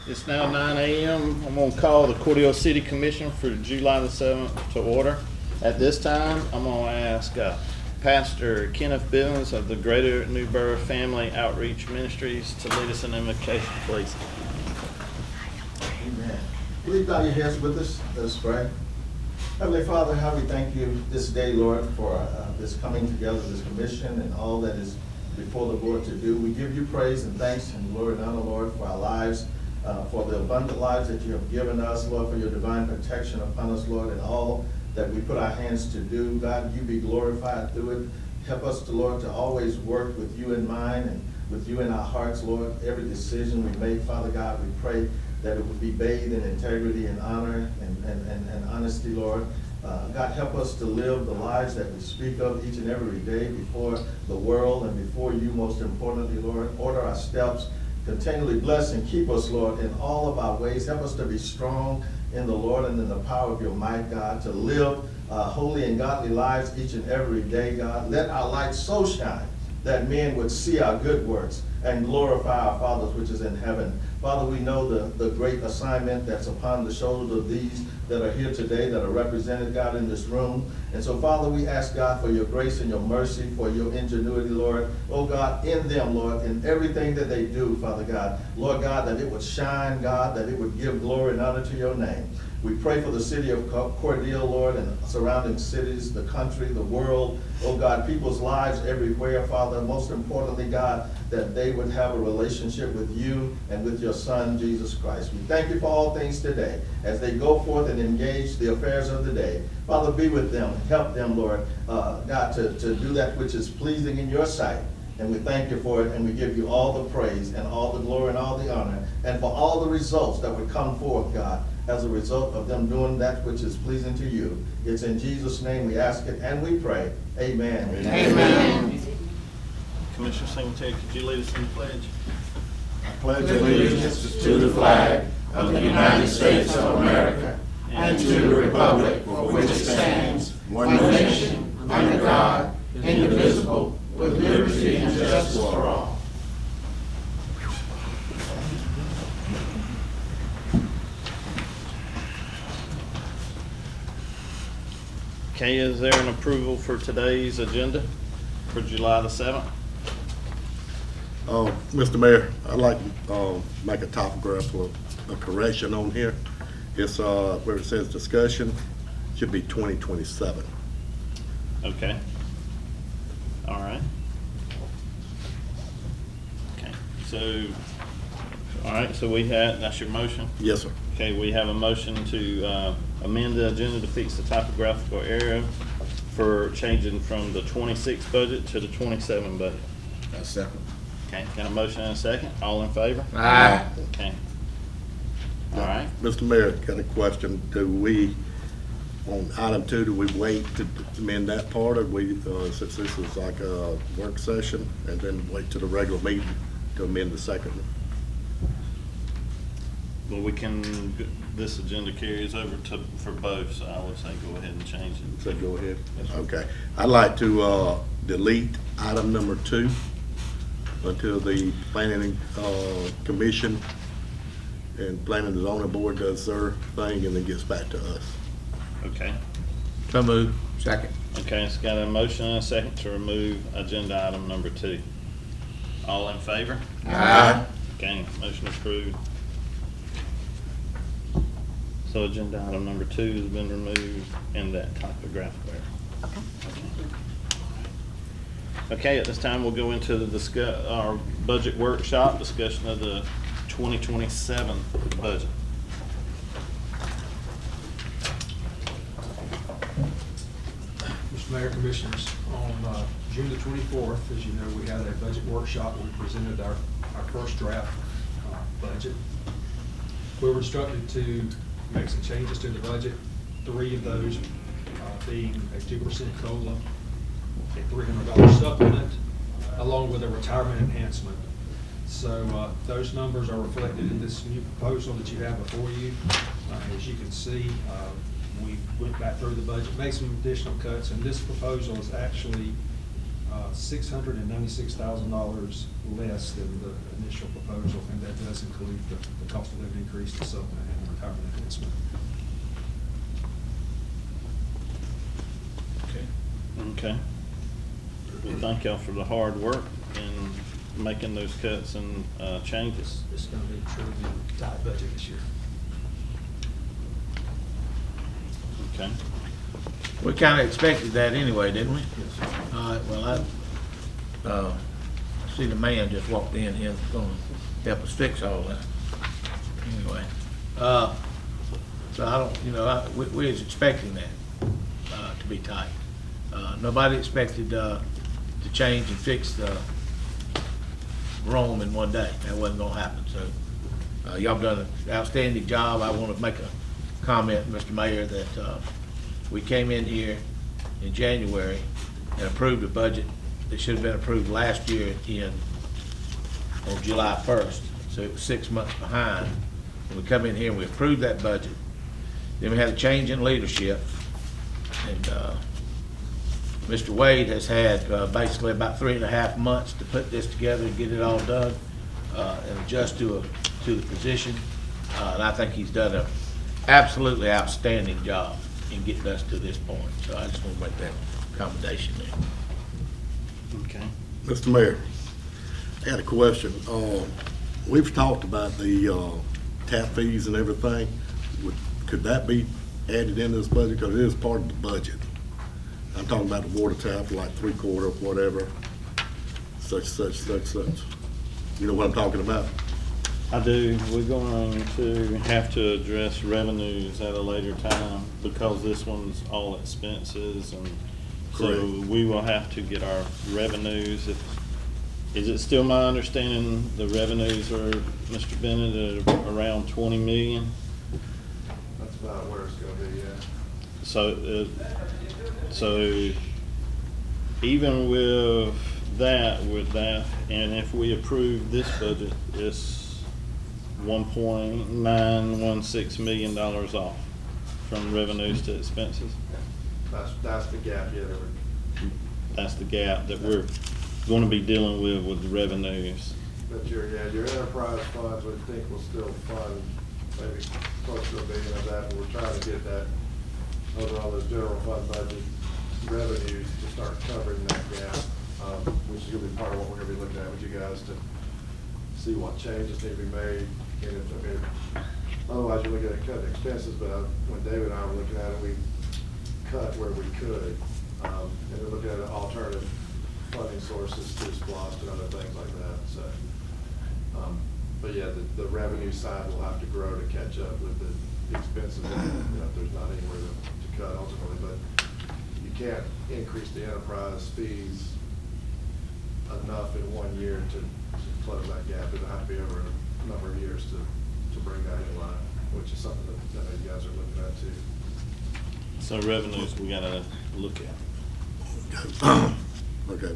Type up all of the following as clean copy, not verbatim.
It's now 9 a.m. I'm going to call the Cordele City Commission for July the 7th to order. At this time, I'm going to ask Pastor Kenneth Billings of the Greater Newburgh Family Outreach Ministries to lead us in invocation, please. Amen. Please bow your heads with us. Let us pray. Heavenly Father, how we thank you this day, Lord, for this coming together, this commission, and all that is before the Lord to do. We give you praise and thanks and glory and honor, Lord, for our lives, for the abundant lives that you have given us, Lord, for your divine protection upon us, Lord, and all that we put our hands to do. God, you be glorified through it. Help us, Lord, to always work with you in mind and with you in our hearts, Lord. Every decision we make, Father God, we pray that it would be bathed in integrity and honor and honesty, Lord. God, help us to live the lives that we speak of each and every day before the world and before you, most importantly, Lord. Order our steps. Continually bless and keep us, Lord, in all of our ways. Help us to be strong in the Lord and in the power of your might, God, to live holy and godly lives each and every day, God. Let our light so shine that men would see our good works and glorify our Father which is in heaven. Father, we know the great assignment that's upon the shoulders of these that are here today, that are represented, God, in this room. And so, Father, we ask, God, for your grace and your mercy, for your ingenuity, Lord. Oh, God, in them, Lord, in everything that they do, Father God. Lord God, that it would shine, God, that it would give glory and honor to your name. We pray for the city of Cordele, Lord, and surrounding cities, the country, the world. Oh, God, people's lives everywhere, Father. Most importantly, God, that they would have a relationship with you and with your Son, Jesus Christ. We thank you for all things today as they go forth and engage the affairs of the day. Father, be with them. Help them, Lord, God, to do that which is pleasing in your sight. And we thank you for it, and we give you all the praise and all the glory and all the honor, and for all the results that would come forth, God, as a result of them doing that which is pleasing to you. It's in Jesus' name we ask it and we pray. Amen. Amen. Commissioner Singletary, could you lead us in the pledge? I pledge allegiance to the flag of the United States of America and to the republic for which it stands, one nation, under God, indivisible, with liberty and justice for all. Okay, is there an approval for today's agenda for July the 7th? Mr. Mayor, I'd like to make a topographical correction on here. It's where it says discussion, should be 2027. Okay. All right. Okay, so, all right, so we had, that's your motion? Yes, sir. Okay, we have a motion to amend the agenda to fix the typographical error for changing from the 26 budget to the 27 budget. That's second. Okay, got a motion and a second? All in favor? Aye. Okay. All right. Mr. Mayor, got a question. Do we, on item 2, do we wait to amend that part, or we, since this is like a work session, and then wait to the regular meeting to amend the second one? Well, we can, this agenda carries over to, for both, so I would say go ahead and change it. So go ahead. Okay. I'd like to delete item number 2 until the planning commission and planning and zoning board does their thing and then gets back to us. Okay. So moved. Second. Okay, it's got a motion and a second to remove agenda item number 2. All in favor? Aye. Okay, motion approved. So agenda item number 2 has been removed in that typographical error. Okay, at this time we'll go into the our budget workshop, discussion of the 2027 budget. Mr. Mayor, Commissioners, on June the 24th, as you know, we had a budget workshop where we presented our first draft budget. We were instructed to make some changes to the budget, 3 of those being a 2% COLA, a $300 supplement, along with a retirement enhancement. So those numbers are reflected in this new proposal that you have before you. As you can see, we went back through the budget, made some additional cuts, and this proposal is actually $696,000 less than the initial proposal. proposal, and that does include the cost of living increase, the supplement, and the retirement enhancement. Okay. Well, thank y'all for the hard work in making those cuts and changes. It's going to be truly a tight budget this year. Okay. We kinda expected that anyway, didn't we? Yes. All right, well, I see the man just walked in here, gonna help us fix all that. Anyway, so I don't, we was expecting that, to be tight. Nobody expected, to change and fix the Rome in one day. That wasn't gonna happen, so, y'all done an outstanding job. I wanna make a comment, Mr. Mayor, that, we came in here in January and approved a budget that should have been approved last year on July 1st. So it was 6 months behind. And we come in here and we approved that budget. Then we had a change in leadership. And Mr. Wade has had basically about 3.5 months to put this together and get it all done and adjust to the position. And I think he's done an absolutely outstanding job in getting us to this point. So I just want to make that accommodation there. Okay. Mr. Mayor, I had a question. We've talked about the tap fees and everything. Could that be added into this budget? Because it is part of the budget. I'm talking about the water tap, like 3/4, whatever, such. You know what I'm talking about? I do. We're going to have to address revenues at a later time because this one's all expenses, and so Correct. we will have to get our revenues. Is it still my understanding the revenues are, Mr. Bennett, at around 20 million? That's about where it's gonna be, yeah. So even with that, and if we approve this budget, it's $1.916 million off from revenues to expenses. That's the gap, yeah, That's the gap that we're going to be dealing with the revenues. but your enterprise funds, we think will still fund maybe close to $1 billion of that, but we're trying to get that over all those general fund budget revenues to start covering that gap, which is gonna be part of what we're gonna be looking at with you guys to see what changes need to be made. And otherwise you're looking at cutting expenses, but when David and I were looking at it, we cut where we could. And we're looking at alternative funding sources to SPLOST and other things like that, so. But yeah, the revenue side will have to grow to catch up with the expenses, if there's not anywhere to cut ultimately, but you can't increase the enterprise fees enough in 1 year to close that gap. It'll have to be over a number of years to bring that in line, which is something that I know you guys are looking at too. So revenues we gotta look at. Okay,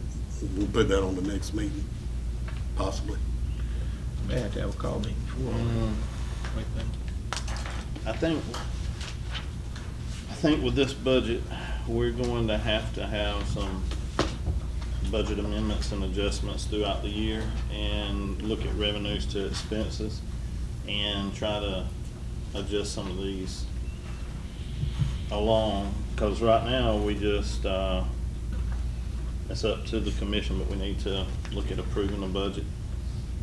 we'll put that on the next meeting, possibly. May have to have a call meeting before. I think with this budget, we're going to have some budget amendments and adjustments throughout the year and look at revenues to expenses and try to adjust some of these along, because right now we just, it's up to the commission, but we need to look at approving the budget.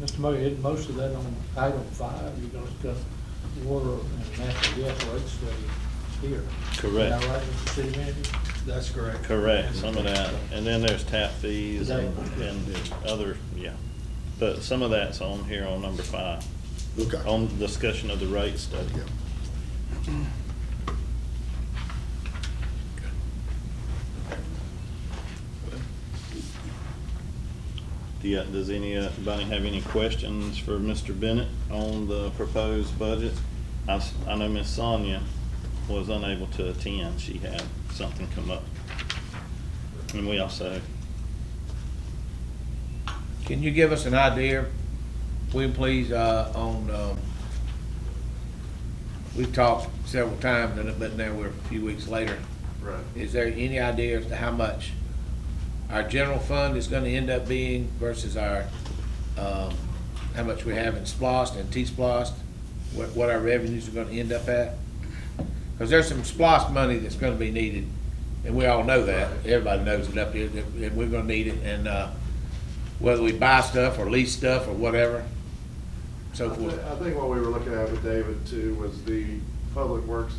Mr. Mayor, isn't most of that on item 5, you're gonna discuss water and natural gas rate study here? Correct. Is that right, Mr. City Manager? That's correct. Correct, some of that, and then there's tap fees and other, yeah. But some of that's on here on number 5, Okay. on discussion of the rate study. Yeah. Does anybody have any questions for Mr. Bennett on the proposed budget? I know Miss Sonia was unable to attend. She had something come up. And we also, Can you give us an idea, will you please, we've talked several times, but now we're a few weeks later. Right. Is there any idea as to how much our general fund is gonna end up being versus our, how much we have in SPOSS and T-SPOSS, what our revenues are gonna end up at? Because there's some SPOSS money that's gonna be needed, and we all know that, everybody knows it up here, and we're gonna need it, and, whether we buy stuff or lease stuff or whatever, so forth. I think what we were looking at with David too was the Public Works,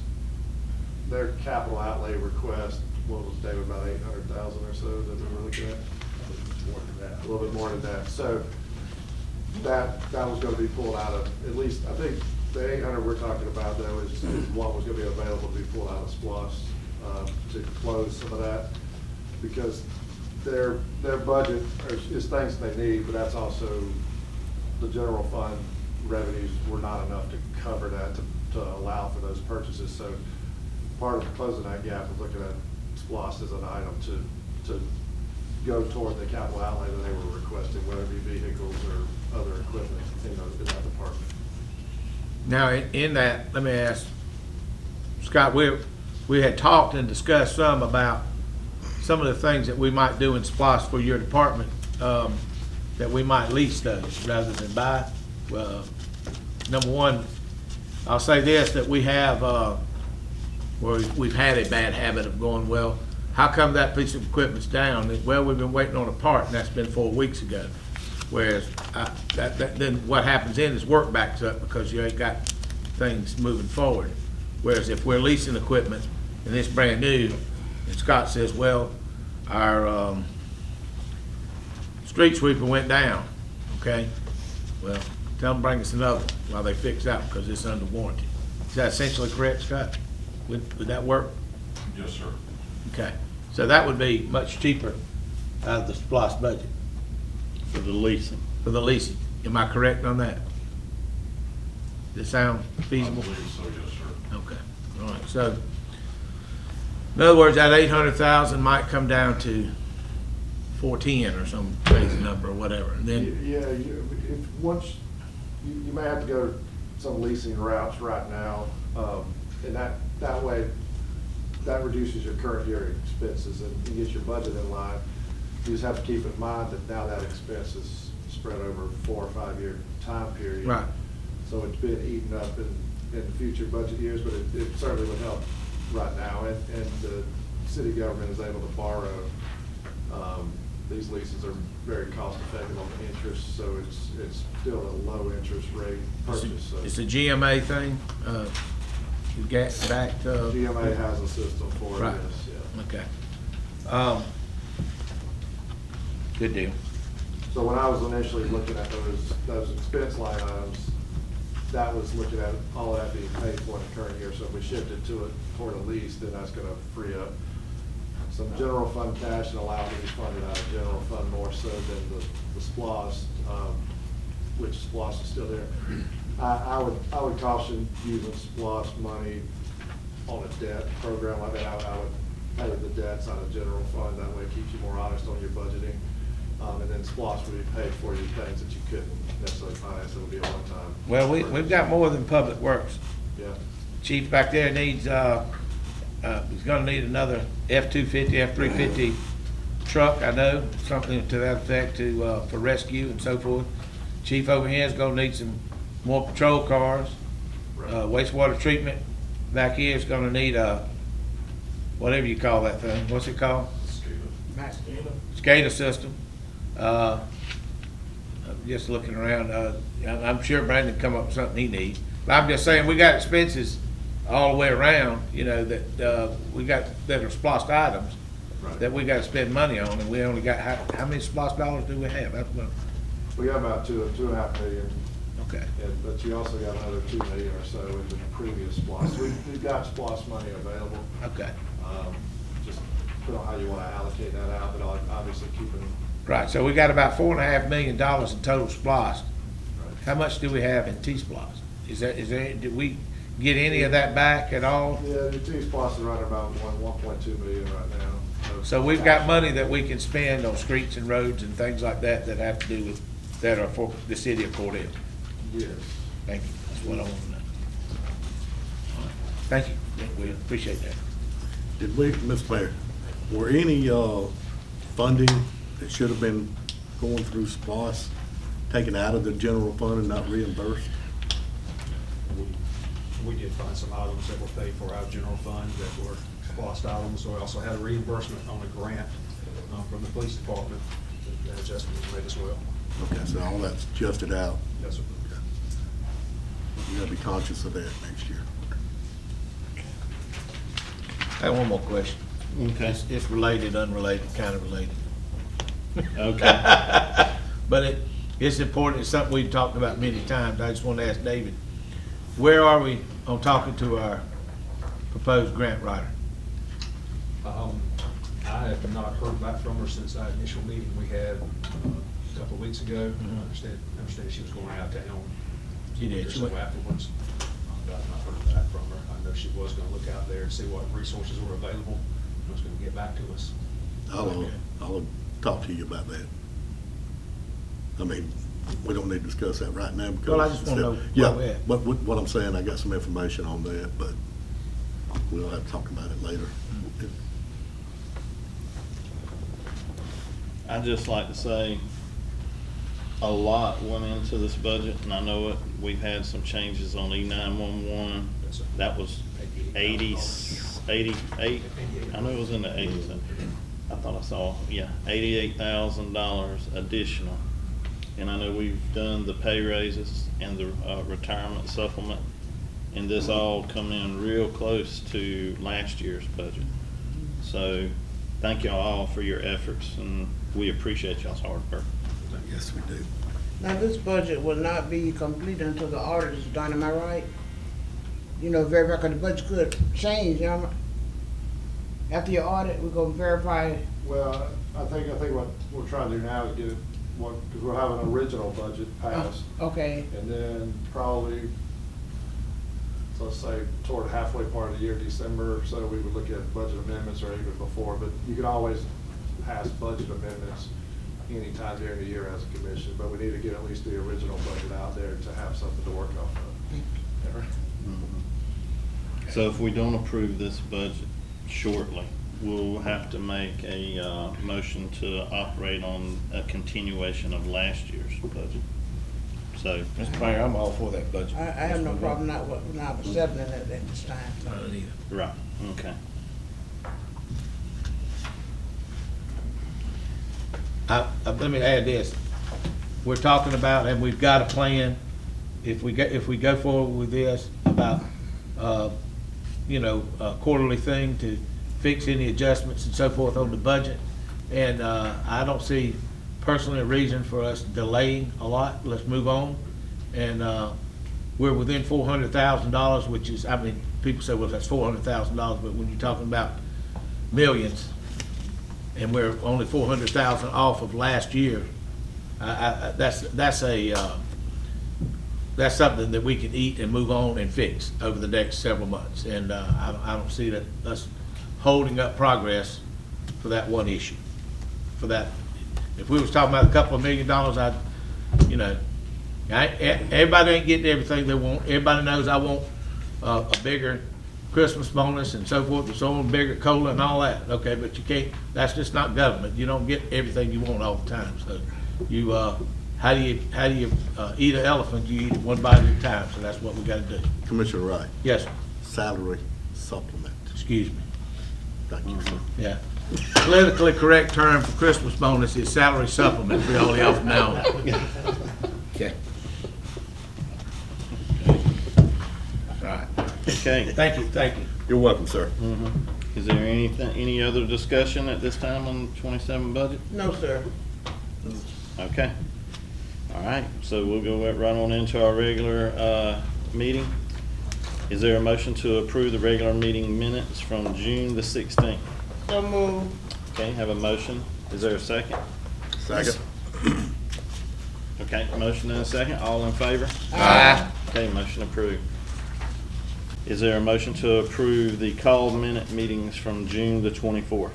their capital outlay request, what was David, about 800,000 or so that we were looking at? More than that. A little bit more than that. So that was gonna be pulled out of, at least, I think the 800 we're talking about though is what was gonna be available to be pulled out of SPOS, to close some of that. Because their budget is things they need, but that's also, the general fund revenues were not enough to cover that, to allow for those purchases. So part of closing that gap is looking at SPOS as an item to go toward the capital outlay that they were requesting, whether it be vehicles or other equipment in that department. Now, in that, let me ask, Scott, we had talked and discussed some about some of the things that we might do in SPOS for your department, that we might lease those rather than buy. Number one, I'll say this, that we have, where we've had a bad habit of going, well, how come that piece of equipment's down? Well, we've been waiting on a part, and that's been 4 weeks ago. Whereas, then what happens then is work backs up because you ain't got things moving forward. Whereas if we're leasing equipment and it's brand new, and Scott says, well, our street sweeper went down, okay? Well, tell them bring us another one while they fix that because it's under warranty. Is that essentially correct, Scott? Would that work? Yes, sir. Okay, so that would be much cheaper out of the SPOS budget For the leasing. for the leasing. Am I correct on that? Does it sound I feasible? believe so, yes, sir. Okay, all right, so, in other words, that 800,000 might come down to 410 or some crazy number or whatever, and then, Yeah, you may have to go some leasing routes right now, and that way, that reduces your current year expenses and you get your budget in line. You just have to keep in mind that now that expense is spread over a 4 or 5 year time period. right, So it's been eaten up in future budget years, but it certainly would help right now. And the city government is able to borrow. These leases are very cost effective on the interest, so it's still a low interest rate purchase. So it's a GMA thing, you get back to. GMA has a system for it, Right. yes, yeah. Okay. Good deal. So when I was initially looking at those expense line items, that was looking at all that being paid for in the current year. So if we shifted to it toward a lease, then that's gonna free up some general fund cash and allow it to be funded out of general fund more so than the SPOS, which SPOS is still there. I would caution using SPOS money on a debt program like that. I would pay the debts out of general fund. That way it keeps you more honest on your budgeting. And then SPOS would be paid for you things that you couldn't necessarily finance. It would be a one-time. Well, we've got more than Public Works. Yeah. Chief back there needs, he's gonna need another F-250, F-350 truck, I know, something to that effect to, for rescue and so forth. Chief over here is gonna need some more patrol cars. Wastewater treatment back here is gonna need a, whatever you call that thing, what's it called? SCADA system. I'm just looking around, I'm sure Brandon come up with something he needs. But I'm just saying, we got expenses all the way around, you know, that, we got, that are SPOS items Right. that we gotta spend money on, and we only got, how many SPOS dollars do we have? That's what, We got about 2.5 million. okay, But you also got another 2 million or so in the previous SPOS. We've got SPOS money available. okay. Just depending on how you want to allocate that out, but obviously keeping. Right, so we got about $4.5 million in total SPOS. Right. How much do we have in T-SPOS? Is there, did we get any of that back at all? Yeah, the T-SPOS is running about 1.2 million right now. So we've got money that we can spend on streets and roads and things like that that have to do with, that are for the city of Cordele. Yes. Thank you, that's what I want to know. All right. Thank you, we appreciate that. Did we, Mr. Mayor, were any funding that should have been going through SPOS taken out of the general fund and not reimbursed? We did find some items that were paid for out of general fund that were cost items. So we also had a reimbursement on a grant from the police department. That adjustment was made as well. Okay, so all that's adjusted out. Yes, sir. You gotta be conscious of that next year. I have one more question. Okay. It's related, unrelated, kind of related. Okay. But it's important, it's something we've talked about many times. I just want to ask David, where are we on talking to our proposed grant writer? I have not heard back from her since that initial meeting we had a couple of weeks ago. I understand she was going out of town. She did. Or so afterwards. But I've not heard back from her. I know she was gonna look out there and see what resources were available, and was gonna get back to us. I'll talk to you about that. I mean, we don't need to discuss that right now because. Well, I just wanna know where we're Yeah, at. but what I'm saying, I got some information on that, but we'll have to talk about it later. I'd just like to say, a lot went into this budget, and I know it, we've had some changes on E911. That was 88, I know it was in the 80s. I thought I saw, yeah, $88,000 additional. And I know we've done the pay raises and the retirement supplement, and this all come in real close to last year's budget. So, thank y'all all for your efforts, and we appreciate y'all's hard work. Yes, we do. Now, this budget will not be complete until the audit is done, am I right? You know, verify, because the budget could change, you know? After your audit, we're gonna verify, Well, I think what we're trying to do now is get because we'll have an original budget passed, okay, and then probably, so let's say toward the halfway part of the year, December, or so we would look at budget amendments or even before, but you can always pass budget amendments anytime during the year as a commission, but we need to get at least the original budget out there to have something to work off of. So if we don't approve this budget shortly, we'll have to make a motion to operate on a continuation of last year's budget. So, Mr. Mayor, I'm all for that budget. I have no problem not accepting it at this time. I don't either. right, okay. Let me add this. We're talking about, and we've got a plan, if we go forward with this, about, a quarterly thing to fix any adjustments and so forth on the budget. And I don't see personally a reason for us delaying a lot. Let's move on. And we're within $400,000, which is, I mean, people say, well, that's $400,000, but when you're talking about millions, and we're only 400,000 off of last year, that's something that we can eat and move on and fix over the next several months. And I don't see that us holding up progress for that one issue. For that, if we was talking about a couple of $1 million, everybody ain't getting everything they want. Everybody knows I want a bigger Christmas bonus and so forth and so on, bigger COLA and all that, okay, but you can't, that's just not government. You don't get everything you want all the time. So you, how do you eat an elephant? You eat it one bite at a time, so that's what we gotta do. Commissioner Wright, Yes, sir. salary supplement. Excuse me. Thank you, sir. Yeah. Politically correct term for Christmas bonus is salary supplement for all y'all from now on. Okay. All right. Okay. Thank you. You're welcome, sir. Is there any other discussion at this time on the 27 budget? No, sir. Okay. All right, so we'll go right on into our regular meeting. Is there a motion to approve the regular meeting minutes from June the 16th? So move. Okay, have a motion. Is there a second? Second. Okay, motion and a second. All in favor? Aye. Okay, motion approved. Is there a motion to approve the called minute meetings from June the 24th?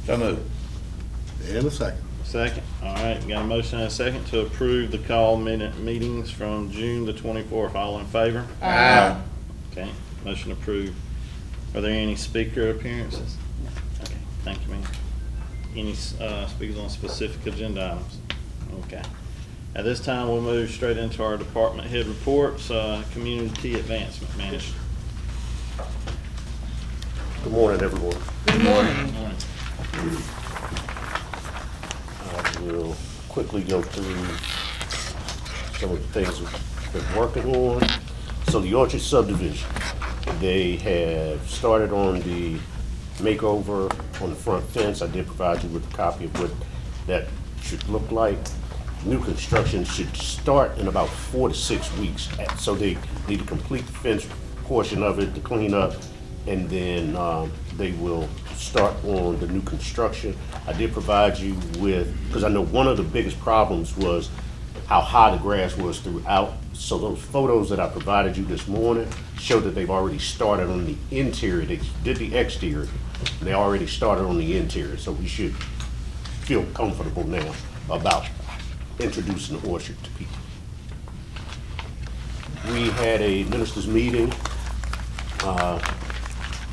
So moved. And a second. Second. All right, got a motion and a second to approve the call minute meetings from June the 24th. All in favor? Aye. Okay, motion approved. Are there any speaker appearances? Okay, thank you, ma'am. Any speakers on specific agenda items? Okay. At this time, we'll move straight into our department head reports. Community Advancement Manager. Good morning, everyone. Good morning. Morning. I will quickly go through some of the things we've been working on. So the Orchard subdivision, they have started on the makeover on the front fence. I did provide you with a copy of what that should look like. New construction should start in about 4 to 6 weeks. So they need to complete the fence portion of it, to clean up, and then they will start on the new construction. I did provide you with, because I know one of the biggest problems was how high the grass was throughout. So those photos that I provided you this morning show that they've already started on the interior. They did the exterior, and they already started on the interior. So we should feel comfortable now about introducing the orchard to people. We had a ministers' meeting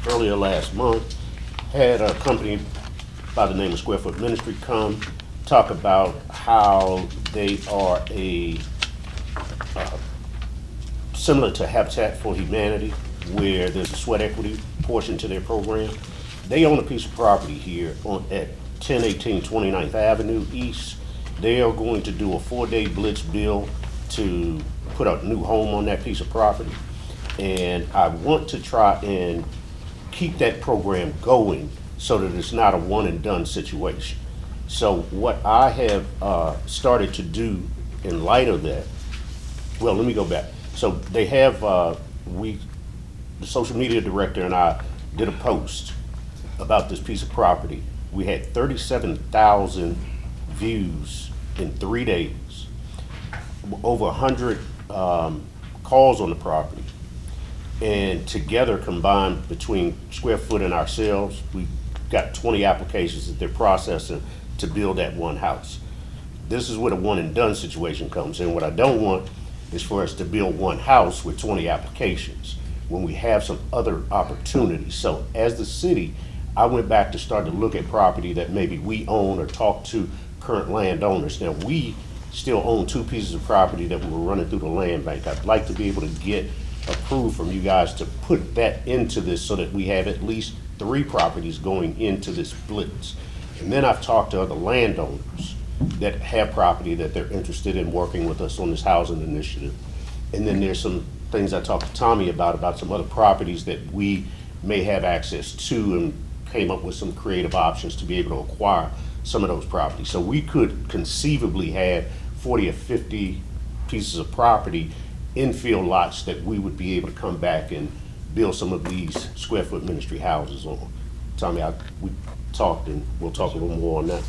earlier last month. Had a company by the name of Square Foot Ministry come talk about how they are similar to Habitat for Humanity, where there's a sweat equity portion to their program. They own a piece of property here at 1018 29th Avenue East. They are going to do a 4-day blitz bill to put a new home on that piece of property. And I want to try and keep that program going so that it's not a one and done situation. So what I have started to do in light of that, well, let me go back. So they have, the social media director and I did a post about this piece of property. We had 37,000 views in 3 days, over 100 calls on the property. And together, combined between Square Foot and ourselves, we got 20 applications that they're processing to build that one house. This is where the one and done situation comes in. What I don't want is for us to build one house with 20 applications when we have some other opportunities. So as the city, I went back to start to look at property that maybe we own or talk to current landowners. Now, we still own 2 pieces of property that we were running through the land bank. I'd like to be able to get approved from you guys to put that into this so that we have at least 3 properties going into this blitz. And then I've talked to other landowners that have property that they're interested in working with us on this housing initiative. And then there's some things I talked to Tommy about some other properties that we may have access to, and came up with some creative options to be able to acquire some of those properties. So we could conceivably have 40 or 50 pieces of property, infill lots, that we would be able to come back and build some of these Square Foot Ministry houses on. Tommy, we talked, and we'll talk a little more on that.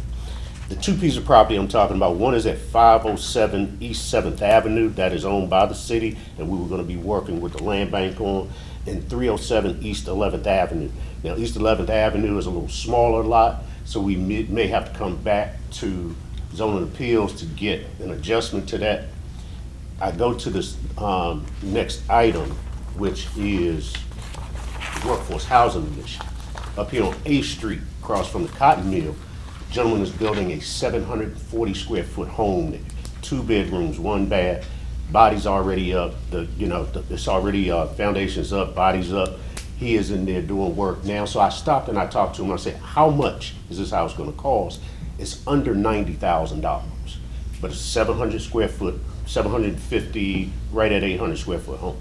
The 2 pieces of property I'm talking about, one is at 507 East 7th Avenue, that is owned by the city, and we were going to be working with the land bank on, and 307 East 11th Avenue. Now, East 11th Avenue is a little smaller lot, so we may have to come back to zoning appeals to get an adjustment to that. I go to this next item, which is workforce housing initiative. Up here on 8th Street, across from the cotton mill, the gentleman is building a 740 square foot home, 2 bedrooms, 1 bath. Body's already up. It's already foundations up, body's up. He is in there doing work now. So I stopped and I talked to him. I said, "How much is this house going to cost?" It's under $90,000, but it's 700 square foot, 750, right at 800 square foot home.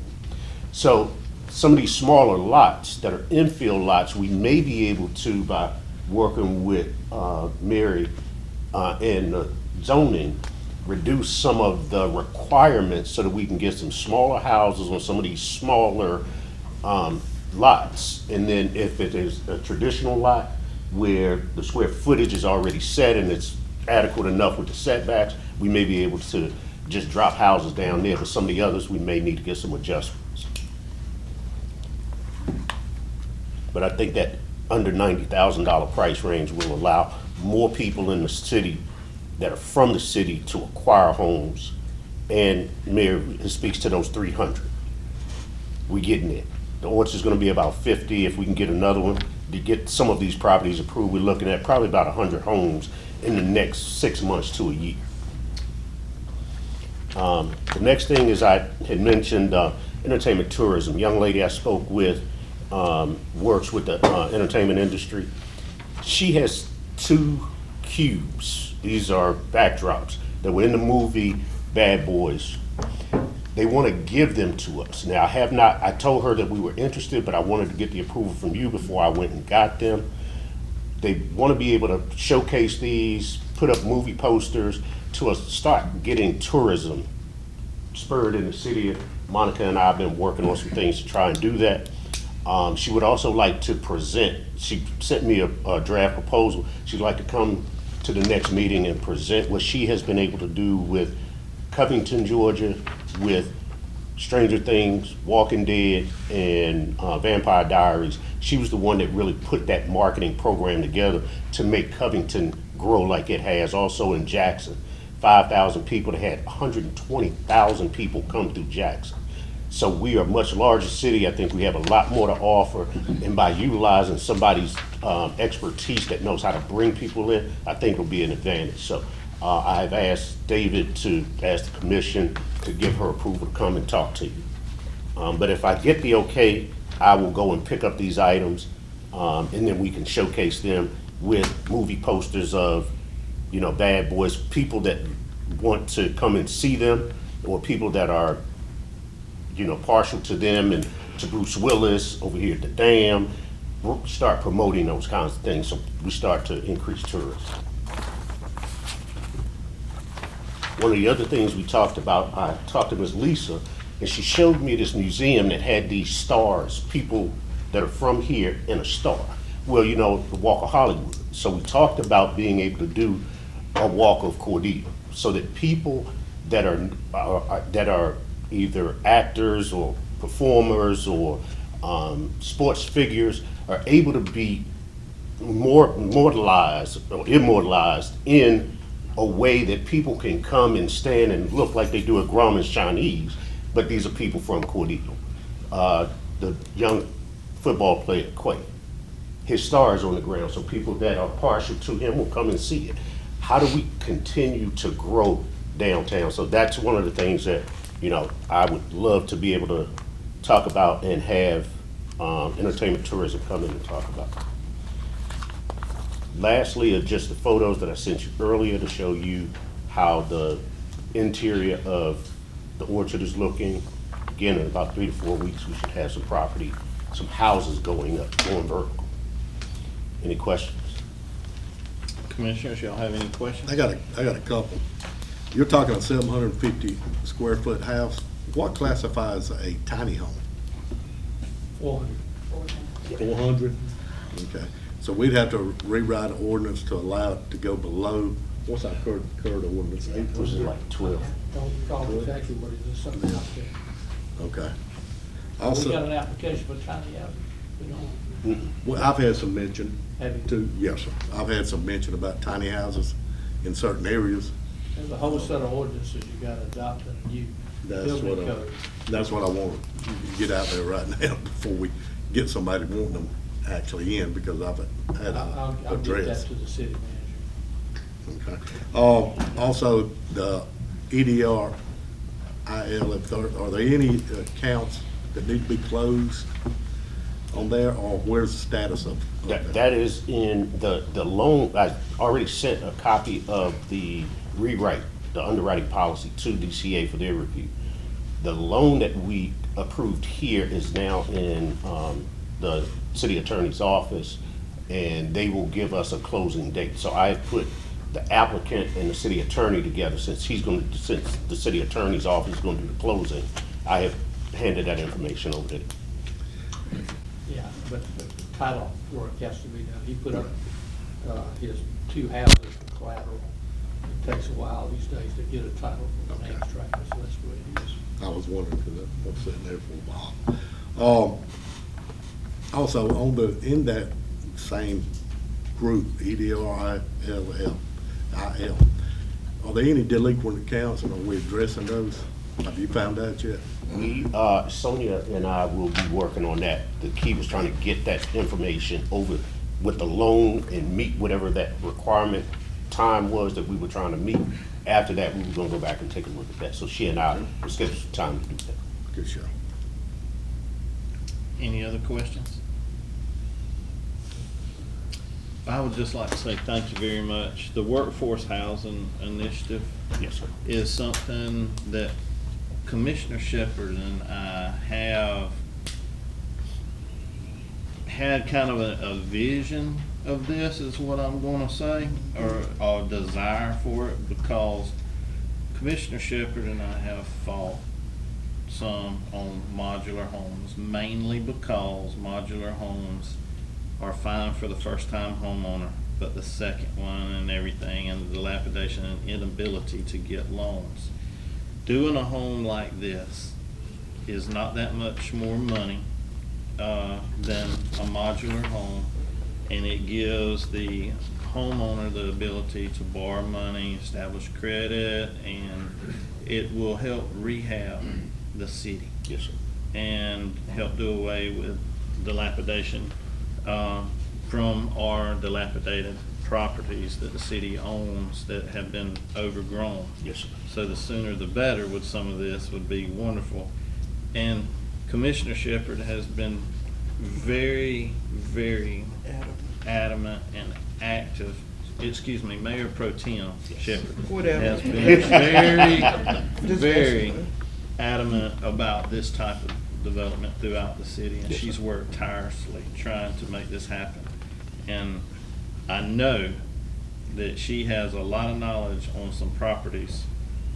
So some of these smaller lots that are infill lots, we may be able to, by working with Mary and zoning, reduce some of the requirements so that we can get some smaller houses on some of these smaller lots. And then if it is a traditional lot where the square footage is already set and it's adequate enough with the setbacks, we may be able to just drop houses down there. But some of the others, we may need to get some adjustments. But I think that under $90,000 price range will allow more people in the city that are from the city to acquire homes. And Mayor, it speaks to those 300. We're getting there. The orchard's gonna be about 50. If we can get another one, to get some of these properties approved, we're looking at probably about 100 homes in the next 6 months to a year. The next thing is I had mentioned entertainment tourism. Young lady I spoke with works with the entertainment industry. She has 2 cubes. These are backdrops that were in the movie Bad Boys. They want to give them to us. Now, I told her that we were interested, but I wanted to get the approval from you before I went and got them. They want to be able to showcase these, put up movie posters to start getting tourism spurred in the city. Monica and I have been working on some things to try and do that. She would also like to present. She sent me a draft proposal. She'd like to come to the next meeting and present what she has been able to do with Covington, Georgia, with Stranger Things, Walking Dead, and Vampire Diaries. She was the one that really put that marketing program together to make Covington grow like it has. Also in Jackson, 5,000 people. They had 120,000 people come through Jackson. So we are a much larger city. I think we have a lot more to offer. And by utilizing somebody's expertise that knows how to bring people in, I think it'll be an advantage. So I have asked David to ask the commission to give her approval to come and talk to you. But if I get the okay, I will go and pick up these items, and then we can showcase them with movie posters of, Bad Boys, people that want to come and see them, or people that are, partial to them and to Bruce Willis over here at the Dam. We'll start promoting those kinds of things, so we start to increase tourism. One of the other things we talked about, I talked to Ms. Lisa, and she showed me this museum that had these stars, people that are from here in a star. Well, the Walk of Hollywood. So we talked about being able to do a Walk of Cordele, so that people that are either actors or performers or sports figures are able to be immortalized in a way that people can come and stand and look like they do at Grauman's Chinese, but these are people from Cordele. The young football player, Quay, his star is on the ground, so people that are partial to him will come and see it. How do we continue to grow downtown? So that's one of the things that, I would love to be able to talk about and have entertainment tourism come in and talk about. Lastly, are just the photos that I sent you earlier to show you how the interior of the orchard is looking. Again, in about 3 to 4 weeks, we should have some houses going vertical. Any questions? Commissioners, y'all have any questions? I got a couple. You're talking a 750 square foot house. What classifies a tiny home? 400. 400? Okay. So we'd have to rewrite an ordinance to allow it to go below, what's our current ordinance? Was it like 12? Don't recall exactly what it is, something out there. Okay. We Also, got an application for tiny houses. We don't, well, I've had some mention Have you? to, yes, sir. I've had some mention about tiny houses in certain areas. there's a whole set of ordinances you gotta adopt in a new building code. That's what I want to get out there right now before we get somebody wanting them actually in, because I've had I'll a get that address. to the city manager. Okay. Also, the EDR, are there any accounts that need to be closed on there, or where's the status of that? That is in the loan. I already sent a copy of the rewrite, the underwriting policy to DCA for their review. The loan that we approved here is now in the city attorney's office, and they will give us a closing date. So I have put the applicant and the city attorney together, since the city attorney's office is going to do the closing. I have handed that information over to them. Yeah, but the title work has to be done. He put up his 2 houses for collateral. It takes a while these days to get a title from the land tracker, so that's the way it is. I was wondering, because I've sitting there for a while. Also, in that same group, EDRILL, are there any delinquent accounts, and are we addressing those? Have you found out yet? Sonia and I will be working on that. The key was trying to get that information over with the loan and meet whatever that requirement time was that we were trying to meet. After that, we were gonna go back and take a look at that. So she and I will schedule some time to do that. Good show. Any other questions? I would just like to say thank you very much. The Workforce Housing Initiative Yes, sir. is something that Commissioner Shepherd and I have had kind of a vision of this, is what I'm gonna say, or a desire for it, because Commissioner Shepherd and I have fought some on modular homes, mainly because modular homes are fine for the first-time homeowner, but the second one and everything, and the dilapidation and inability to get loans. Doing a home like this is not that much more money than a modular home, and it gives the homeowner the ability to borrow money, establish credit, and it will help rehab the city Yes, sir. and help do away with dilapidation from our dilapidated properties that the city owns that have been overgrown. Yes, sir. So the sooner the better with some of this would be wonderful. And Commissioner Shepherd has been very, very adamant and active. Excuse me, Mayor Pro Tem Shepherd Whatever. has been very adamant about this type of development throughout the city, and Yes, she's sir. worked tirelessly trying to make this happen. And I know that she has a lot of knowledge on some properties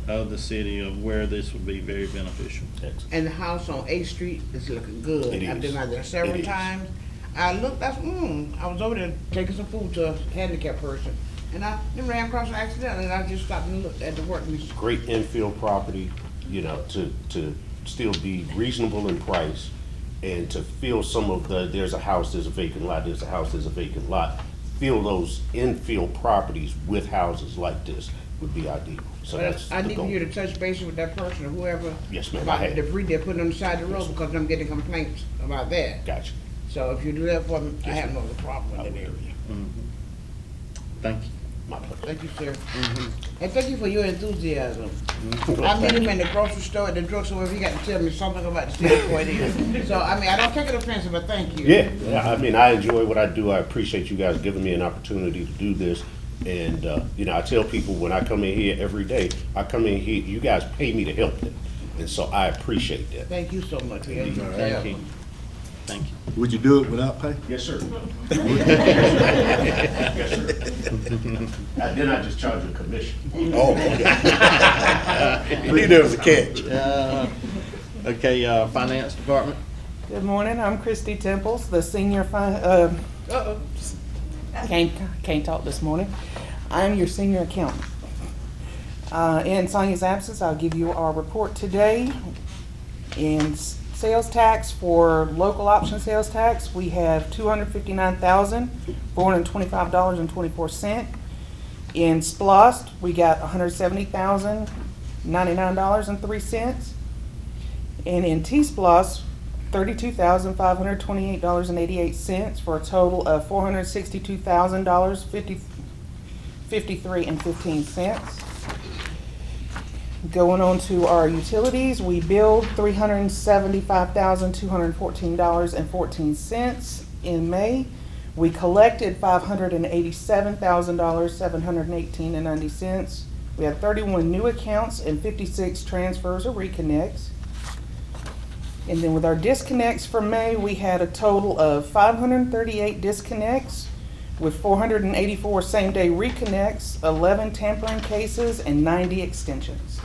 of the city of where this would be very beneficial. Excellent. And the house on 8th Street is looking good. It I've been is. out there several It is. times. I looked, I was over there taking some food to a handicapped person, and I ran across an accident, and I just stopped and looked at the work. Great infill property, you know, to still be reasonable in price and to fill some of the, there's a house, there's a vacant lot, there's a house, there's a vacant lot. Fill those infill properties with houses like this would be ideal. So that's I the need goal. you to touch base with that person or whoever. Yes, ma'am, I About the have. debris they're putting on the side of the road, because I'm getting complaints about that. Gotcha. So if you do that for me, I Yes, have no ma'am. other problem I with will it. do it. Thank you. My pleasure. Thank you, sir. And thank you for your enthusiasm. I met him in the grocery store, at the drugstore, he got to tell me something about the city for it is. So, I mean, I don't take it offensive, but thank you. Yeah, I mean, I enjoy what I do. I appreciate you guys giving me an opportunity to do this. And, you know, I tell people when I come in here every day, I come in here, you guys pay me to help them. And so I appreciate that. Thank you so much for your Thank enthusiasm. you. Thank you. Would you do it without pay? Yes, sir. Yes, sir. And then I just charge a commission. Oh, okay. I knew there was a catch. Okay, Finance Department? Good morning, I'm Christy Temples, the senior can't talk this morning. I'm your senior accountant. In Sonia's absence, I'll give you our report today. In sales tax, for local option sales tax, we have $259,425.24. In SPLOST, we got $170,099.03. And in T-SPLOST, $32,528.88 for a total of $462,053.15. Going on to our utilities, we billed $375,214.14 in May. We collected $587,718.90. We had 31 new accounts and 56 transfers or reconnects. And then with our disconnects for May, we had a total of 538 disconnects with 484 same-day reconnects, 11 tampering cases, and 90 extensions.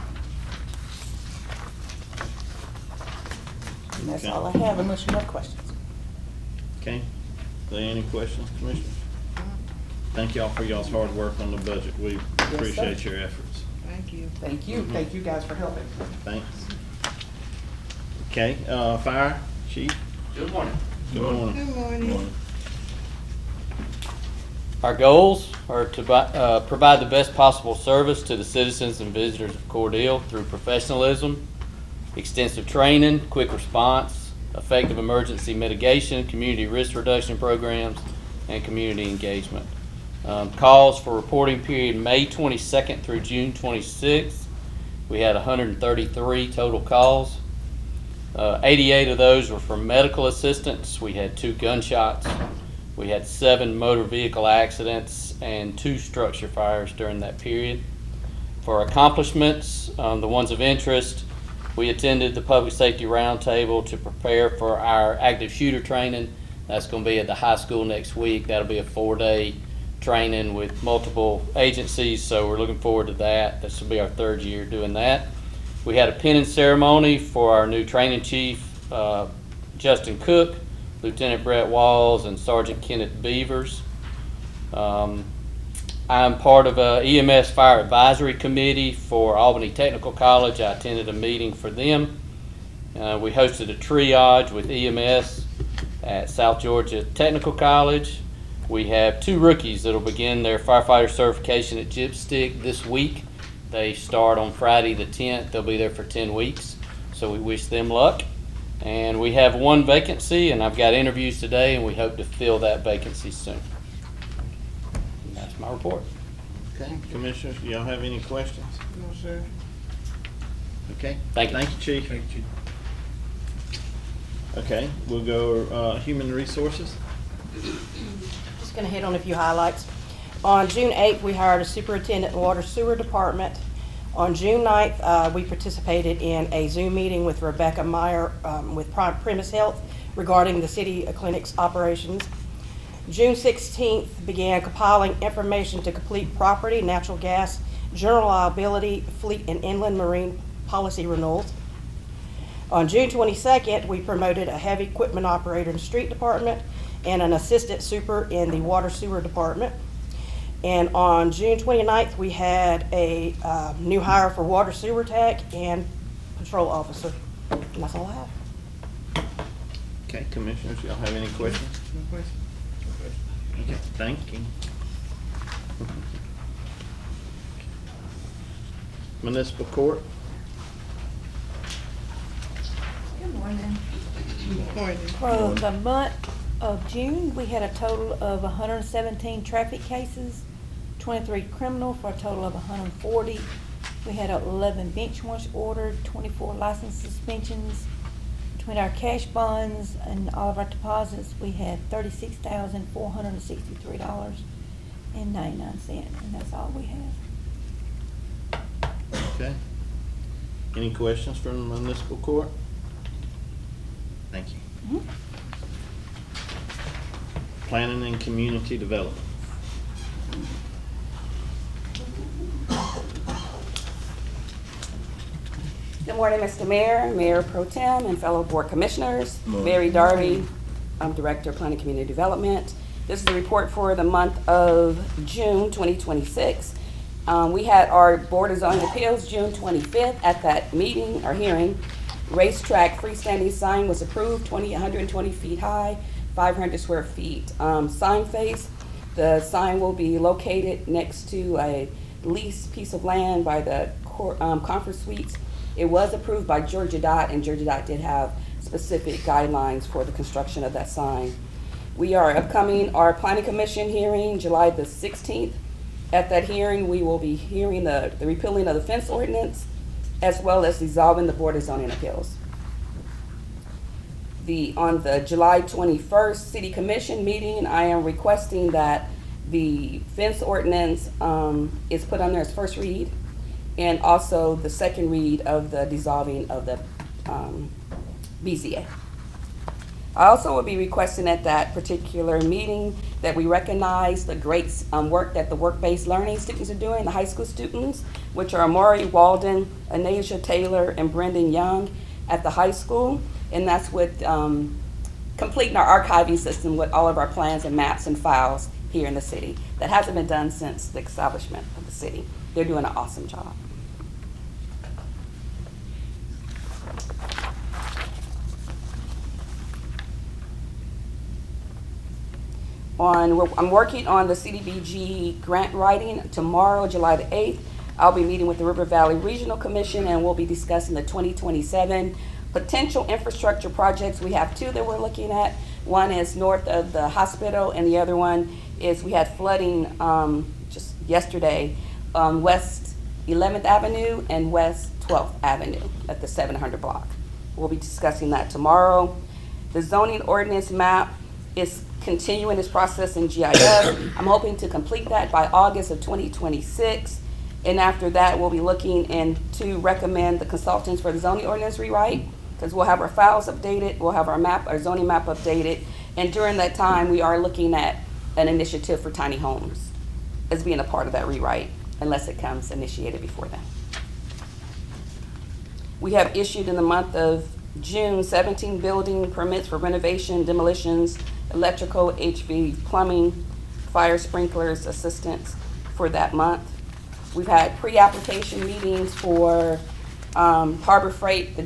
And that's all I have unless you have questions. Okay. Are there any questions, Commissioners? Thank y'all for y'all's hard work on the budget. We appreciate your efforts. Thank you. Thank you. Thank you guys for helping. Thanks. Okay, Fire Chief? Good morning. Good morning. Good morning. Our goals are to provide the best possible service to the citizens and visitors of Cordele through professionalism, extensive training, quick response, effective emergency mitigation, community risk reduction programs, and community engagement. Calls for reporting period May 22nd through June 26th. We had 133 total calls. 88 of those were for medical assistance. We had 2 gunshots. We had 7 motor vehicle accidents and 2 structure fires during that period. For accomplishments, the ones of interest, we attended the Public Safety Roundtable to prepare for our active shooter training. That's going to be at the high school next week. That'll be a 4-day training with multiple agencies, so we're looking forward to that. This will be our 3rd year doing that. We had a pinning ceremony for our new training chief, Justin Cook, Lieutenant Brett Walls, and Sergeant Kenneth Beavers. I'm part of a EMS Fire Advisory Committee for Albany Technical College. I attended a meeting for them. We hosted a triage with EMS at South Georgia Technical College. We have 2 rookies that will begin their firefighter certification at Gypstick this week. They start on Friday the 10th. They'll be there for 10 weeks, so we wish them luck. And we have 1 vacancy, and I've got interviews today, and we hope to fill that vacancy soon. And that's my report. Okay, Commissioners, do y'all have any questions? No, sir. Okay. Thank you. Thank you, Chief. Thank you. Okay, we'll go Human Resources. Just going to hit on a few highlights. On June 8th, we hired a superintendent in Water Sewer Department. On June 9th, we participated in a Zoom meeting with Rebecca Meyer with Premise Health regarding the city clinic's operations. June 16th, began compiling information to complete property, natural gas, general liability, fleet, and inland marine policy renewals. On June 22nd, we promoted a heavy equipment operator in the street department and an assistant super in the water sewer department. And on June 29th, we had a new hire for water sewer tech and patrol officer. And that's all I have. Okay, Commissioners, y'all have any questions? No question. Okay, thank you. Municipal Court. Good morning. Morning. For the month of June, we had a total of 117 traffic cases, 23 criminal for a total of 140. We had 11 bench warrants ordered, 24 license suspensions. Between our cash bonds and all of our deposits, we had $36,463.99, and that's all we have. Okay. Any questions from the Municipal Court? Thank you. Mhm. Planning and Community Development. Good morning, Mr. Mayor, Mayor Pro Tem, and fellow board commissioners. Mary Darby, I'm Director of Planning and Community Development. This is the report for the month of June 2026. We had our Board of Zoning Appeals June 25th. At that meeting or hearing, racetrack freestanding sign was approved, 120 feet high, 500 square feet. Sign face, the sign will be located next to a leased piece of land by the conference suites. It was approved by Georgia Dot, and Georgia Dot did have specific guidelines for the construction of that sign. We are upcoming our Planning Commission hearing July the 16th. At that hearing, we will be hearing the repealing of the fence ordinance, as well as dissolving the Board of Zoning Appeals. On the July 21st City Commission meeting, I am requesting that the fence ordinance is put on there as first read, and also the second read of the dissolving of the BZA. I also will be requesting at that particular meeting that we recognize the great work that the work-based learning students are doing, the high school students, which are Amari Walden, Anasia Taylor, and Brendan Young at the high school. And that's with completing our archiving system with all of our plans and maps and files here in the city. That hasn't been done since the establishment of the city. They're doing an awesome job. I'm working on the CDBG grant writing tomorrow, July the 8th. I'll be meeting with the River Valley Regional Commission, and we'll be discussing the 2027 potential infrastructure projects. We have 2 that we're looking at. One is north of the hospital, and the other one is we had flooding just yesterday on West 11th Avenue and West 12th Avenue at the 700 block. We'll be discussing that tomorrow. The zoning ordinance map is continuing its process in GIS. I'm hoping to complete that by August of 2026. And after that, we'll be looking to recommend the consultants for the zoning ordinance rewrite, because we'll have our files updated, we'll have our zoning map updated. And during that time, we are looking at an initiative for tiny homes as being a part of that rewrite, unless it comes initiated before then. We have issued in the month of June 17 building permits for renovation, demolitions, electrical, HV, plumbing, fire sprinklers, assistance for that month. We've had pre-application meetings for Harbor Freight.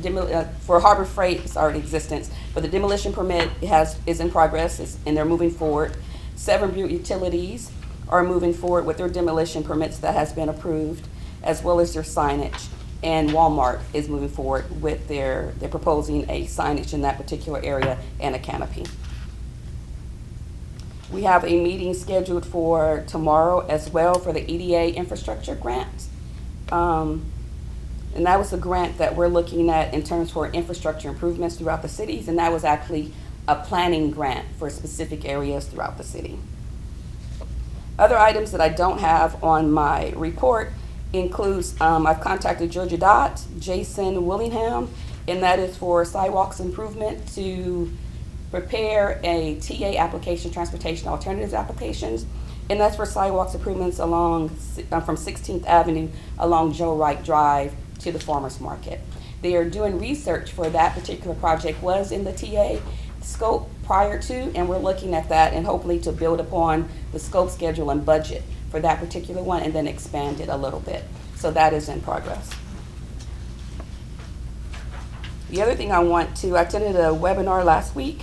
For Harbor Freight, it's already in existence, but the demolition permit is in progress, and they're moving forward. 7 Butte Utilities are moving forward with their demolition permits that has been approved, as well as their signage. And Walmart is moving forward with they're proposing a signage in that particular area and a canopy. We have a meeting scheduled for tomorrow as well for the EDA infrastructure grant. And that was the grant that we're looking at in terms for infrastructure improvements throughout the cities, and that was actually a planning grant for specific areas throughout the city. Other items that I don't have on my report includes, I've contacted Georgia Dot, Jason Willingham, and that is for sidewalks improvement to prepare a TA application, transportation alternatives applications, and that's for sidewalks improvements along from 16th Avenue along Joe Wright Drive to the farmers market. They are doing research for that particular project, was in the TA scope prior to, and we're looking at that and hopefully to build upon the scope, schedule, and budget for that particular one and then expand it a little bit. So that is in progress. The other thing I attended a webinar last week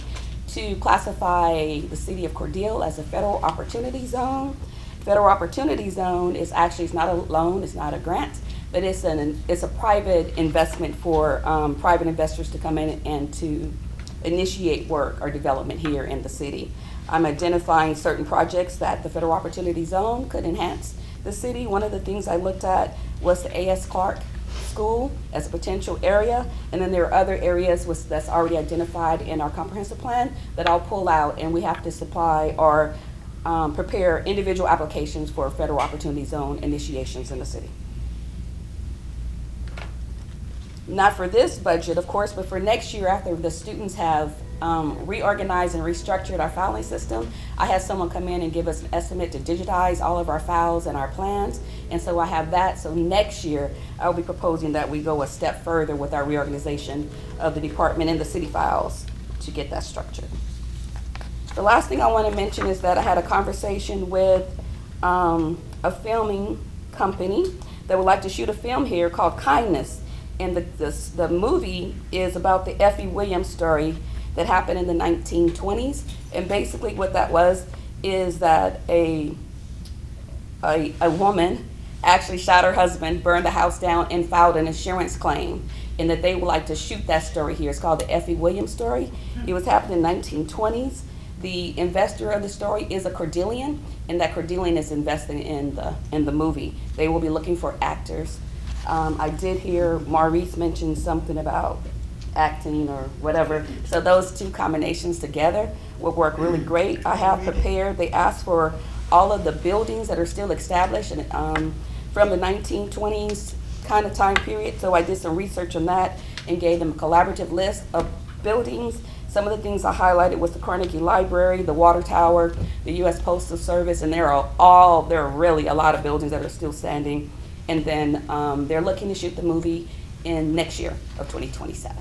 to classify the city of Cordele as a federal opportunity zone. Federal opportunity zone is actually, it's not a loan, it's not a grant, but it's a private investment for private investors to come in and to initiate work or development here in the city. I'm identifying certain projects that the federal opportunity zone could enhance the city. One of the things I looked at was the A.S. Clark School as a potential area, and then there are other areas that's already identified in our comprehensive plan that I'll pull out, and we have to supply or prepare individual applications for federal opportunity zone initiations in the city. Not for this budget, of course, but for next year after the students have reorganized and restructured our filing system. I had someone come in and give us an estimate to digitize all of our files and our plans, and so I have that. So next year, I'll be proposing that we go a step further with our reorganization of the department and the city files to get that structured. The last thing I want to mention is that I had a conversation with a filming company that would like to shoot a film here called Kindness. And the movie is about the F.E. Williams story that happened in the 1920s. And basically what that was is that a woman actually shot her husband, burned the house down, and filed an insurance claim. And that they would like to shoot that story here. It's called the F.E. Williams story. It was happening in the 1920s. The investor of the story is a Cordelian, and that Cordelian is investing in the movie. They will be looking for actors. I did hear Maurice mention something about acting or whatever. So those two combinations together will work really great. I have prepared, they asked for all of the buildings that are still established and, from the 1920s kind of time period. So I did some research on that and gave them a collaborative list of buildings. Some of the things I highlighted was the Carnegie Library, the Water Tower, the U.S. Postal Service, and there are really a lot of buildings that are still standing. And then they're looking to shoot the movie in next year of 2027.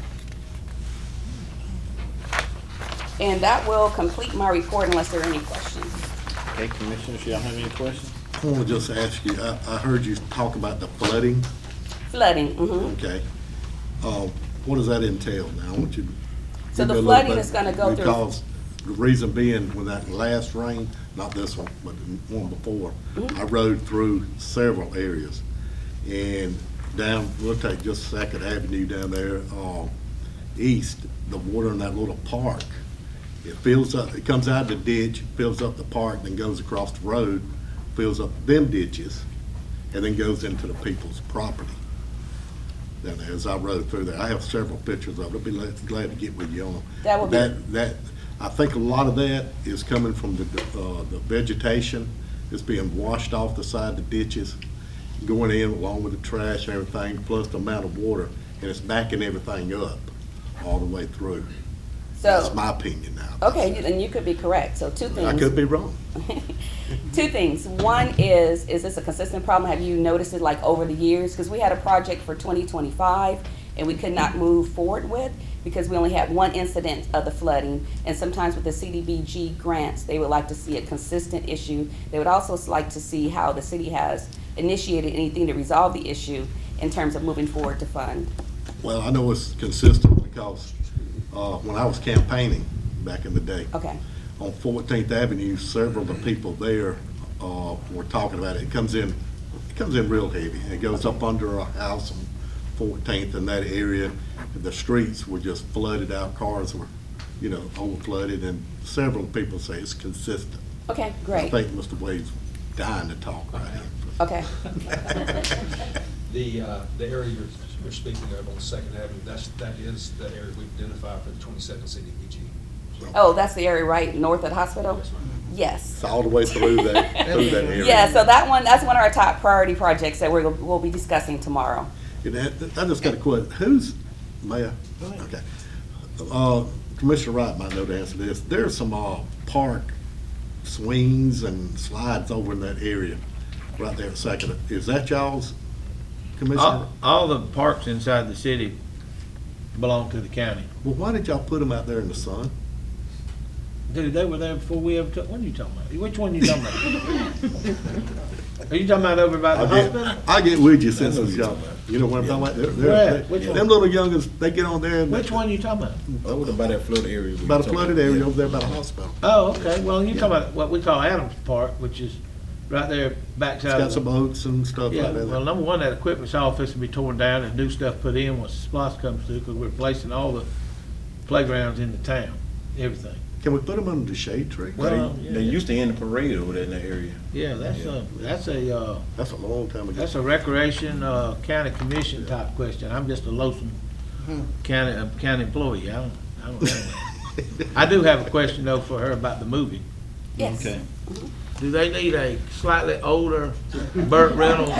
And that will complete my report unless there are any questions. Okay, Commissioners, y'all have any questions? I want to just ask you, I heard you talk about the flooding. Flooding, mm-hmm. Okay. What does that entail now? I want you to So give the me a little flooding bit, is going to go through. Because the reason being, when that last rain, not this one, but the one before, I rode through several areas. And down, we'll take just 2nd Avenue down there, east, the water in that little park It fills up, it comes out of the ditch, fills up the park, then goes across the road, fills up them ditches, and then goes into the people's property. Down there, as I rode through there, I have several pictures of it. I'll be glad to get with you on them. That would be- That, I think a lot of that is coming from the vegetation. It's being washed off the side of the ditches, going in along with the trash and everything, plus the amount of water, and it's backing everything up all the way through. That's So, my opinion now. okay, and you could be correct. So two things. I could be wrong. Two things. One is this a consistent problem? Have you noticed it like over the years? Because we had a project for 2025 and we could not move forward with because we only had one incident of the flooding. And sometimes with the CDBG grants, they would like to see a consistent issue. They would also like to see how the city has initiated anything to resolve the issue in terms of moving forward to fund. Well, I know it's consistent because when I was campaigning back in the day, Okay. on 14th Avenue, several of the people there were talking about it. It comes in real heavy. It goes up under a house on 14th in that area. The streets were just flooded out. Cars were, over flooded, and several people say it's consistent. Okay, I great. think Mr. Wade's dying to talk right here. Okay. The area you're speaking of on Second Avenue, that is the area we've identified for the 22nd CDBG. Oh, that's the area right north of the hospital? Yes, ma'am. Yes. It's all the way through that area. Yeah, so that's one of our top priority projects that we'll be discussing tomorrow. I just got a question. Who's, Mayor? Okay. Commissioner Wright might know the answer to this. There's some park swings and slides over in that area, right there at Second. Is that y'all's, Commissioner? All the parks inside the city belong to the county. Well, why did y'all put them out there in the sun? Dude, they were there before we ever took, what are you talking about? Which one you talking about? Are you talking about over by the hospital? I get with you since I was young. You know what I'm talking about? Where? Which one? Them little youngins, they get on there and. Which one you talking about? Over by that flooded area. About a flooded area over there by the hospital. Oh, okay, well, you're talking about what we call Adams Park, which is right there It's backside got of some the. boats and stuff Yeah, like that. well, number one, that equipment's all fixing to be torn down and new stuff put in once the SPOS comes through, because we're replacing all the playgrounds in the town, everything. Can we put them under the shade tree? Well, They used to end the parade over there in that area. Yeah, that's a That's a long time ago. that's a recreation, county commission type question. I'm just a Lowson county employee. I don't know. I do have a question though for her about the movie. Yes. Okay. Do they need a slightly older Burt Reynolds,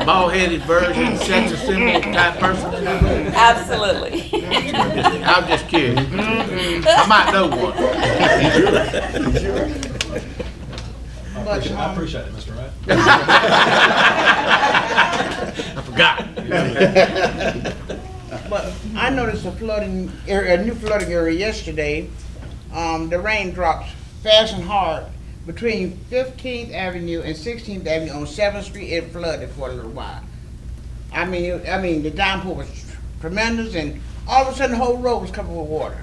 bald-headed version, sex symbol type person in that movie? Absolutely. I'm just curious. I might know one. I appreciate it, Mr. Wright. I forgot. But I noticed a flooding area, a new flooding area yesterday. The rain drops fast and hard between 15th Avenue and 16th Avenue on 7th Street. It flooded for a little while. I mean, the downpour was tremendous, and all of a sudden the whole road was covered with water.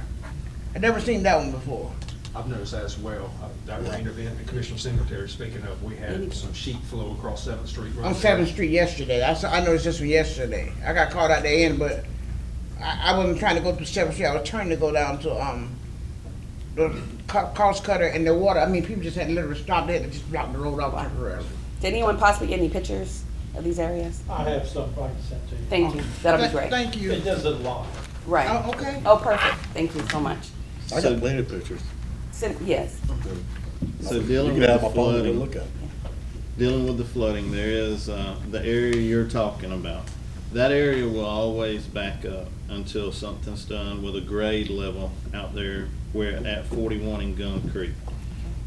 I'd never seen that one before. I've noticed that as well. That rain event, the Commissioner Singletary, speaking of, we had some sheet flow across 7th Street. right On there. 7th Street yesterday. I noticed this one yesterday. I got caught at the end, but I wasn't trying to go through 7th Street. I was trying to go down to the cost cutter and the water. I mean, people just had to literally stop there and just block the road off temporarily. Did anyone possibly get any pictures of these areas? I have some I can send to you. Thank you. That'll be great. Thank you. It does a lot. Right. Oh, okay. Oh, perfect. Thank you so much. I got plenty of pictures. Yes. So You dealing can with have the my phone to flooding, look at. dealing with the flooding, there is, the area you're talking about. That area will always back up until something's done with a grade level out there where at 41 in Gum Creek.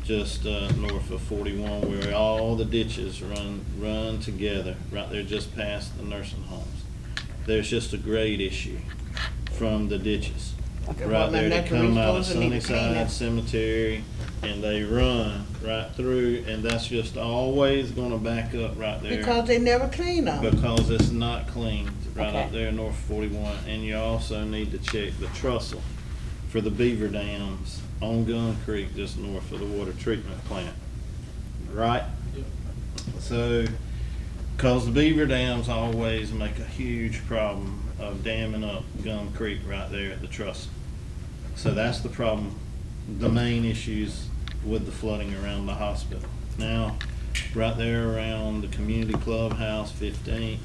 Just, north of 41 where all the ditches run together, right there just past the nursing homes. There's just a grade issue from the ditches. Okay, Right well, there, then they that can come out of restore the need to clean Sunnyside that. Cemetery, and they run right through, and that's just always gonna back up right there. Because they never clean them. Because it's not cleaned, right up Okay. there north of 41, and you also need to check the trussel for the beaver dams on Gun Creek, just north of the water treatment plant, right? So, cause the beaver dams always make a huge problem of damming up Gum Creek right there at the trussel. So that's the problem, the main issues with the flooding around the hospital. Now, right there around the community clubhouse, 15th,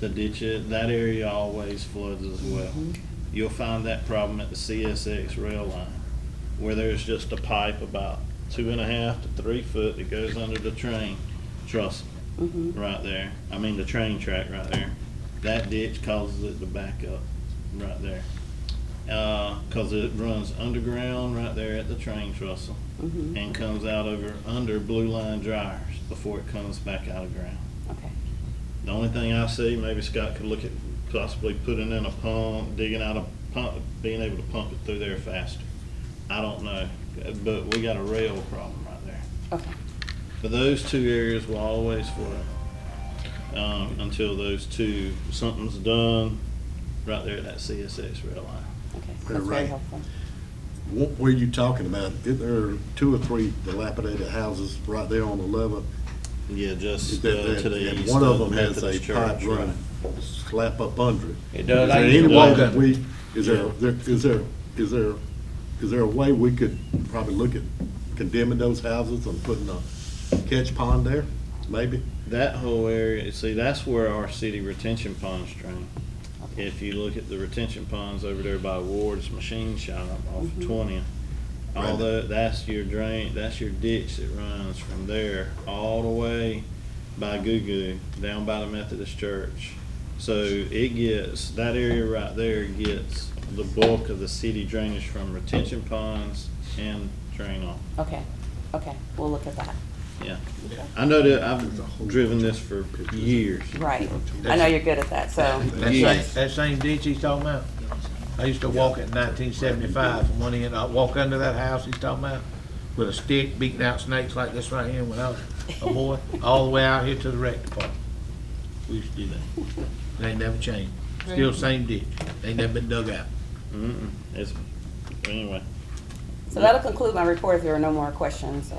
the ditch, that area always floods as well. You'll find that problem at the CSX rail line, where there's just a pipe about 2.5 to 3 foot that goes under the train truss right there. I mean, the train track right there. That ditch causes it to back up right there. Cause it runs underground right there at the train trestle and comes out under blue line dryers before it comes back out of ground. Okay. The only thing I see, maybe Scott could look at possibly putting in a pump, digging out a pump, being able to pump it through there faster. I don't know, but we got a rail problem right there. Okay. But those two areas will always flood until those two, something's done right there at that CSX rail line. Okay, They're that's very right. helpful. Where you talking about? Is there 2 or 3 dilapidated houses right there on 11th? Yeah, just Is that- to the and east one of of them the has a Methodist pipe church, running, slap up under it. It does. Is I there used any to way walk that under we, is there a way we could probably look at condemning those houses and putting a catch pond there, maybe? That whole area, see, that's where our city retention ponds drain. If you look at the retention ponds over there by Ward's Machine Shop off of 20th, although that's your drain, that's your ditch that runs from there all the way by Goo Goo, down by the Methodist Church. So it gets, that area right there gets the bulk of the city drainage from retention ponds and drain off. Okay, okay, we'll look at that. Yeah. I know that I've driven this for years. Right, I know you're good at that, so. That same ditch he's talking about, I used to walk it in 1975 from one end, I'd walk under that house he's talking about with a stick beating out snakes like this right here when I was a boy, all the way out here to the rec department. We used to do that. It ain't never changed. Still same ditch. Ain't never been dug out. It's, anyway, So that'll conclude my report if there are no more questions.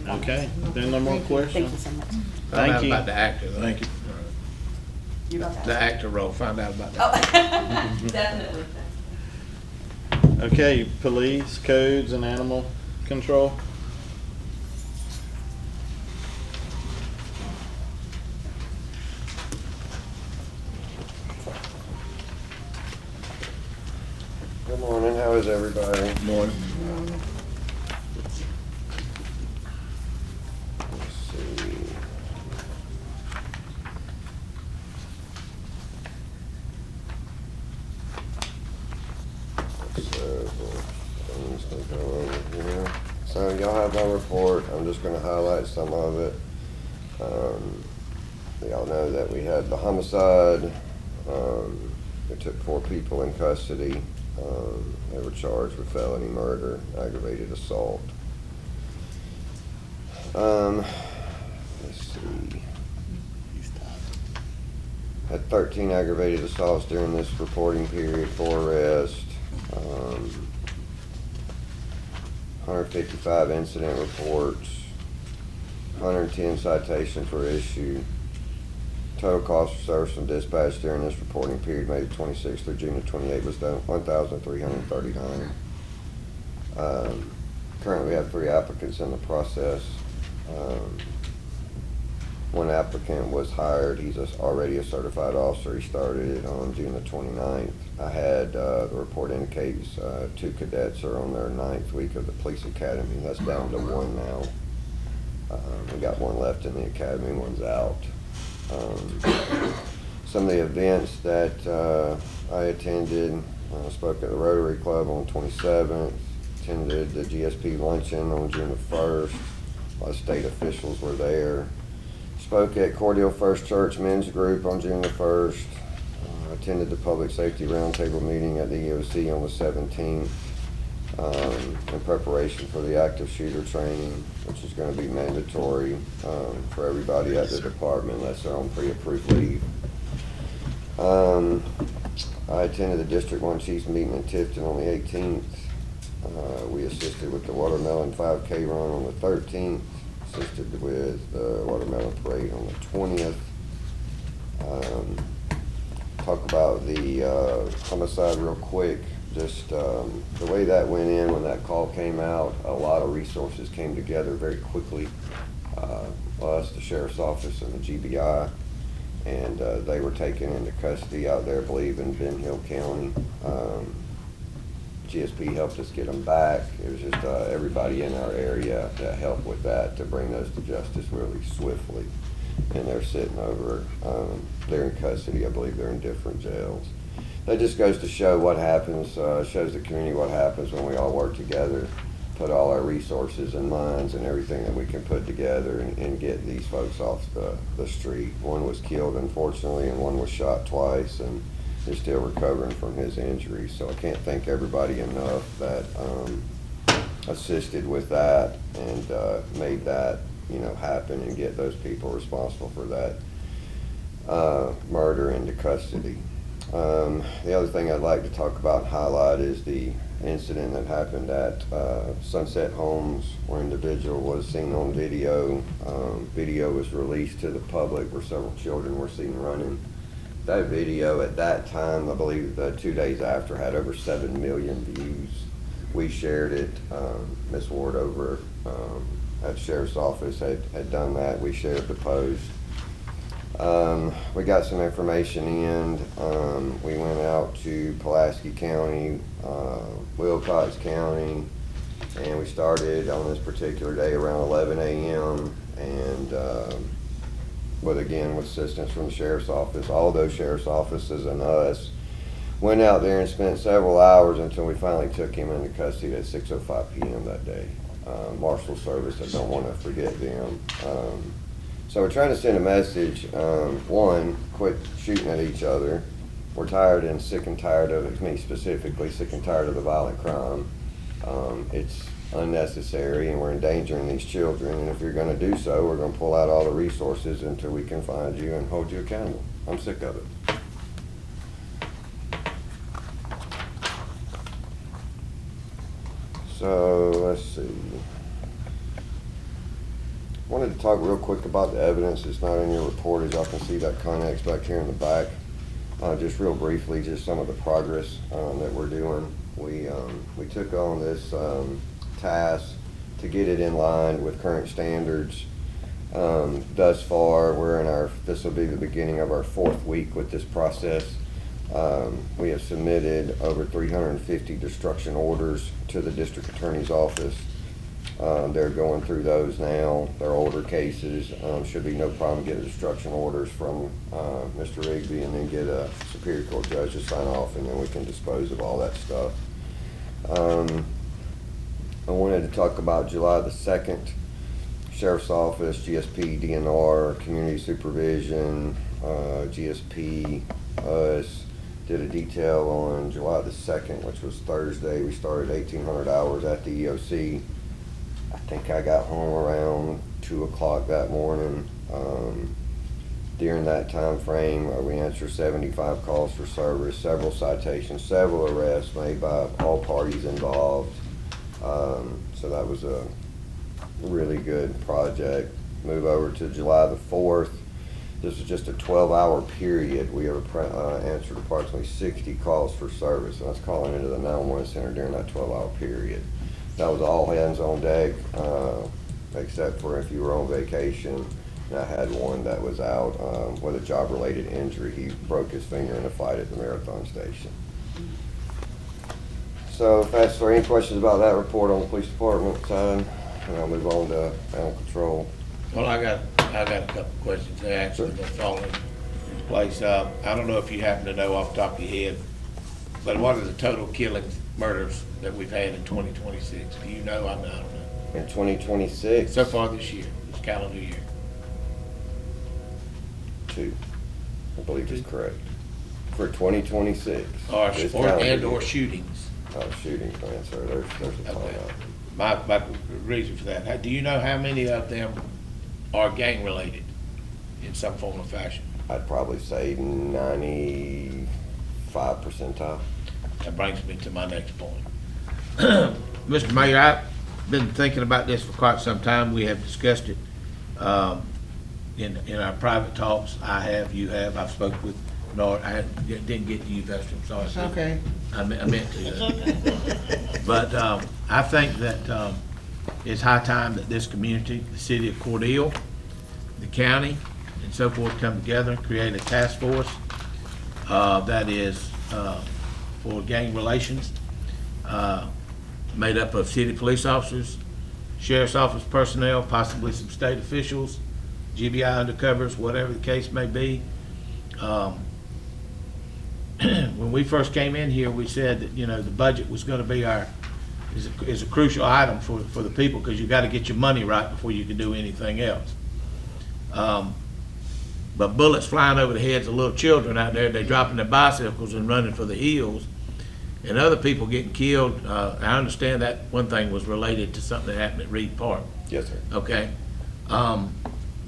okay, then no more Thank questions? you so much. Find Thank out you. about the actor. though. Thank you. You got The that? actor role, find out about that. Oh, definitely. Okay, police, codes, and animal control. Good morning, how is everybody? Morning. Let's see. So, things to go over here. So y'all have my report, I'm just gonna highlight some of it. Y'all know that we had the homicide, we took 4 people in custody. They were charged with felony murder, aggravated assault. Let's see. Had 13 aggravated assaults during this reporting period, 4 arrests. 155 incident reports, 110 citations were issued. Total cost for service and dispatch during this reporting period, May 26th through June 28th, was done $1,339. Currently, we have 3 applicants in the process. One applicant was hired. He's already a certified officer. He started on June the 29th. I had, the report indicates 2 cadets are on their 9th week of the police academy. That's down to 1 now. We got 1 left in the academy, 1's out. Some of the events that I attended, spoke at the Rotary Club on 27th, attended the GSP luncheon on June the 1st. A lot of state officials were there. Spoke at Cordele First Church Men's Group on June the 1st. Attended the Public Safety Roundtable meeting at the EOC on the 17th in preparation for the active shooter training, which is going to be mandatory for everybody at the department unless they're on pre-approved leave. I attended the District 1 Chiefs meeting in Tifton on the 18th. We assisted with the Watermelon 5K run on the 13th, assisted with the Watermelon Parade on the 20th. Talk about the homicide real quick. just the way that went in when that call came out, a lot of resources came together very quickly. Us, the sheriff's office, and the GBI, and they were taken into custody out there, I believe, in Ben Hill County. GSP helped us get them back. It was just everybody in our area that helped with that to bring those to justice really swiftly. And they're sitting over, they're in custody. I believe they're in different jails. That just goes to show what happens, shows the community what happens when we all work together, put all our resources and minds and everything that we can put together and get these folks off the street. One was killed, unfortunately, and one was shot twice, and is still recovering from his injuries. So I can't thank everybody enough that assisted with that and made that, you know, happen and get those people responsible for that murder into custody. The other thing I'd like to talk about and highlight is the incident that happened at Sunset Homes, where an individual was seen on video. Video was released to the public where several children were seen running. That video at that time, I believe 2 days after, had over 7 million views. We shared it. Ms. Ward over at the Sheriff's Office had done that. We shared the post. We got some information in. We went out to Pulaski County, Wilcox County, and we started on this particular day around 11 a.m. and with assistance from the Sheriff's Office. All those Sheriff's Offices and us went out there and spent several hours until we finally took him into custody at 6:05 p.m. that day. Marshal Service, I don't want to forget them. So we're trying to send a message, one, quit shooting at each other. We're tired and sick and tired of it, me specifically, sick and tired of the violent crime. It's unnecessary and we're endangering these children, and if you're going to do so, we're going to pull out all the resources until we can find you and hold you accountable. I'm sick of it. So let's see. Wanted to talk real quick about the evidence. It's not in your report. As y'all can see, that Connex back here in the back. Just real briefly, just some of the progress that we're doing. We took on this task to get it in line with current standards. Thus far, this will be the beginning of our 4th week with this process. We have submitted over 350 destruction orders to the district attorney's office. They're going through those now. They're older cases. Should be no problem getting destruction orders from Mr. Rigby and then get a Superior Court judge to sign off, and then we can dispose of all that stuff. I wanted to talk about July the 2nd. Sheriff's Office, GSP, DNR, Community Supervision, GSP, us, did a detail on July the 2nd, which was Thursday. We started 1,800 hours at the EOC. I think I got home around 2 o'clock that morning. During that time frame, we answered 75 calls for service, several citations, several arrests made by all parties involved. So that was a really good project. Move over to July the 4th. This is just a 12-hour period. We have answered approximately 60 calls for service, and that's calling into the 911 center during that 12-hour period. That was all hands on deck, except for if you were on vacation. And I had one that was out with a job-related injury. He broke his finger in a fight at the Marathon Station. So if that's for any questions about that report on the police department side, and I'll move on to animal control. Well, I got a couple of questions that actually gonna fall in place. I don't know if you happen to know off the top of your head, but what are the total killings, murders that we've had in 2026? Do you know? I don't know. In 2026? So far this year, this calendar year. 2, I believe is correct. For 2026. Or shootings. Shootings, man, sir. There's a ton Okay. of them. My reason for that, do you know how many of them are gang-related in some form or fashion? I'd probably say 95 percentile. That brings me to my next point. Mr. Mayor, I've been thinking about this for quite some time. We have discussed it in our private talks. I have, you have. I've spoken with No, didn't get to you, Pastor, I'm sorry. It's okay. I meant to. It's okay. But I think that it's high time that this community, the city of Cordele, the county, and so forth come together and create a task force that is for gang relations, made up of city police officers, sheriff's office personnel, possibly some state officials, GBI undercovers, whatever the case may be. When we first came in here, we said that, you know, the budget was gonna be is a crucial item for the people, because you gotta get your money right before you can do anything else. But bullets flying over the heads of little children out there, they dropping their bicycles and running for the hills, and other people getting killed. I understand that one thing was related to something that happened at Reed Park. Yes, sir. Okay.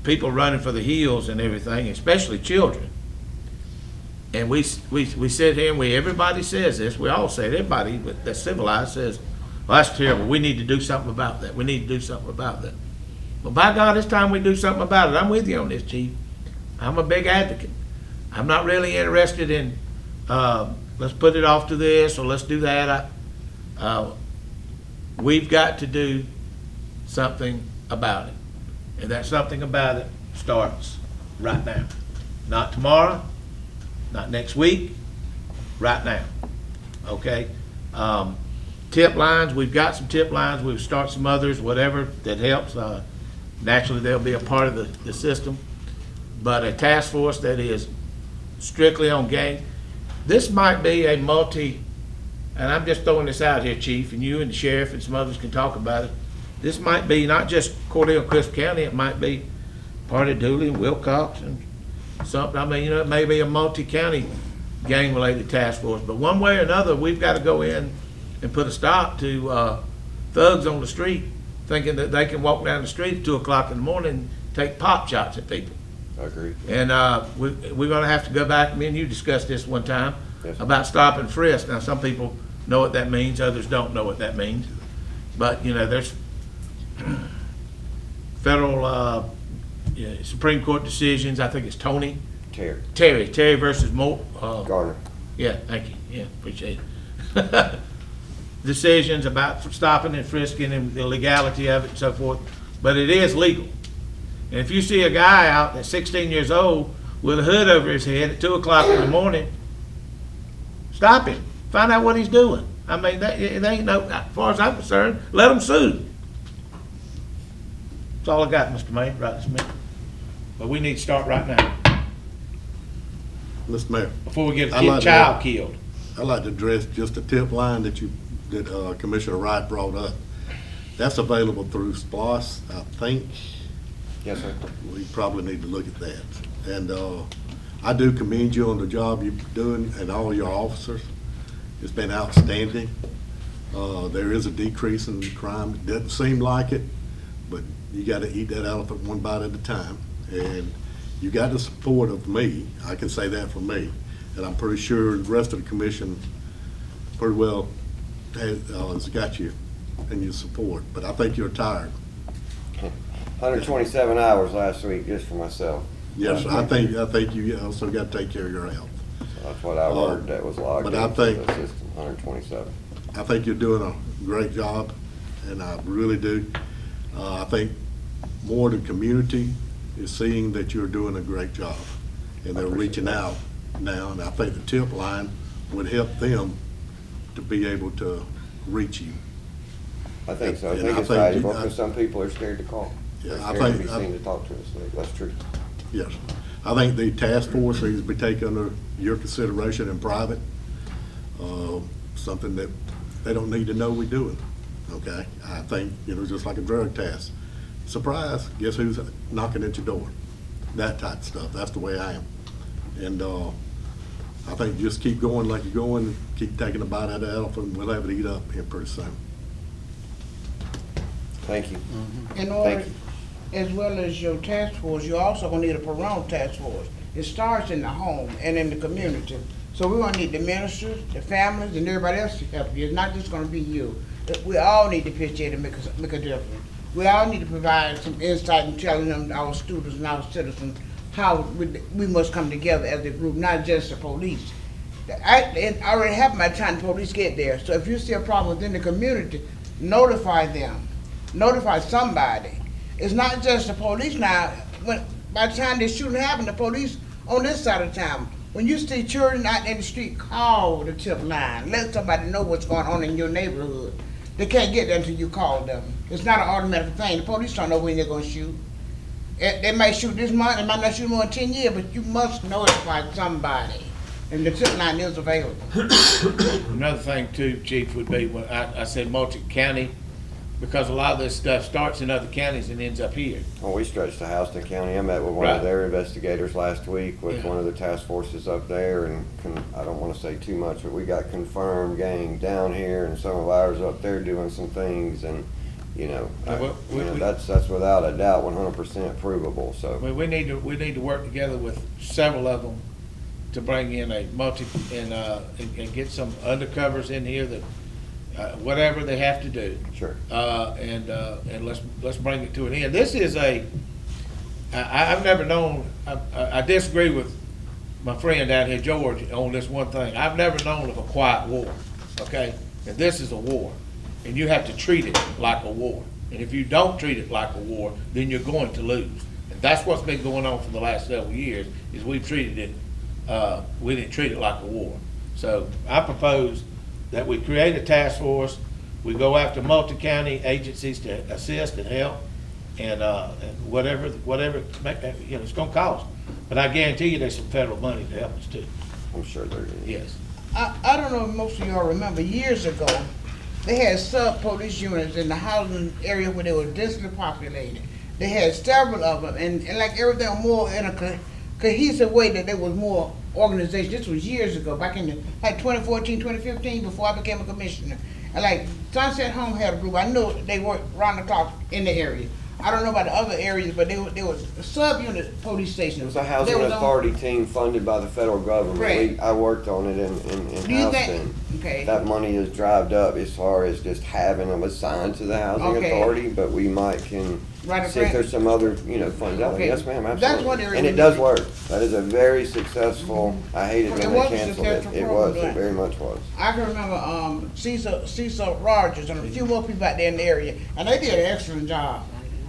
People running for the hills and everything, especially children. And we sit here and everybody says this, we all say it, everybody that's civilized says, well, that's terrible, we need to do something about that, we need to do something about that. Well, by God, it's time we do something about it. I'm with you on this, Chief. I'm a big advocate. I'm not really interested in, let's put it off to this, or let's do that. We've got to do something about it. And that something about it starts right now. Not tomorrow, not next week, right now, okay? Tip lines, we've got some tip lines, we'll start some others, whatever that helps. Naturally, they'll be a part of the system. But a task force that is strictly on gang, this might be a and I'm just throwing this out here, Chief, and you and the sheriff and some others can talk about it. This might be not just Cordele and Crisp County, it might be part of Dooley and Wilcox and something. I mean, you know, it may be a multi-county gang-related task force, but one way or another, we've got to go in and put a stop to thugs on the street thinking that they can walk down the street at 2 o'clock in the morning and take pop shots at people. I agree. And we're going to have to go back. Me and you discussed this one time. Yes. About stop and frisk. Now, some people know what that means, others don't know what that means. But, you know, there's federal Supreme Court decisions. I think it's Terry versus Garner. Yeah, thank you. Yeah, appreciate it. Decisions about stopping and frisking and the legality of it and so forth. But it is legal. And if you see a guy out that's 16 years old with a hood over his head at 2 o'clock in the morning, stop him. Find out what he's doing. I mean, it ain't no, as far as I'm concerned, let him sue. That's all I got, Mr. Mayor, right this minute. But we need to start right now, Mr. Mayor. before we get a child killed. I'd like to address just the tip line that Commissioner Wright brought up. That's available through SPLOST, I think. Yes, sir. We probably need to look at that. And I do commend you on the job you're doing and all your officers. It's been outstanding. There is a decrease in crime. It doesn't seem like it, but you got to eat that elephant one bite at a time. And you got the support of me. I can say that for me. And I'm pretty sure the rest of the commission pretty well has got you and your support. But I think you're tired. 127 hours last week just for myself. Yes, I think you also got to take care of your health. So that's what I heard that was logged but into I think, the system, 127. I think you're doing a great job, and I really do. I think more the community is seeing that you're doing a great job, and they're reaching out now, and I think the tip line would help them to be able to reach you. I think so. I And think it's valuable because some people are scared to call. Yeah, They're I scared to think- be seen to talk to us. That's true. Yes. I think the task force needs to be taken under your consideration in private. Something that they don't need to know we're doing, okay? I think, just like a drug test. Surprise, guess who's knocking at your door? That type of stuff. That's the way I am. And I think just keep going like you're going, keep taking a bite out of the elephant, we'll have it eat up here pretty soon. Thank you. In order, Thank you. as well as your task force, you're also gonna need a parental task force. It starts in the home and in the community. So we're gonna need the ministers, the families, and everybody else to help you. It's not just gonna be you. We all need to pitch in and make a difference. We all need to provide some insight in telling them, our students and our citizens, how we must come together as a group, not just the police. It already happened by the time the police get there. So if you see a problem within the community, notify them, notify somebody. It's not just the police now. By the time this shooting happened, the police on this side of town. When you see children out in the street, call the tip line. Let somebody know what's going on in your neighborhood. They can't get there until you call them. It's not an automatic thing. The police don't know when they're going to shoot. They might shoot this month, they might not shoot more in 10 years, but you must notify somebody. And the tip line is available. Another thing too, Chief, would be when I said multi-county, because a lot of this stuff starts in other counties and ends up here. Well, we stretched to Houston County. I met with one Right. of their investigators last week with Yeah. one of the task forces up there, and I don't want to say too much, but we got confirmed gang down here and some of ours up there doing some things, and that's without a doubt 100% provable. So We need to work together with several of them to bring in a and get some undercovers in here that, whatever they have to do. sure. And let's bring it to an end. This is I've never known, I disagree with my friend down here, George, on this one thing. I've never known of a quiet war, okay? And this is a war, and you have to treat it like a war. And if you don't treat it like a war, then you're going to lose. And that's what's been going on for the last several years, is we didn't treat it like a war. So I propose that we create a task force, we go after multi-county agencies to assist and help, and whatever, it's gonna cost. But I guarantee you there's some federal money to help us too. I'm sure there is. Yes. I don't know if most of y'all remember, years ago, they had sub-police units in the housing area where they were densely populated. They had several of them, and like everything more in a cohesive way, that there was more organization. This was years ago, back in like 2014, 2015, before I became a commissioner. And like Sunset Home had a group. I know they worked round the clock in the area. I don't know about the other areas, but they were sub-unit police stations. It was a housing authority team funded by the federal government. Right. I worked on it in Do you Houston. okay. That money is dried up as far as just having them assigned to the housing Okay. authority, but we can Write a see if grant? there's some other, funds out there. Okay. Yes, ma'am, That's absolutely. one area And we it does need. work. That is a very successful, I hated It when was they a canceled it. successful It was, program. it very much was. I can remember Cecil Rogers and a few more people out there in the area, and they did an excellent job.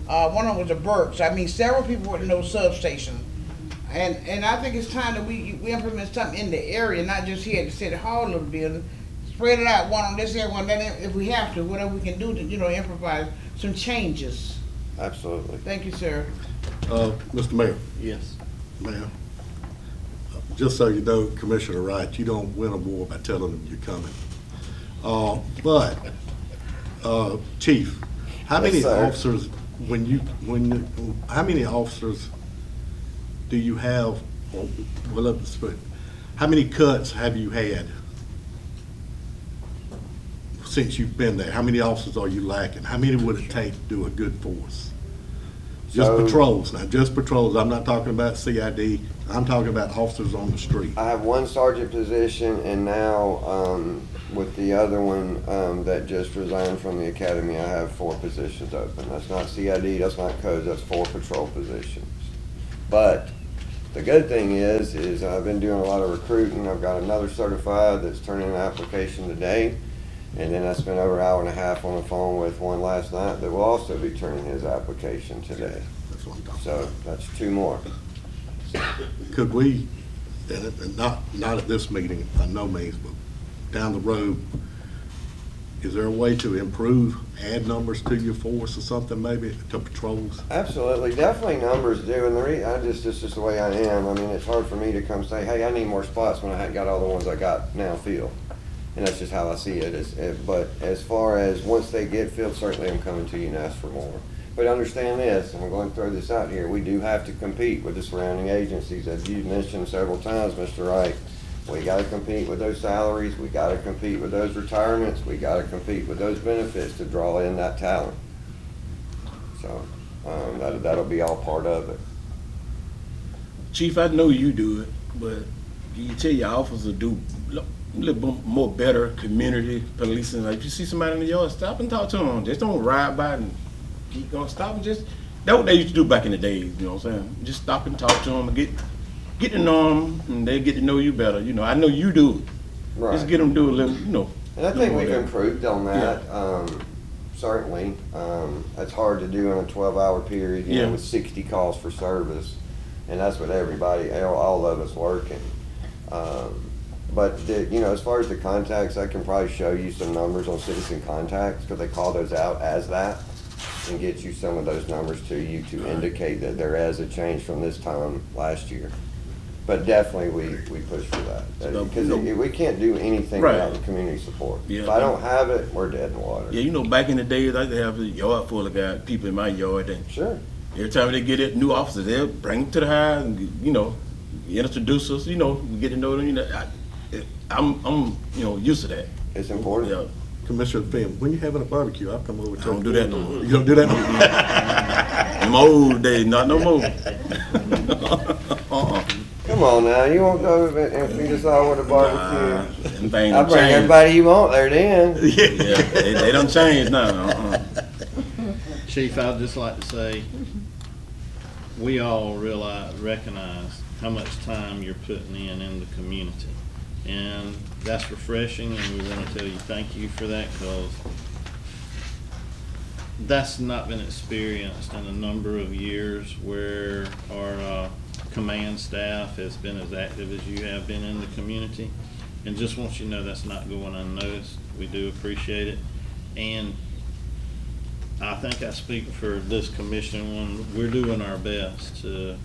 One of them was a Burks. I mean, several people were in those substations. And I think it's time that we implement something in the area, not just here at the City Hall of the building. Spread it out, one on this area, one on that, if we have to, whatever we can do to, improvise some changes. Absolutely. Thank you, sir. Mr. Mayor, Yes. ma'am, just so you know, Commissioner Wright, you don't win a war by telling them you're coming. Chief, how Yes, many sir. officers, how many officers do you have, how many cuts have you had since you've been there? How many officers are you lacking? How many would it take to do a good force? Just So- patrols, now, just patrols. I'm not talking about CID. I'm talking about officers on the street. I have one sergeant position, and now, with the other one, that just resigned from the academy, I have 4 positions open. That's not CID, that's not codes, that's 4 patrol positions. But the good thing is I've been doing a lot of recruiting. I've got another certified that's turning an application today. And then I spent over an hour and a half on the phone with one last night that will also be turning his application today. That's what I'm talking So that's 2 more. Could we, and not at this meeting by no means, but down the road, is there a way to improve, add numbers to your force or something maybe, to patrols? Absolutely, definitely numbers do, and it's just the way I am. I mean, it's hard for me to come say, hey, I need more spots when I haven't got all the ones I got now filled. And that's just how I see it. But as far as once they get filled, certainly I'm coming to you and ask for more. But understand this, and I'm going to throw this out here, we do have to compete with the surrounding agencies. As you mentioned several times, Mr. Wright, we got to compete with those salaries, we got to compete with those retirements, we got to compete with those benefits to draw in that talent. So that'll be all part of it. Chief, I know you do it, but you tell your officers do a little bit more better community policing. Like if you see somebody in the yard, stop and talk to them. Just don't ride by and keep going. Stop and just That's what they used to do back in the days, you know what I'm saying? Just stop and talk to them and get to know them, and they get to know you better. You know, I know you do it. Right. Just get them to do a little, you know. And I think do we've whatever. improved on that, certainly. That's hard to do in a 12-hour period, you know, Yeah. with 60 calls for service. And that's with everybody, all of us working. But, you know, as far as the contacts, I can probably show you some numbers on citizen contacts, because they call those out as that, and get you some of those numbers to you to indicate that there is a change from this time last year. But definitely, we push for that, because we can't do anything Right. without the community support. Yeah. If I don't have it, we're dead in the water. Yeah, you know, back in the days, I used to have a yard full of guys, people in my yard, and Sure. every time they get it, new officers, they'll bring them to the house, and, you know, introduce us, you know, we get to know them, you know. I'm you know, used to that. It's important. Yeah. Commissioner Finn, when you having a barbecue, I'll come over to. I don't do that no more. You don't do that no more? In my old days, not no more. Come on now, you won't go and feed us all with a barbecue. Them things I'll done bring changed. everybody you want there then. Yeah, they done changed now. Chief, I'd just like to say, we all recognize how much time you're putting in the community. And that's refreshing, and we want to tell you thank you for that, because that's not been experienced in a number of years where our command staff has been as active as you have been in the community. And just want you to know that's not going unnoticed. We do appreciate it. And I think I speak for this commission when we're doing our best to,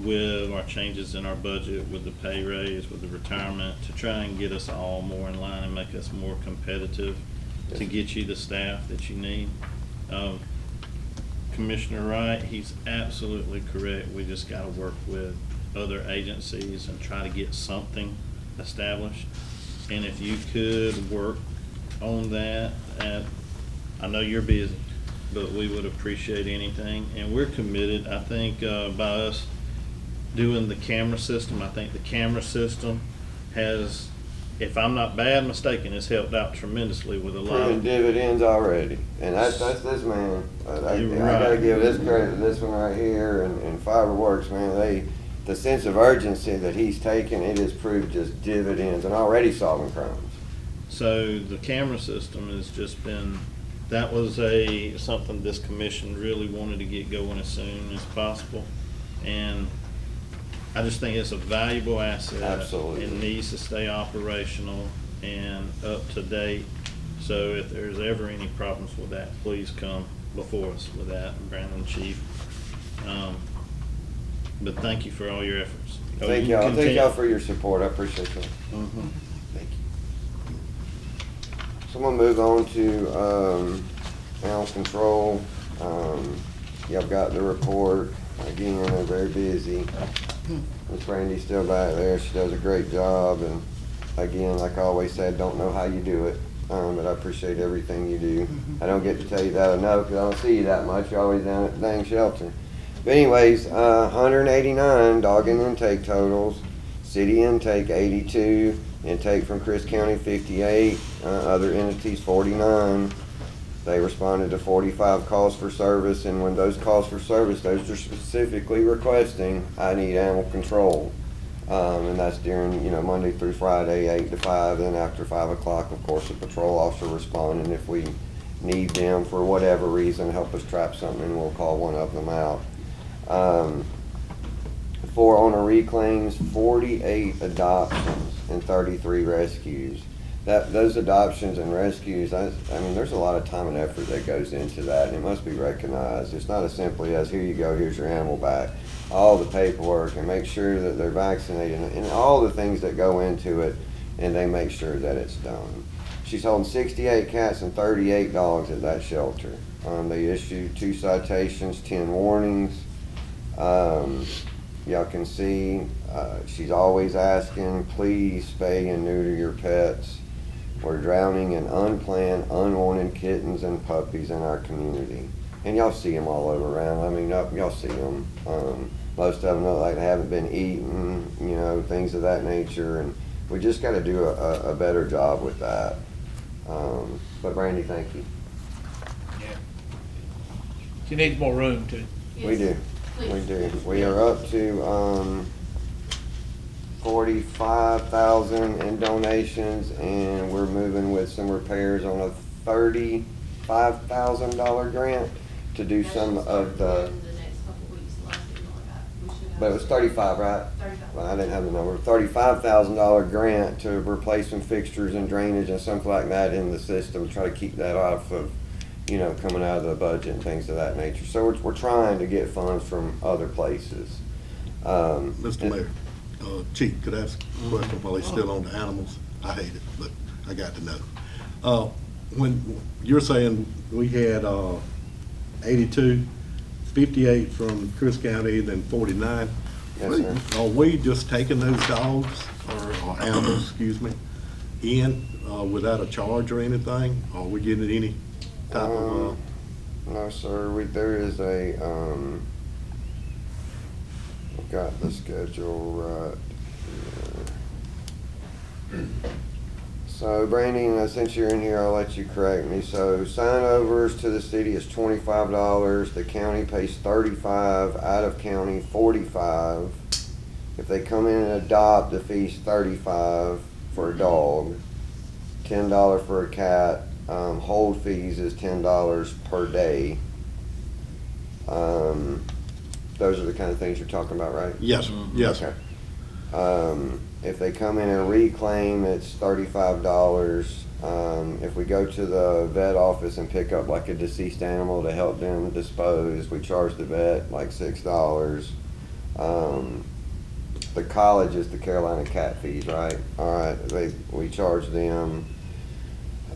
with our changes in our budget, with the pay raise, with the retirement, to try and get us all more in line and make us more competitive, to get you the staff that you need. Commissioner Wright, he's absolutely correct. We just got to work with other agencies and try to get something established. And if you could work on that, I know you're busy, but we would appreciate anything. And we're committed. I think by us doing the camera system, I think the camera system has, if I'm not bad mistaken, has helped out tremendously with a lot Proven of. dividends already, and that's this man. I You're gotta right. give this credit to this one right here, and Fiberworks, man. The sense of urgency that he's taken, it has proved just dividends and already solving crimes. So the camera system has just been, that was something this commission really wanted to get going as soon as possible. And I just think it's a valuable asset. Absolutely. It needs to stay operational and up to date. So if there's ever any problems with that, please come before us with that, Brandon Chief. But thank you for all your efforts. Thank y'all. Thank y'all for your support. I appreciate that. Mhm. Thank you. So I'm gonna move on to animal control. Y'all got the report. Again, they're very busy. Miss Brandy's still back there. She does a great job. And again, like I always said, don't know how you do it, but I appreciate everything you do. I don't get to tell you that enough because I don't see you that much. You're always down at the dang shelter. But anyways, 189 dog and intake totals. City intake 82. Intake from Chris County 58. Other entities 49. They responded to 45 calls for service, and when those calls for service, those are specifically requesting, I need animal control. And that's during, Monday through Friday, 8 to 5, then after 5 o'clock, of course, the patrol officer responding. If we need them for whatever reason, help us trap something, we'll call one of them out. 4 owner reclaims, 48 adoptions, and 33 rescues. Those adoptions and rescues, I mean, there's a lot of time and effort that goes into that, and it must be recognized. It's not as simply as, here you go, here's your animal back. All the paperwork, and make sure that they're vaccinated, and all the things that go into it, and they make sure that it's done. She's holding 68 cats and 38 dogs at that shelter. They issued 2 citations, 10 warnings. Y'all can see, she's always asking, please spay and neuter your pets. We're drowning in unplanned, unwanted kittens and puppies in our community. And y'all see them all over around. I mean, y'all see them. Most of them look like they haven't been eaten, things of that nature. And we just got to do a better job with that. But Brandy, thank you. Yeah. She needs more room too. We do, we do. We are up to, 45,000 in donations, and we're moving with some repairs on a $35,000 grant to do some of the, but it was 35, right? 35. Well, I didn't have the number. $35,000 grant to replace some fixtures and drainage and something like that in the system, try to keep that off of, coming out of the budget and things of that nature. So we're trying to get funds from other places. Mr. Mayor, Chief, could I ask a question while he's still on the animals? I hate it, but I got to know. When you're saying we had 82, 58 from Chris County, then 49, Yes, sir. are we just taking those dogs or animals, excuse me, in without a charge or anything? Are we getting any type of? No, sir. There is a, I've got the schedule right here. So Brandon, since you're in here, I'll let you correct me. So sign overs to the city is $25. The county pays $35. Out of county, $45. If they come in and adopt, the fee's $35 for a dog, $10 for a cat. Hold fees is $10 per day. Those are the kind of things you're talking about, right? Yes, yes. Okay. If they come in and reclaim, it's $35. If we go to the vet office and pick up like a deceased animal to help them dispose, we charge the vet like $6. The college is the Carolina cat fees, right? All right, we charge them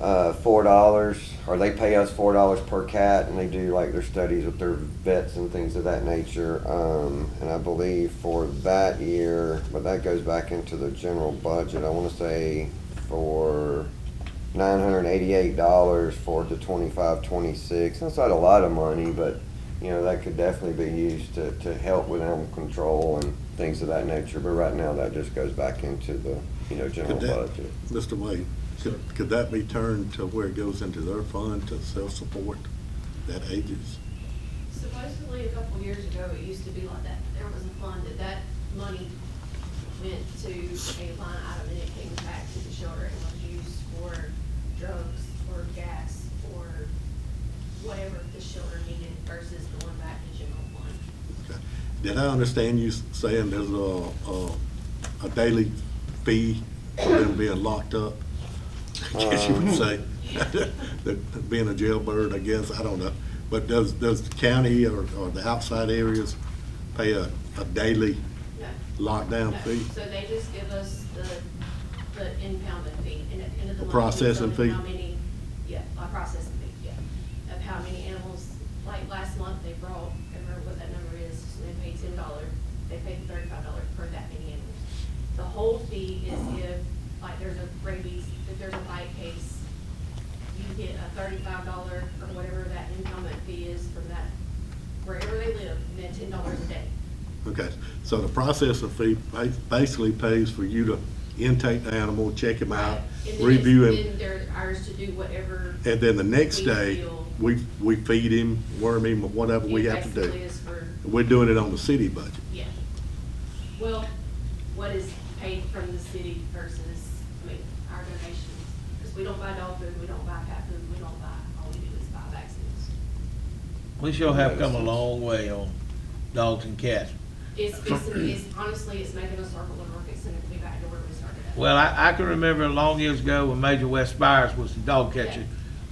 $4, or they pay us $4 per cat, and they do like their studies with their vets and things of that nature. And I believe for that year, but that goes back into the general budget, I want to say for $988 for the 25-26. That's not a lot of money, but that could definitely be used to help with animal control and things of that nature. But right now, that just goes back into the general budget. Mr. Wade, could that be turned to where it goes into their fund to self-support that ages? Supposedly, a couple of years ago, it used to be like that. There was a fund that money went to a line item and it came back to the shelter and was used for drugs or gas or whatever the shelter needed versus going back to general fund. Okay. Did I understand you saying there's a daily fee for them being locked up? I guess you would say, that being a jailbird, I guess, I don't know. But does the county or the outside areas pay a daily lockdown fee? So they just give us the impoundment fee, and at the end of the month. Processing we tell them fee? How many, a processing fee, of how many animals, like last month, they brought, I don't remember what that number is, so they paid $10, they paid $35 per that many animals. The whole fee is if, like, there's a rabies, if there's a bite case, you get a $35 or whatever that impoundment fee is from that, wherever they live, and then $10 a day. Okay, so the processing fee basically pays for you to intake the animal, check him out, And then review him. Then they're ours to do whatever. And then the next we day, feel we feed him, worm him, or whatever we have to basically do. is for- We're doing it on the city budget. Yeah. Well, what is paid from the city versus, our donations? Because we don't buy dog food, we don't buy cat food, we don't buy, all we do is buy vaccines. We sure have come a long way on dogs and cats. It's honestly, it's making us circle and we're fixing to be back to where we started at. Well, I can remember long years ago when Major West Spires was the dog catcher,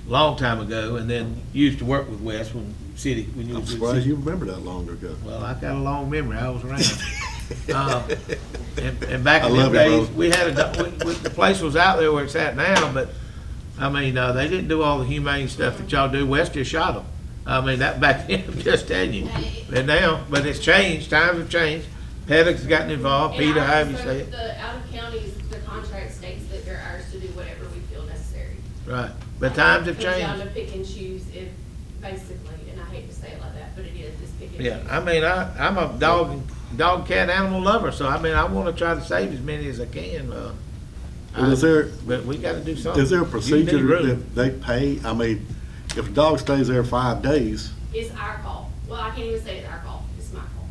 long time ago, and then used to work with West when you I'm was with the surprised city. you remember that long ago. Well, I got a long memory, I was around. And back I in the love you, days, brother. we had the place was out there where it's at now, but, they didn't do all the humane stuff that y'all do. West just shot them. That back then, I'm just telling you. And now, but it's changed, times have changed. Paddock's gotten involved, And Peter, ours- however you so say it. The out of counties, the contract states that they're ours to do whatever we feel necessary. Right, but times have It comes down changed. to pick and choose if, basically, and I hate to say it like that, but it is, it's pick and choose. Yeah, I'm a dog, cat, animal lover, so I wanna try to save as many as I can. Well, is there- But we gotta do something. Is there a You need procedure room. that they pay? If a dog stays there 5 days, It's our call. Well, I can't even say it's our fault, it's my fault.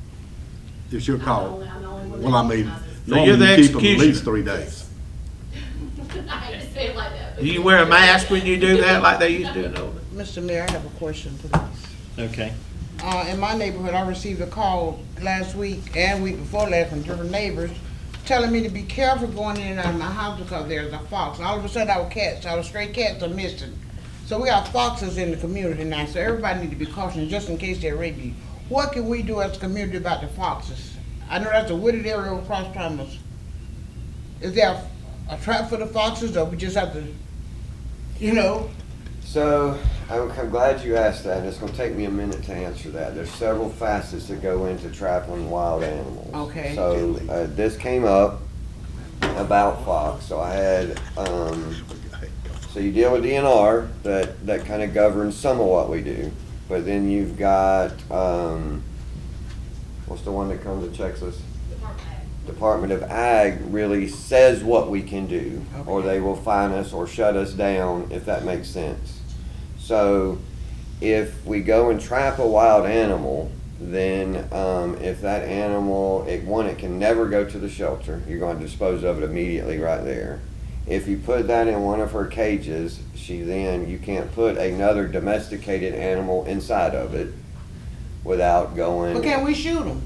It's your call. I'm the only one Well, I that mean, recognizes. So you're the normally you keep them at executioner. least 3 days. I hate to say it like that. but- Do you wear a mask when you do that like they used to? No. Mr. Mayor, I have a question, please. Okay. In my neighborhood, I received a call last week and week before last from different neighbors telling me to be careful going in and out of my house because there's a fox. And all of a sudden, our cats, our stray cats are missing. So we have foxes in the community now, so everybody need to be cautious just in case they're rabies. What can we do as a community about the foxes? I know that's a wooded area across from us. Is there a trap for the foxes, or we just have to, you know? So, I'm glad you asked that, and it's gonna take me a minute to answer that. There's several facets that go into trapping wild animals. Okay. So, this came up about fox, so I had, so you deal with DNR, that kind of governs some of what we do. But then you've got, what's the one that comes and checks us? Department of Ag really says what we can do, or they will fine us or shut us down, if that makes sense. So if we go and trap a wild animal, then if that animal, it can never go to the shelter. You're going to dispose of it immediately right there. If you put that in one of her cages, you can't put another domesticated animal inside of it without going. But can't we shoot them?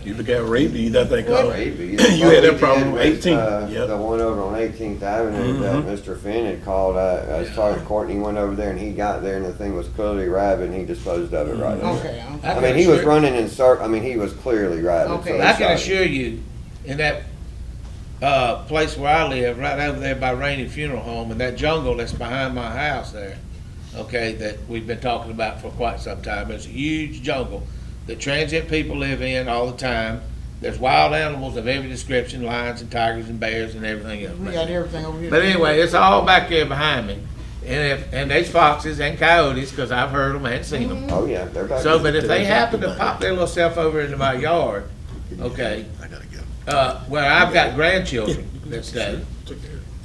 You look at rabies, that thing called. Rabies. You had that problem with 18. The one over on 18th Avenue that Mr. Finn had called, I was talking to Courtney, went over there and he got there and the thing was clearly rabid and he disposed of it right there. Okay. I mean, he was running in circles, he was clearly rabid. Okay. so they I can shot him. assure you, in that place where I live, right over there by Rainey Funeral Home, and that jungle that's behind my house there, okay, that we've been talking about for quite some time, it's a huge jungle that transient people live in all the time. There's wild animals of every description, lions and tigers and bears and everything else. We got everything over here. But anyway, it's all back there behind me. And there's foxes and coyotes, because I've heard them and seen them. Oh, yeah, they're back So, there. but if they happen to pop their little self over into my yard, okay, I gotta go. where I've got grandchildren that stay,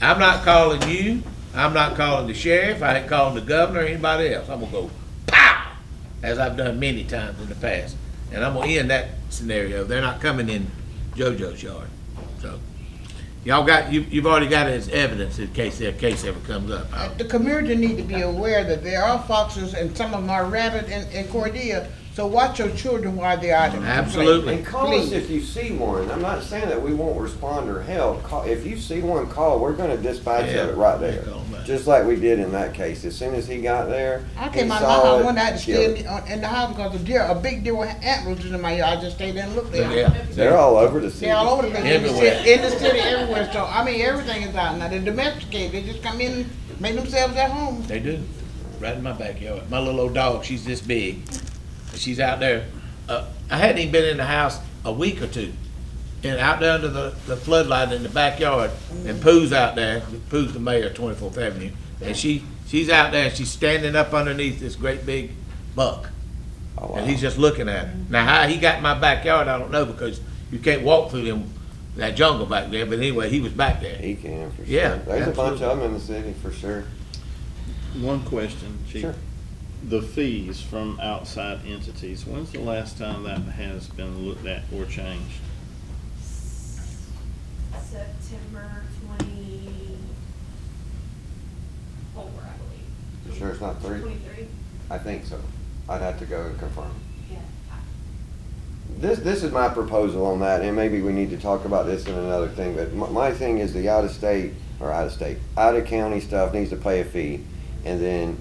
I'm not calling you, I'm not calling the sheriff, I ain't calling the governor or anybody else. I'm gonna go pow, as I've done many times in the past. And I'm gonna end that scenario. They're not coming in JoJo's yard. So, y'all got, you've already got it as evidence in case their case ever comes up. The community need to be aware that there are foxes and some of them are rabid in Cordele. So watch your children while they're out there. Absolutely. And call us if you see one. I'm not saying that we won't respond or help. If you see one, call. We're gonna dispatch of it right there. Just like we did in that case. As soon as he got there, I came he out of my saw house it, one night to killed stay it. in the house because a big deer with antlers in my yard. I just stayed there and looked there. Yeah. They're all over the city. They're all over the place. Everywhere. In the city, everywhere. So, everything is out now. They're domesticated. They just come in, make themselves at home. They do, right in my backyard. My little old dog, she's this big. She's out there. I hadn't even been in the house a week or two. And out there under the floodlight in the backyard, and Pooh's out there. Pooh's the mayor of 24th Avenue. And she's out there and she's standing up underneath this great big buck. Oh, wow. And he's just looking at her. Now, how he got in my backyard, I don't know, because you can't walk through that jungle back there. But anyway, he was back there. He can, for sure. Yeah, There's a bunch absolutely. of them in the city, for sure. One question, Chief. Sure. The fees from outside entities, when's the last time that has been looked at or changed? September 24, I believe. You sure it's not 3? 23? I think so. I'd have to go and confirm. Yeah. This is my proposal on that, and maybe we need to talk about this in another thing, but my thing is the out of county stuff needs to pay a fee, and then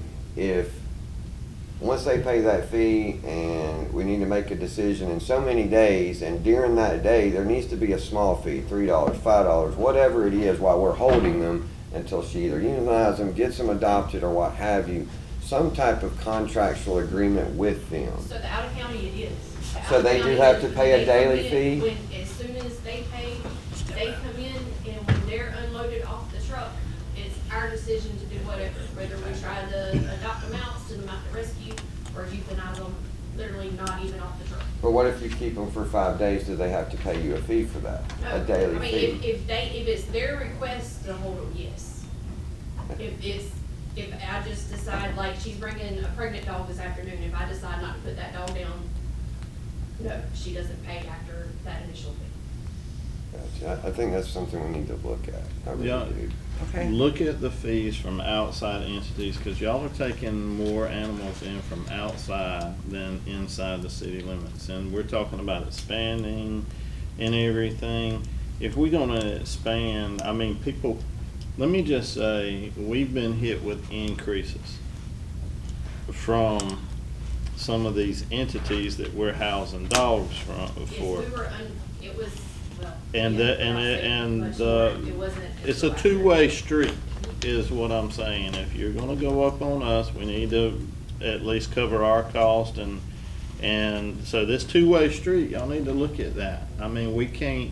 once they pay that fee and we need to make a decision in so many days, and during that day, there needs to be a small fee, $3, $5, whatever it is, while we're holding them until she either euthanizes them, gets them adopted, or what have you, some type of contractual agreement with them. So the out of county it is. The So they do have to pay a daily they come fee? in, as soon as they pay, they come in, and when they're unloaded off the truck, it's our decision to do whatever, whether we try to adopt them out, send them out to rescue, or euthanize them, literally not even off the truck. But what if you keep them for 5 days, do they have to pay you a fee for that? A daily I mean, fee? if it's their request to hold them, yes. If it's if I just decide, like, she's bringing a pregnant dog this afternoon, if I decide not to put that dog down, no, she doesn't pay after that initial fee. Gotcha. I think that's something we need to look at. I really Yeah. do. Okay. Look at the fees from outside entities, because y'all are taking more animals in from outside than inside the city limits. And we're talking about expanding and everything. If we're gonna expand, I mean, people, let me just say, we've been hit with increases from some of these entities that we're housing dogs from, Yes, for. we were, it was, well. And yeah, the, and I it, said and much the, more. It wasn't. it's a two-way street, is what I'm saying. If you're gonna go up on us, we need to at least cover our cost, and so this two-way street, y'all need to look at that. I mean, we can't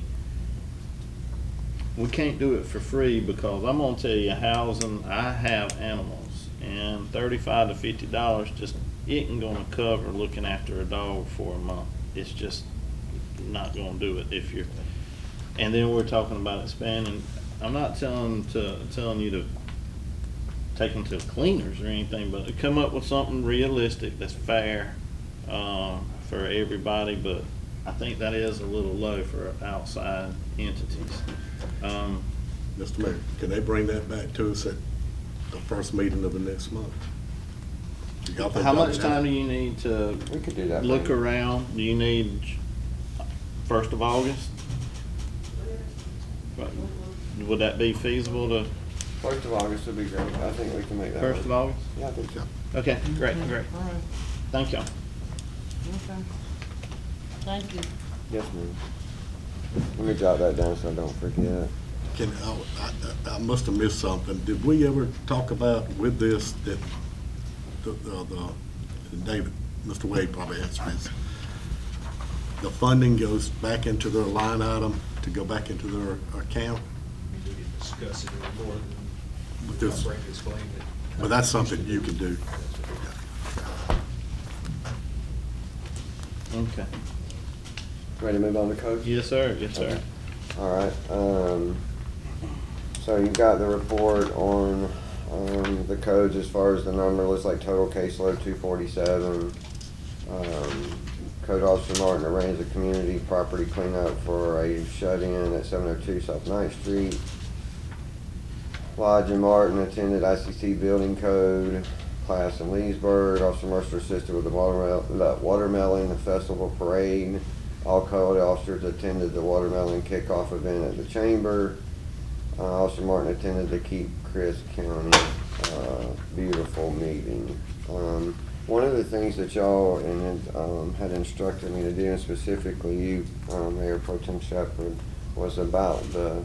do it for free, because I'm gonna tell you, housing, I have animals, and $35 to $50 just isn't gonna cover looking after a dog for a month. It's just not gonna do it if you're, and then we're talking about expanding. I'm not telling you to take them to cleaners or anything, but to come up with something realistic that's fair, for everybody, but I think that is a little low for outside entities. Mr. Mayor, can they bring that back to us at the first meeting of the next month? Do y'all think How y'all much can have- time do you need to We could do that. look maybe. around? Do you need 1st of August? Would that be feasible to, 1st of August would be great. I think we can make that 1st of work. August? Yeah, I think so. Okay, great, great. All right, Thank y'all. okay. Thank you. Yes, ma'am. Let me jot that down so I don't forget. I must have missed something. Did we ever talk about with this that David, Mr. Wade probably answered this. The funding goes back into their line item to go back into their account? We did discuss it a little more But than this- Frank explained it. But that's something you can do. Okay. Ready to move on to coach? Yes, sir, yes, sir. Okay. All right, so you got the report on, the codes as far as the number, looks like total caseload 247. Code Officer Martin arranged a community property cleanup for a shut-in at 702 South 9th Street. Lodge and Martin attended ICC building code class in Leesburg. Officer Mercer assisted with the watermelon festival parade. All code officers attended the watermelon kickoff event at the chamber. Officer Martin attended the Keep Chris County beautiful meeting. One of the things that y'all had instructed me to do, and specifically you, Mayor Pro Tem Shepherd, was about the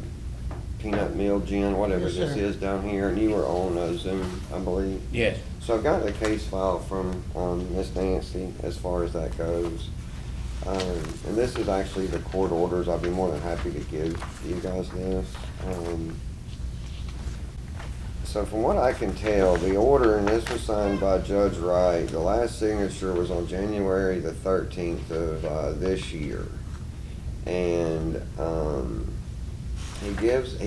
peanut meal gin, whatever Yes, this sir. is down here, and you were on Zoom, I believe. Yes. So I've got a case file from Miss Nancy as far as that goes. And this is actually the court orders. I'd be more than happy to give you guys this. So from what I can tell, the order, and this was signed by Judge Wright, the last signature was on January the 13th of this year. And he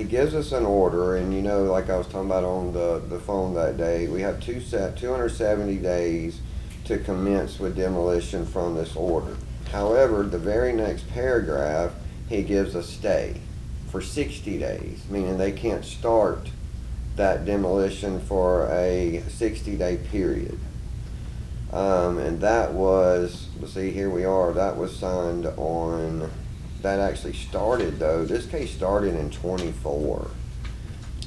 gives us an order, and you know, like I was talking about on the phone that day, we have 270 days to commence with demolition from this order. However, the very next paragraph, he gives a stay for 60 days, meaning they can't start that demolition for a 60-day period. And that was, let's see, here we are, that was signed on, that actually started though, this case started in '24.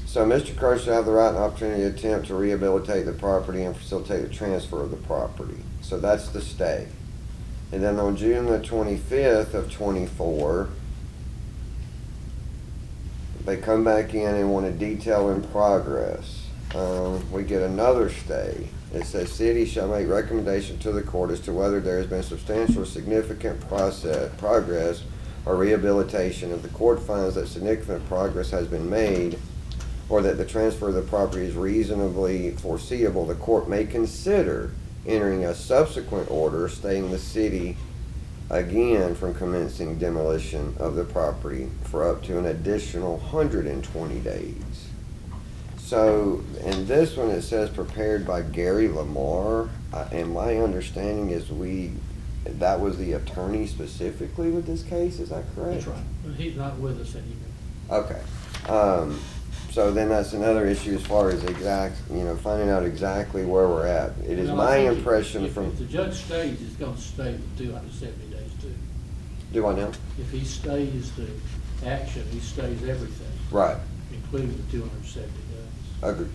So Mr. Crowe shall have the right and opportunity to attempt to rehabilitate the property and facilitate the transfer of the property. So that's the stay. And then on June the 25th of '24, they come back in and want a detail in progress. We get another stay. It says, city shall make recommendation to the court as to whether there has been substantial or significant progress or rehabilitation. If the court finds that significant progress has been made or that the transfer of the property is reasonably foreseeable, the court may consider entering a subsequent order staying the city again from commencing demolition of the property for up to an additional 120 days. So, in this one, it says prepared by Gary Lamar, and my understanding is that was the attorney specifically with this case, is that correct? That's right, but he's not with us anymore. Okay. So then that's another issue as far as finding out exactly where we're at. It is Well, my I think impression if from, the judge stays, he's gonna stay with 270 days too. do I know? If he stays the action, he stays everything, Right. including the 270 days. Agree.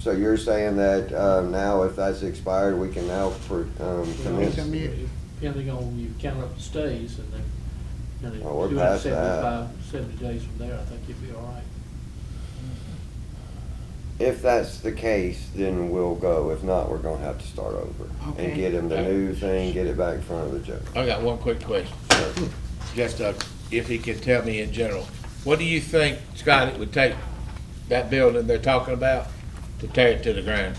So you're saying that now if that's expired, we can now commence? Depending on, you count up the stays and then, Well, we're past that. 70 days from there, I think you'd be all right. If that's the case, then we'll go. If not, we're gonna have to start over. Okay. And get him the new thing, get it back in front of the judge. I got one quick question. Just if he can tell me in general, what do you think, Scott, it would take that building they're talking about to tear it to the ground?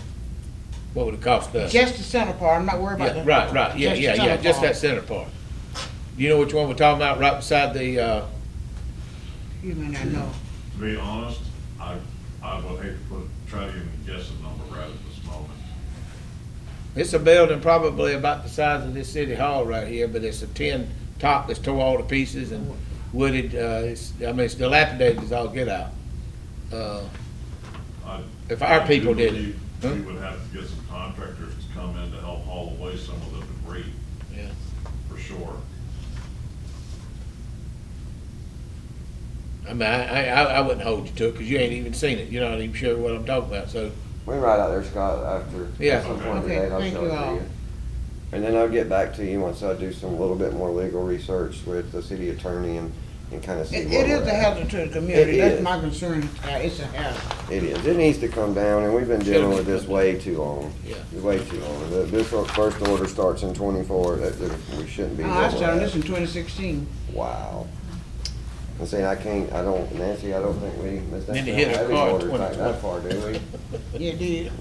What would it cost us? Just the center part, I'm not worried about Yeah, that. right, yeah, just that center part. You know which one we're talking about, right beside the, You may not know. To be honest, I would hate to try to even guess a number right at this moment. it's a building probably about the size of this city hall right here, but it's a tin top that's tore all to pieces and wooded, it's dilapidated as all get out. If our people did it. We would have to get some contractors to come in to help haul away some of the debris, Yeah. for sure. I mean, I wouldn't hold you to it, because you ain't even seen it, you're not even sure what I'm talking about, so. We can ride out there, Scott, after, Yeah. at some point Okay, today, and I'll thank show you it to all. you. And then I'll get back to you once I do some little bit more legal research with the city attorney and kind of see It where is we're a at. hazard to the community, It that's is. my concern, it's a hazard. It is. It needs to come down, and we've been dealing with this way too long. Yeah. Way too long. This first order starts in 24, we shouldn't be. I doing started that. this in 2016. Wow. I'm saying Nancy, I don't think we, Ms. Then Nancy, you hit a heavy car at orders back that far, do we? Yeah, it did.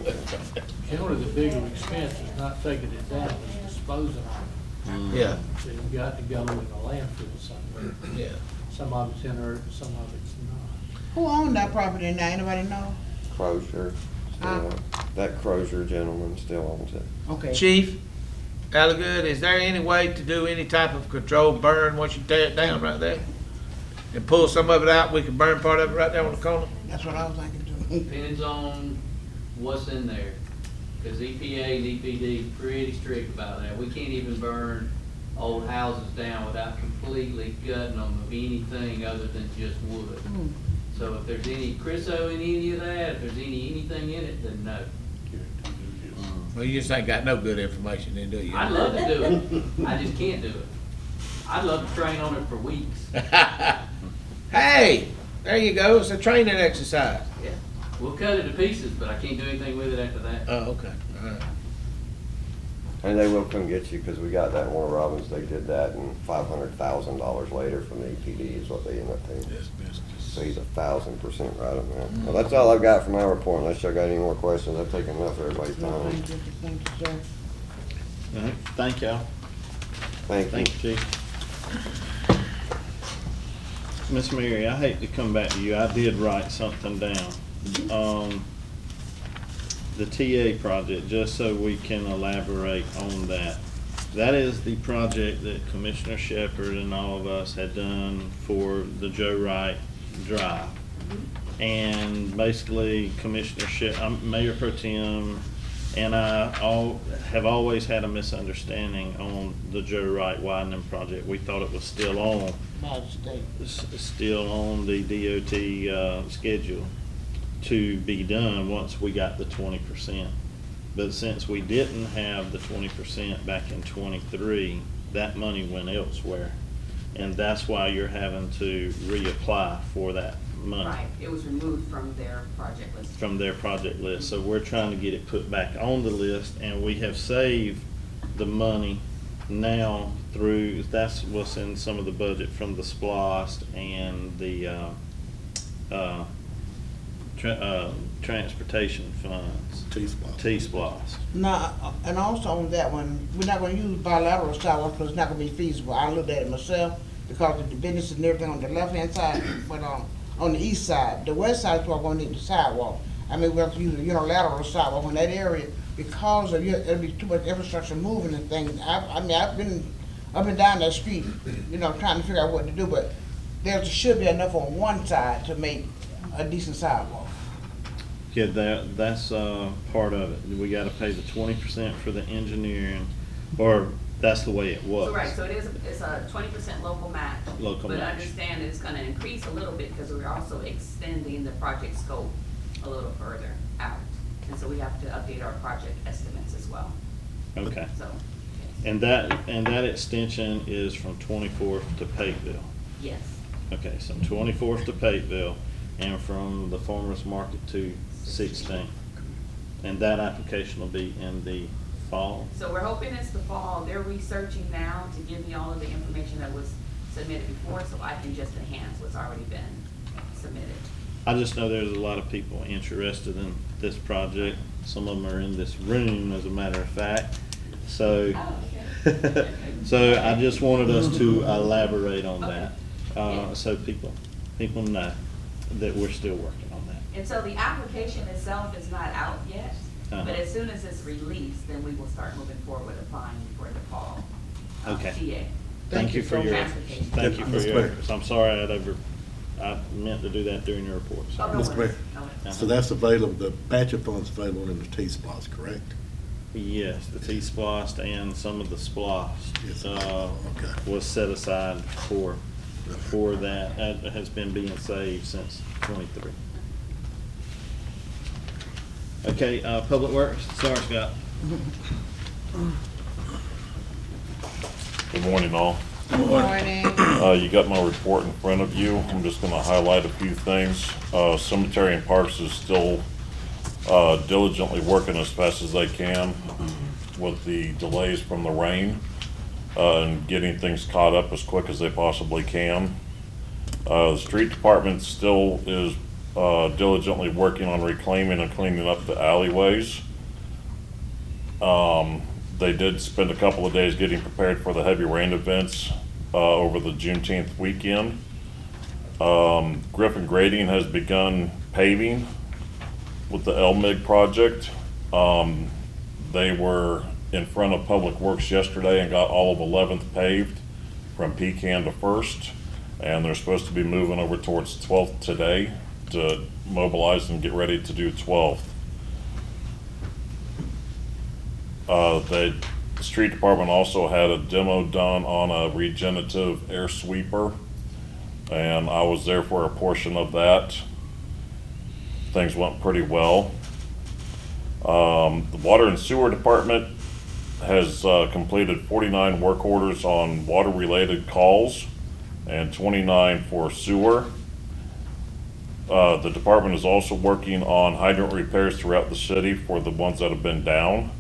Generally, the bigger expense is not taking it down, it's disposing of Yeah. it. So you've got to go in a landfill somewhere. Yeah. Some of it's in earth, some of it's not. Who owned that property now, anybody know? Crozier, still, that Crozier gentleman still owns it. Okay. Chief, Alligood, is there any way to do any type of controlled burn once you tear it down right there? And pull some of it out, we can burn part of it right there on the corner? That's what I was thinking too. Depends on what's in there, because EPA and EPD is pretty strict about that. We can't even burn old houses down without completely gutting them of anything other than just wood. So if there's any chryso in any of that, if there's anything in it, then no. Well, you just ain't got no good information then, do you? I'd love to do it, I just can't do it. I'd love to train on it for weeks. Hey, there you go, it's a training exercise. Yeah, we'll cut it to pieces, but I can't do anything with it after that. Oh, okay, all right. And they will come get you, because we got that in Warner Robins, they did that, and $500,000 later from the EPD is what they ended up paying. So he's 1,000% right on that. Well, that's all I've got for my report, unless y'all got any more questions, I've taken enough of everybody's time. Thank you, sir. All right, thank y'all. Thank you. Thank you, Chief. Miss Mary, I hate to come back to you. I did write something down. The TA project, just so we can elaborate on that. That is the project that Commissioner Shepherd and all of us had done for the Joe Wright Drive. And basically, Mayor Pro Tem and I have always had a misunderstanding on the Joe Wright widening project. We thought it was still on. Still on the DOT schedule to be done once we got the 20%. But since we didn't have the 20% back in '23, that money went elsewhere. And that's why you're having to reapply for that money. Right, it was removed from their project list. From their project list. So we're trying to get it put back on the list, and we have saved the money now through, that's what's in some of the budget from the SPLOST and the transportation funds. T-SPLOST. Now, and also on that one, we're not gonna use bilateral sidewalks because it's not gonna be feasible. I looked at it myself because of the business and everything on the left-hand side, but, on the east side. The west side is where we're gonna need the sidewalk. I mean, we have to use a unilateral sidewalk in that area because of, it'll be too much infrastructure moving and things. I mean, I've been up and down that street, trying to figure out what to do, but there should be enough on one side to make a decent sidewalk. Yeah, that's part of it. We gotta pay the 20% for the engineering, or that's the way it was. So, right, so it's a 20% local match. Local But match. understand it's gonna increase a little bit because we're also extending the project scope a little further out. And so we have to update our project estimates as well. Okay. So, And that extension is from 24th to Pateville. yes. Okay, so 24th to Pateville, and from the farmer's market to 16th. And that application will be in the fall? So we're hoping it's the fall. They're researching now to give me all of the information that was submitted before, so I can just enhance what's already been submitted. I just know there's a lot of people interested in this project. Some of them are in this room, as a matter of fact. So, so I just wanted us to elaborate on that, so people know that we're still working on that. And so the application itself is not out yet, but as soon as it's released, then we will start moving forward with applying for the fall Okay. TA. Thank you for your efforts. Transportation. Thank you for Mr. your Mayor. efforts. I'm sorry I meant to do that during your report. Oh, Sorry. no Mr. worries. Mayor. No worries. So that's available, the matching funds available in the T-Splosh, correct? Yes, the T-Splosh and some of the Splosh, Yes. okay, was set aside for that. That has been being saved since '23. Okay, Public Works, sorry, Scott. Good morning, all. Good morning. You got my report in front of you. I'm just gonna highlight a few things. Cemetery and Parks is still diligently working as fast as they can with the delays from the rain, and getting things caught up as quick as they possibly can. The street department still is diligently working on reclaiming and cleaning up the alleyways. They did spend a couple of days getting prepared for the heavy rain events over the Juneteenth weekend. Griffin Grading has begun paving with the LMIG project. They were in front of Public Works yesterday and got all of 11th paved from Pecan to First, and they're supposed to be moving over towards 12th today to mobilize and get ready to do 12th. The street department also had a demo done on a regenerative air sweeper, and I was there for a portion of that. Things went pretty well. The water and sewer department has completed 49 work orders on water-related calls and 29 for sewer. The department is also working on hydrant repairs throughout the city for the ones that have been down.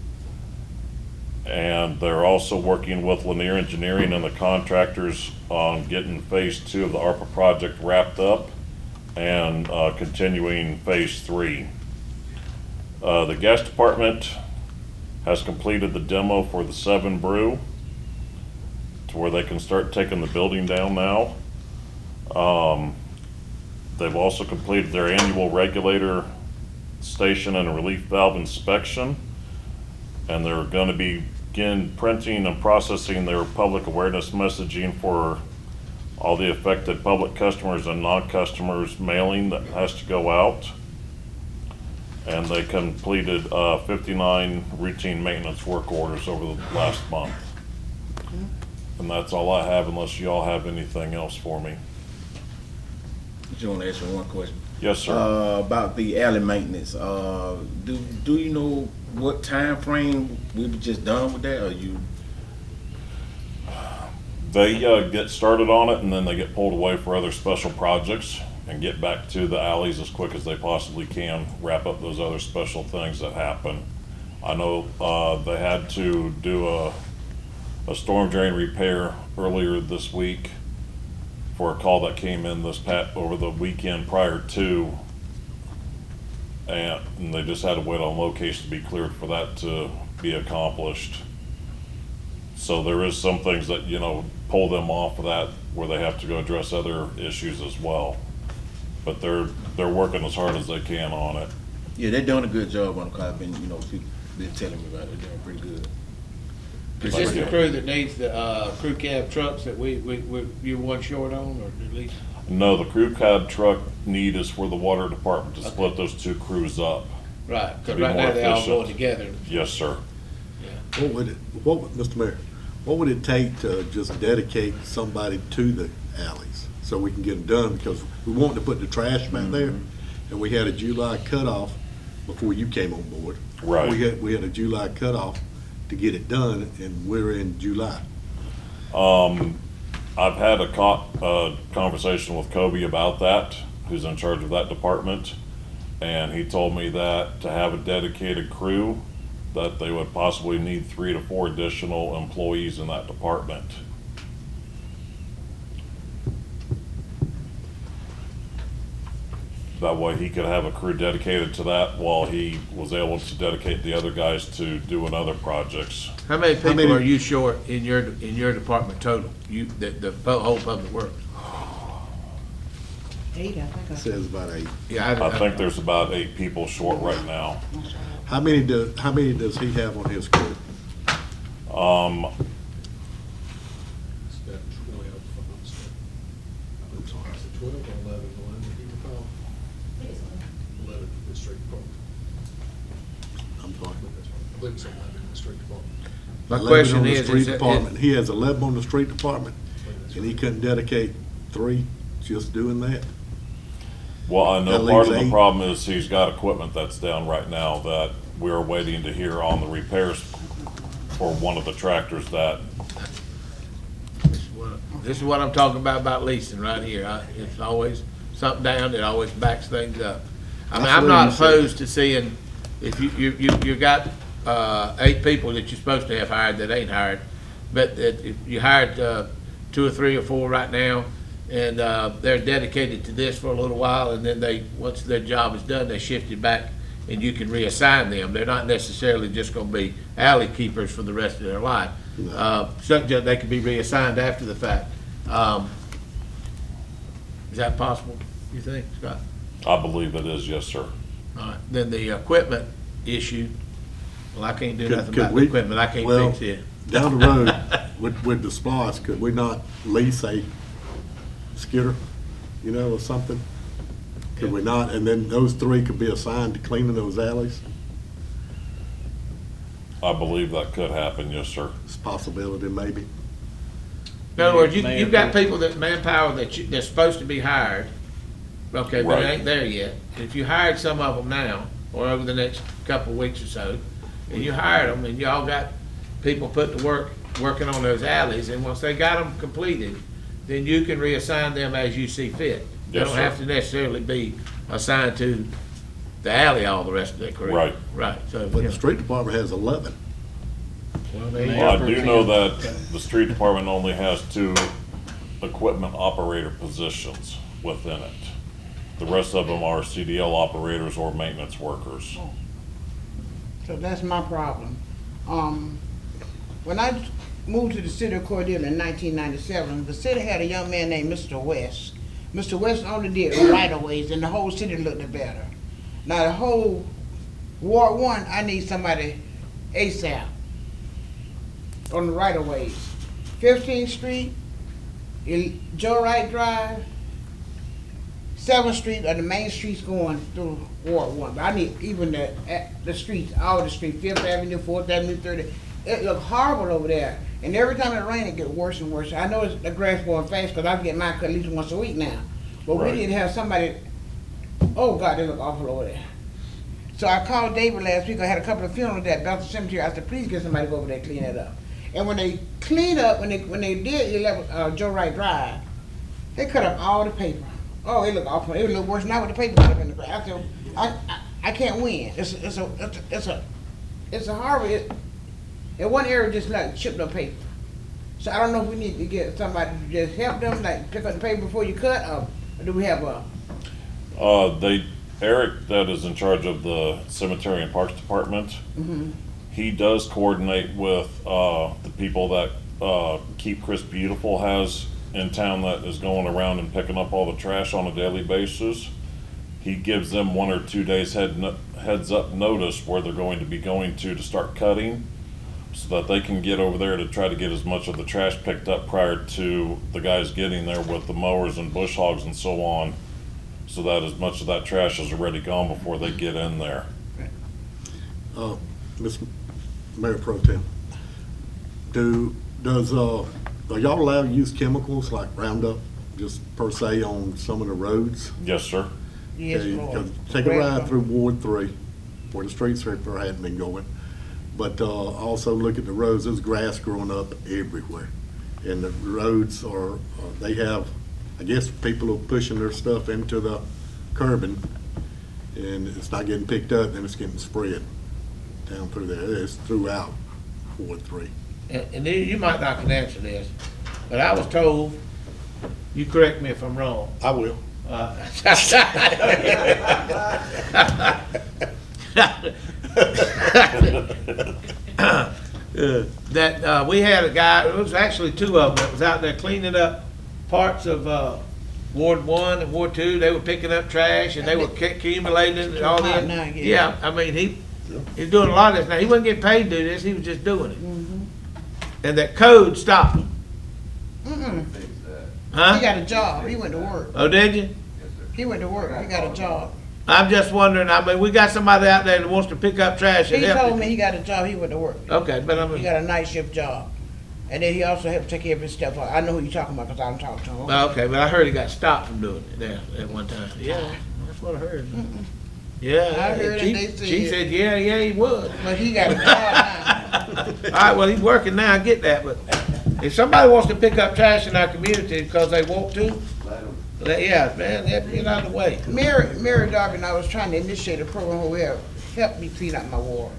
And they're also working with Lanier Engineering and the contractors on getting phase 2 of the ARPA project wrapped up and continuing phase 3. The gas department has completed the demo for the 7 Brew to where they can start taking the building down now. They've also completed their annual regulator station and relief valve inspection, and they're going to begin printing and processing their public awareness messaging for all the affected public customers and non-customers mailing that has to go out. And they completed 59 routine maintenance work orders over the last month. And that's all I have, unless you all have anything else for me. You want to ask me one question? Yes, sir. About the alley maintenance. Do you know what time frame we were just done with that, or you? They get started on it, and then they get pulled away for other special projects and get back to the alleys as quick as they possibly can, wrap up those other special things that happen. I know they had to do a storm drain repair earlier this week for a call that came in over the weekend prior to, and they just had to wait on location to be cleared for that to be accomplished. So there is some things that, pull them off of that where they have to go address other issues as well. but they're working as hard as they can on it. Yeah, they're doing a good job on the car. I've been, people been telling me about it. They're doing pretty good. Is this the crew that needs the crew cab trucks that you're one short on, or at least? No, the crew cab truck need is for the water department to split those two crews up. Right, to because be right more now they all efficient. going together. Yes, sir. Mr. Mayor, what would it take to just dedicate somebody to the alleys so we can get them done? Because we wanted to put the trash back there, and we had a July cutoff before you came on board. Right. We had a July cutoff to get it done, and we're in July. I've had a conversation with Kobe about that, who's in charge of that department, and he told me that to have a dedicated crew, that they would possibly need 3 to 4 additional employees in that department. That way he could have a crew dedicated to that while he was able to dedicate the other guys to doing other projects. How many people are you short in your department total? The whole public works? 8, I think. It says about 8. Yeah, I think there's about 8 people short right now. How many does he have on his crew? It's got 12, if I'm not mistaken. I'm sorry, is it 12 or 11, Glenn, if you recall? 11 in the street department. I'm sorry. I believe it's 11 in the street department. My 11 question on the is street that- department. He has 11 on the street department, and he couldn't dedicate 3 just doing that? Well, I know That part of leaves the 8. problem is he's got equipment that's down right now that we're waiting to hear on the repairs for one of the tractors that, This is what I'm talking about leasing right here. It's always something down that always backs things up. I mean, I'm not opposed to seeing, if you got 8 people that you're supposed to have hired that ain't hired, but that if you hired 2 or 3 or 4 right now, and they're dedicated to this for a little while, and then once their job is done, they shift it back, and you can reassign them. They're not necessarily just gonna be alley keepers for the rest of their life. They could be reassigned after the fact. Is that possible, you think, Scott? I believe it is, yes, sir. All right, then the equipment issue, well, I can't do nothing Could about the we- equipment, I can't well, fix it. Down the road, with the SPOS, could we not lease a skidder, or something? Could we not, and then those 3 could be assigned to cleaning those alleys? I believe that could happen, yes, sir. It's a possibility, maybe. In other words, Mayor, you've got people manpower that's supposed to be hired, okay, but Right. it ain't there yet. If you hired some of them now, or over the next couple of weeks or so, and you hired them, and y'all got people put to work, working on those alleys, and once they got them completed, then you can reassign them as you see fit. They Yes, don't sir. have to necessarily be assigned to the alley all the rest of their career. Right. Right, so, But yeah. the street department has 11. Well, there you Well, I go. do know that the street department only has 2 equipment operator positions within it. The rest of them are CDL operators or maintenance workers. So that's my problem. When I moved to the city of Cordele in 1997, the city had a young man named Mr. West. Mr. West only did right-of-ways, and the whole city looked better. Now, the whole Ward 1, I need somebody ASAP on the right-of-ways. 15th Street, Joe Wright Drive, 7th Street are the main streets going through Ward 1. But I need even the streets, all the streets, 5th Avenue, 4th Avenue, 30th. It looks horrible over there. And every time it rains, it gets worse and worse. I know the grass growing fast because I get mine cut at least once a week now. But Right. we need to have somebody, oh God, they look awful over there. So I called David last week. I had a couple of funerals at Bethel Cemetery. I said, please get somebody to go over there and clean that up. And when they cleaned up, when they did 11 Joe Wright Drive, they cut up all the paper. Oh, it looked awful. It looked worse now with the paper cut up in the grass. I said, I can't win. It's a horrible. In one area, just like chipped up paper. So I don't know if we need to get somebody to just help them, like pick up the paper before you cut, or do we have a? Eric, that is in charge of the Cemetery and Parks Department, he does coordinate with the people that Keep Chris Beautiful has in town that is going around and picking up all the trash on a daily basis. he gives them 1 or 2 days heads up notice where they're going to be going to start cutting, so that they can get over there to try to get as much of the trash picked up prior to the guys getting there with the mowers and bush hogs and so on, so that as much of that trash is already gone before they get in there. Mr. Mayor Pro Tem, are y'all allowed to use chemicals like Roundup, just per se on some of the roads? Yes, sir. Yes, Okay, Lord. 'cause take a ride through Ward 3, where the street sweeper hadn't been going. But also look at the roads, there's grass growing up everywhere. And the roads they have, I guess people are pushing their stuff into the curbing, and it's not getting picked up, then it's getting spread down through there. It's throughout Ward 3. And you might not can answer this, but I was told, you correct me if I'm wrong. I will. That we had a guy, it was actually two of them, that was out there cleaning up parts of Ward 1 and Ward 2. They were picking up trash and they were accumulating it and all that. Yeah, I mean, he's doing a lot of this. Now, he wasn't getting paid to do this, he was just doing it. And that code stopped him. Huh? He got a job, he went to work. Oh, did you? He went to work, he got a job. I'm just wondering, I mean, we got somebody out there that wants to pick up trash and He help. told me he got a job, he went to work. Okay, but I He mean, got a night shift job. And then he also helped take care of his stuff. I know who you're talking about because I'm talking to him. okay, but I heard he got stopped from doing it there at one time. Yeah, that's what I heard. Yeah, I heard she, it, they said- she said, yeah, he was. But he got a job All right, well, he's working now, I get that, but if somebody wants to pick up trash in our community because they want to, yeah, man, they have to get out of the way. now. Mary Darby and I was trying to initiate a program where help me clean up my ward.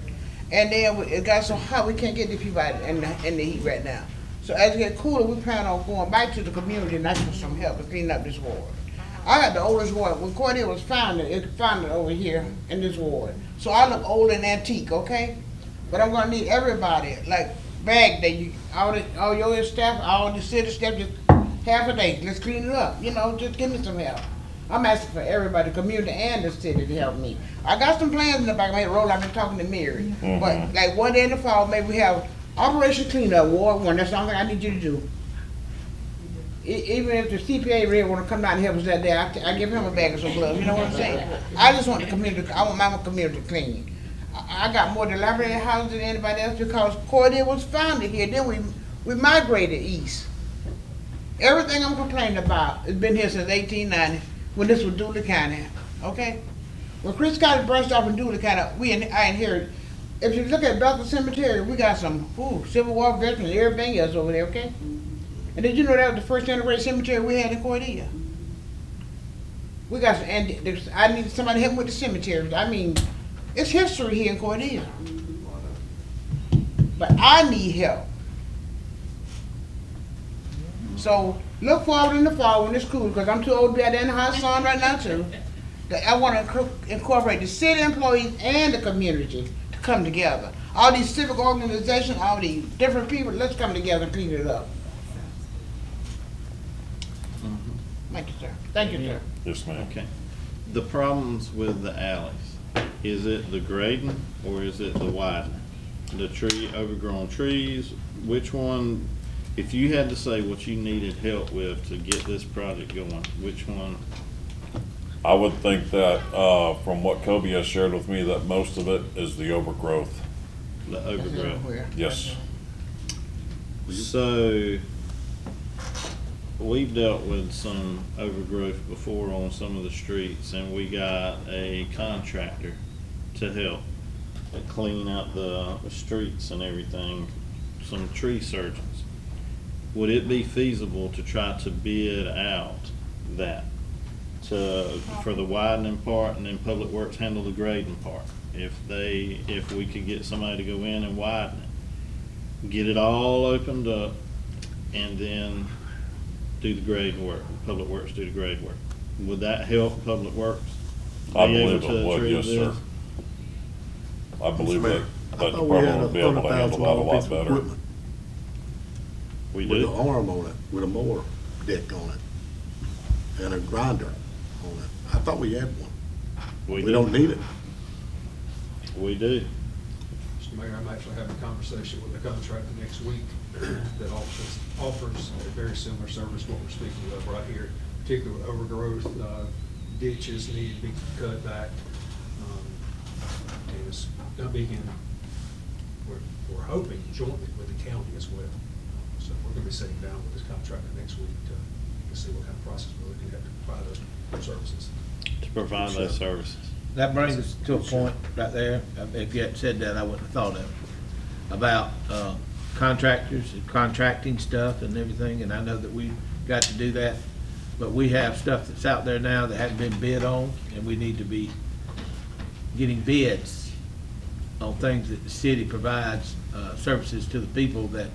And then it got so hot, we can't get the people out in the heat right now. So as it get cooler, we plan on going back to the community and asking for some help to clean up this ward. I got the oldest ward. When Cordele was founded, it founded over here in this ward. So I look old and antique, okay? But I'm gonna need everybody, like Bag Day, all your staff, all the city staff, just half a day, let's clean it up, just give me some help. I'm asking for everybody, the community and the city to help me. I got some plans in the back of my head, roll, I've been talking to Mary. But like one day in the fall, maybe we have Operation Cleanup, Ward 1, that's the only thing I need you to do. Even if the CPA rep wanna come down and help us that day, I give him a bag of some gloves, you know what I'm saying? I just want the community, I want my community clean. I got more dilapidated houses than anybody else because Cordele was founded here, then we migrated east. Everything I'm complaining about has been here since 1890, when this was Dooley County, okay? When Chris County branched off in Dooley County, I inherited. If you look at Bethel Cemetery, we got some Civil War veterans and everything else over there, okay? And did you know that was the first integrated cemetery we had in Cordele? We got some, and I need somebody to help me with the cemeteries. I mean, it's history here in Cordele. But I need help. So look forward in the fall when it's cool, because I'm too old to be out there in the hot sun right now too. That I want to incorporate the city employees and the community to come together. All these civic organizations, all these different people, let's come together and clean it up. Thank you, sir. Thank you, sir. Yes, ma'am. Okay. The problems with the alleys, is it the grading or is it the widening? The overgrown trees, which one, if you had to say what you needed help with to get this project going, which one? I would think that, from what Kobe has shared with me, that most of it is the overgrowth. The overgrowth? Yes. So, we've dealt with some overgrowth before on some of the streets, and we got a contractor to help clean out the streets and everything, some tree surgeons. Would it be feasible to try to bid out that for the widening part, and then Public Works handle the grading part? If we could get somebody to go in and widen it, get it all opened up, and then do the grade work, Public Works do the grade work. Would that help Public Works? I be able believe to it would, treat yes, sir. this? I believe that I thought we had department a would be able to handle that a $100,000 lot piece of better. equipment We with do? an arm on it, with a mower deck on it, and a grinder on it. I thought we had one. We don't need it. We do. Mr. Mayor, I'm actually having a conversation with a contractor next week that offers a very similar service to what we're speaking of right here, particularly with overgrowth, ditches need to be cut back. And it's gonna begin, we're hoping jointly with the county as well. So we're gonna be sitting down with this contractor next week to see what kind of process we're looking at to provide those services. To provide those services. That brings us to a point right there, if you hadn't said that, I wouldn't have thought of it, about contractors and contracting stuff and everything, and I know that we got to do that, but we have stuff that's out there now that hasn't been bid on, and we need to be getting bids on things that the city provides, services to the people that,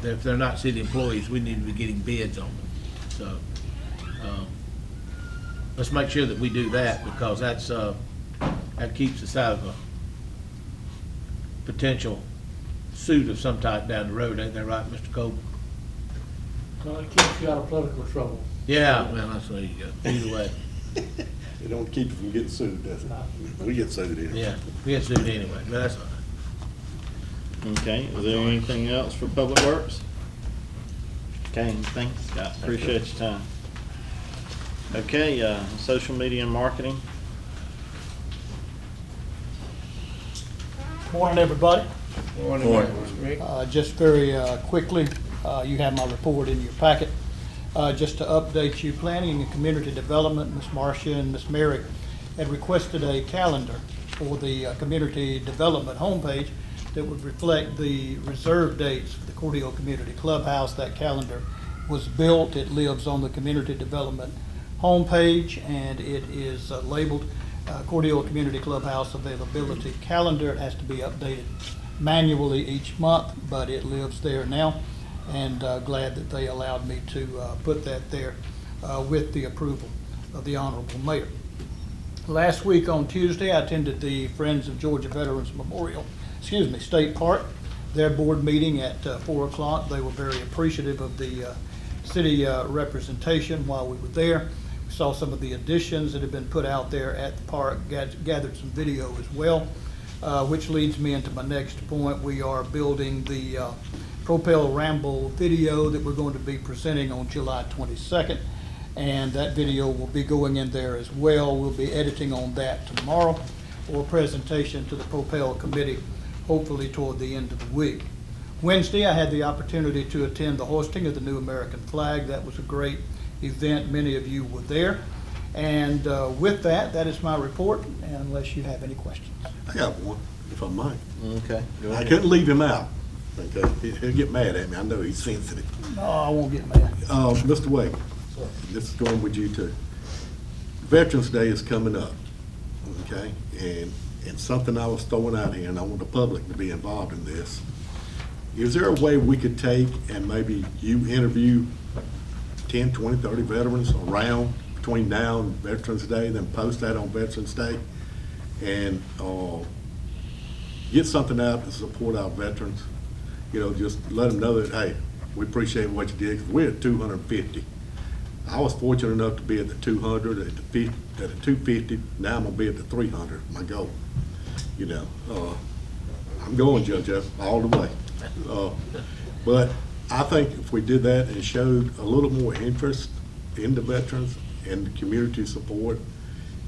if they're not city employees, we need to be getting bids on them. So, let's make sure that we do that, because that's, that keeps us out of a potential suit of some type down the road, ain't that right, Mr. Cole? Well, it keeps you out of political trouble. Yeah, well, that's there you go, either way. It don't keep us from getting sued, does it? We get sued anyway. Yeah, we get sued anyway, but that's all right. Okay, is there anything else for Public Works? Okay, thanks, Scott, appreciate your time. Okay, social media and marketing. Morning, everybody. Morning. Just very quickly, you have my report in your packet. Just to update you, Planning and Community Development, Ms. Marcia and Ms. Mary had requested a calendar for the Community Development homepage that would reflect the reserve dates for the Cordele Community Clubhouse. That calendar was built. It lives on the Community Development homepage, and it is labeled Cordele Community Clubhouse Availability Calendar. It has to be updated manually each month, but it lives there now, and glad that they allowed me to put that there with the approval of the Honorable Mayor. Last week on Tuesday, I attended the Friends of Georgia Veterans Memorial, State Park, their board meeting at 4 o'clock. They were very appreciative of the city representation while we were there. We saw some of the additions that have been put out there at the park, gathered some video as well, which leads me into my next point. We are building the Propel Ramble video that we're going to be presenting on July 22nd, and that video will be going in there as well. We'll be editing on that tomorrow for presentation to the Propel Committee, hopefully toward the end of the week. Wednesday, I had the opportunity to attend the hoisting of the new American flag. That was a great event. Many of you were there. And with that, that is my report, unless you have any questions. I got one, if I might. Okay. Go I ahead. couldn't leave him out. Okay, he'll get mad at me. I know he's sensitive. No, I won't get mad. Mr. Wade, this is going with you too. Veterans Day is coming up, okay? And something I was throwing out here, and I want the public to be involved in this. Is there a way we could take and maybe you interview 10, 20, 30 veterans around between now and Veterans Day, then post that on Veterans Day, and get something out to support our veterans? You know, just let them know that, hey, we appreciate what you did. We're at 250. I was fortunate enough to be at the 200, at the 50, at the 250. Now I'm gonna be at the 300. My goal. You know, I'm going, Judge, all the way. But I think if we did that and showed a little more interest in the veterans and the community support,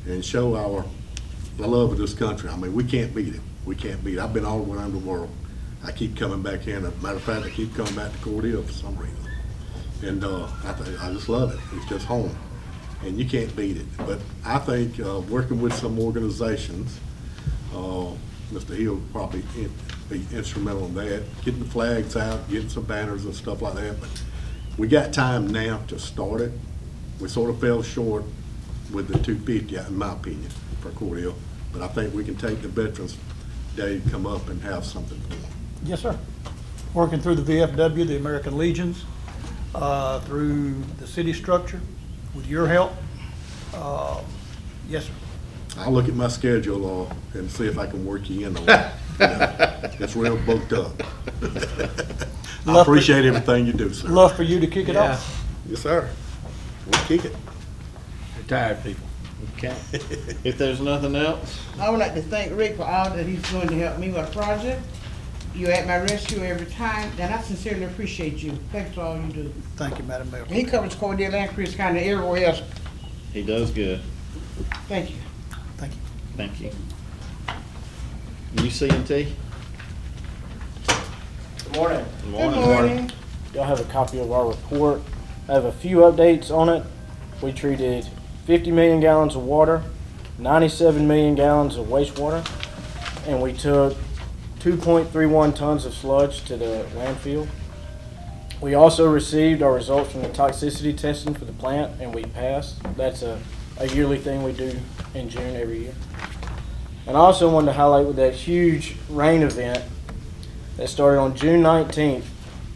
and show the love of this country. I mean, we can't beat it. We can't beat it. I've been all around the world. I keep coming back here, and as a matter of fact, I keep coming back to Cordele for some reason. And I just love it. It's just home, and you can't beat it. But I think working with some organizations, Mr. Hill will probably be instrumental in that, getting the flags out, getting some banners and stuff like that. But we got time now to start it. We sort of fell short with the 250, in my opinion, for Cordele. But I think we can take the Veterans Day, come up and have something for them. Yes, sir. Working through the VFW, the American Legions, through the city structure, with your help. Yes, sir. I'll look at my schedule and see if I can work you in on it. You know, it's real booked up. I appreciate everything you do, sir. Love for you to kick it off. Yes, sir. We'll kick it. Retired people. Okay. If there's nothing else, I would like to thank Rick for all that he's doing to help me with the project. You're at my rescue every time, and I sincerely appreciate you. Thanks for all you do. Thank you, Madam Mayor. And he covers Cordele and Chris County and everywhere else. he does good. Thank you. Thank you. Thank you. UC&T? Good morning. Good morning. Y'all have a copy of our report. I have a few updates on it. We treated 50 million gallons of water, 97 million gallons of wastewater, and we took 2.31 tons of sludge to the landfill. We also received our results from the toxicity testing for the plant, and we passed. That's a yearly thing we do in June every year. And I also wanted to highlight with that huge rain event that started on June 19th,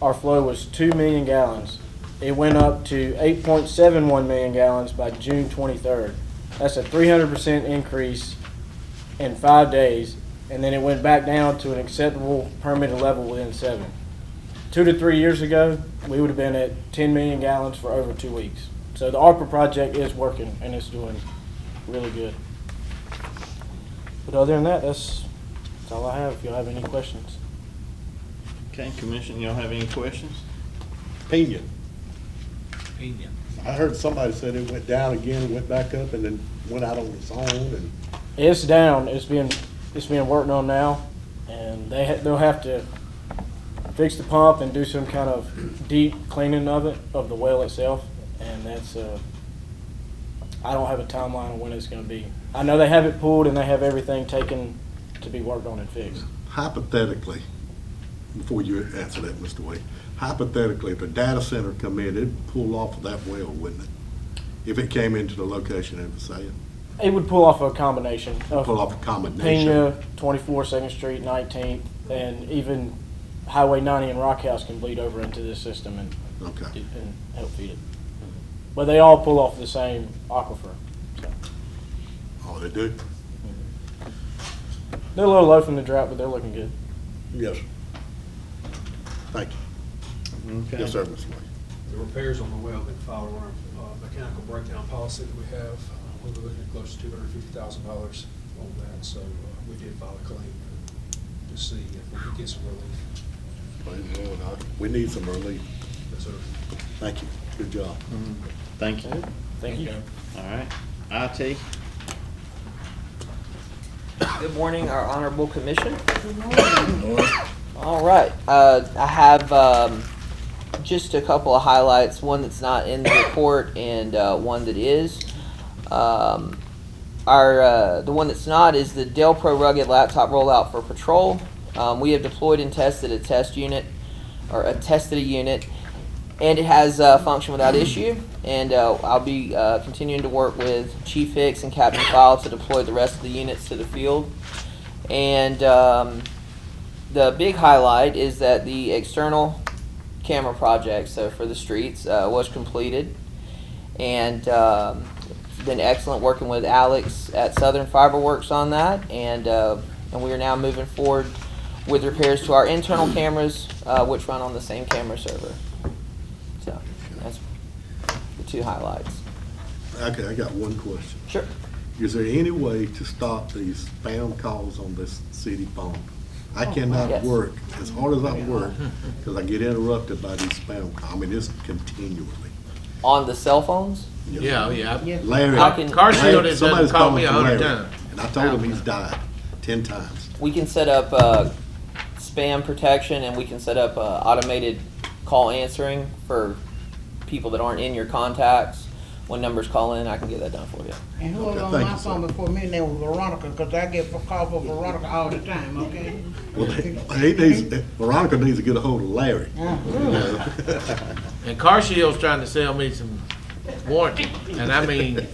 our flow was 2 million gallons. It went up to 8.71 million gallons by June 23rd. That's a 300% increase in 5 days, and then it went back down to an acceptable permitted level within 7. 2 to 3 years ago, we would have been at 10 million gallons for over 2 weeks. So the ARPA project is working, and it's doing really good. But other than that, that's all I have. If y'all have any questions. Okay, Commission, y'all have any questions? Pena. Pena. I heard somebody said it went down again, went back up, and then went out on its own, and It's down. It's being worked on now, and they'll have to fix the pump and do some kind of deep cleaning of it, of the well itself, and that's I don't have a timeline on when it's going to be. I know they have it pulled and they have everything taken to be worked on and fixed. hypothetically, before you answer that, Mr. Wade, hypothetically, if a data center come in, it'd pull off of that well, wouldn't it? If it came into the location it was saying. It would pull off a combination of Pull off a combination. Pena, 24 2nd Street, 19th, and even Highway 90 and Rock House can bleed over into this system and help feed it. But they all pull off the same aquifer. So. Oh, they do? They're a little low from the drought, but they're looking good. Yes. Thank you. Okay. Yes, sir, Mr. Wade. The repairs on the well that follow our mechanical breakdown policy that we have, we were looking at close to $250,000 on that, so we did file a claim to see if we could get some relief. We need some relief. Yes, sir. Thank you. Good job. Thank you. Thank you. All right. IT? Good morning, our honorable commission. All right, I have just a couple of highlights, one that's not in the report and one that is. The one that's not is the Dell Pro Rugged laptop rollout for patrol. We have deployed and tested a tested a unit, and it has functioned without issue. And I'll be continuing to work with Chief Hicks and Captain Fowle to deploy the rest of the units to the field. And the big highlight is that the external camera project, so for the streets, was completed. And it's been excellent working with Alex at Southern Fiberworks on that. And we are now moving forward with repairs to our internal cameras, which run on the same camera server. So that's the two highlights. Okay, I got one question. Sure. Is there any way to stop these spam calls on this city phone? I cannot yes. work as hard as I work because I get interrupted by these spam calls. I mean, it's continually. On the cell phones? Yeah, yeah. Larry, Car Shield has somebody's called me calling 100 for Larry, times. and I told him he's died 10 times. We can set up spam protection, and we can set up automated call answering for people that aren't in your contacts. When numbers call in, I can get that done for you. And who was on my phone before me, name was Veronica, because I get a call for Veronica all the time, okay? Well, Veronica needs to get a hold of Larry. And Car Shield's trying to sell me some warranty, and I mean,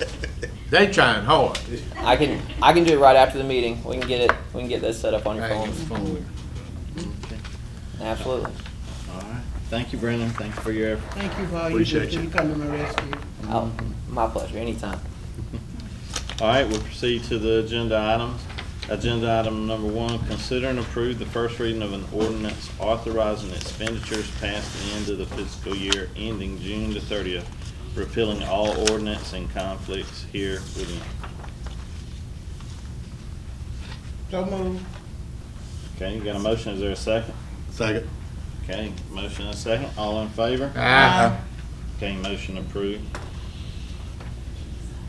they trying hard. I can do it right after the meeting. We can get it. We can get this set up on your phones. Okay. Absolutely. All right. Thank you, Brendan. Thank you for your effort. Thank you for all you do. Appreciate you. You come to my rescue. Oh, my pleasure. Anytime. All right, we'll proceed to the agenda items. Agenda item number 1, consider and approve the first reading of an ordinance authorizing expenditures past the end of the fiscal year ending June the 30th, repealing all ordinance and conflicts here within. So moved. Okay, you got a motion, is there a second? Second. Okay, motion and a second, all in favor? Aye. Okay, motion approved.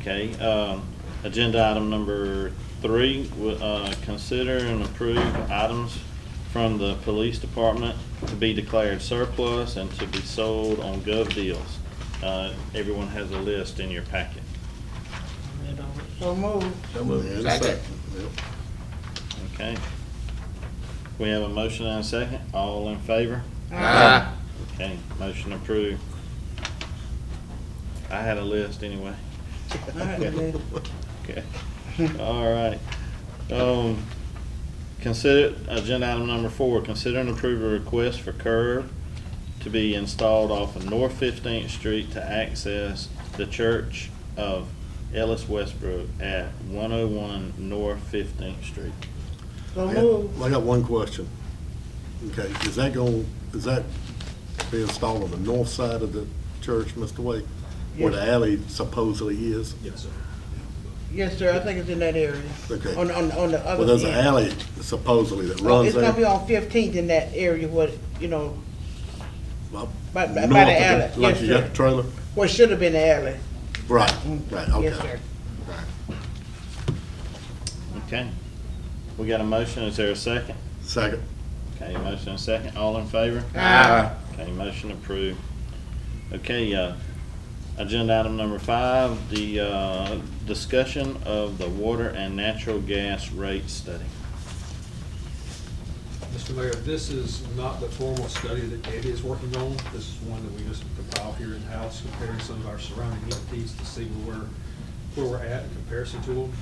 Okay, agenda item number 3, consider and approve items from the police department to be declared surplus and to be sold on Gov Deals. Everyone has a list in your packet. So moved. So moved. And a Second. Yep. Okay. We have a motion and a second, all in favor? Aye. Okay, motion approved. I had a list anyway. Okay, all right. Consider, agenda item number 4, consider and approve a request for curb to be installed off of North 15th Street to access the Church of Ellis Westbrook at 101 North 15th Street. So moved. I got one question. Okay, is that be installed on the north side of the church, Mr. Wade? Where the alley supposedly is? Yes, sir. Yes, sir, I think it's in that area. Okay. On the other. Well, there's an end. alley supposedly that Oh, runs it's gonna be there. on 15th in that area, what, you know, Well, by north the of alley. Like Yes, you got sir. the trailer? What should have been the alley. Right, right, okay. Yes, sir. Okay. We got a motion, is there a second? Second. Okay, motion and a second, all in favor? Aye. Okay, motion approved. Okay, agenda item number 5, the discussion of the water and natural gas rate study. Mr. Mayor, this is not the formal study that Eddie is working on. This is one that we just compiled here in-house, comparing some of our surrounding entities to see where we're at in comparison to them.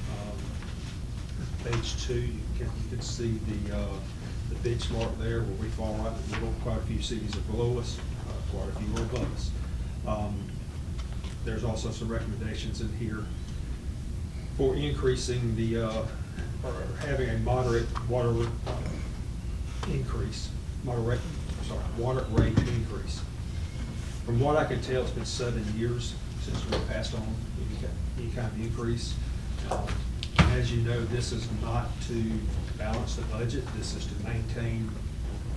Page 2, you can see the benchmark there where we fall right in the middle. Quite a few cities are below us, quite a few are above us. There's also some recommendations in here for increasing or having a moderate water water rate increase. From what I can tell, it's been 7 years since we passed on any kind of increase. As you know, this is not to balance the budget, this is to maintain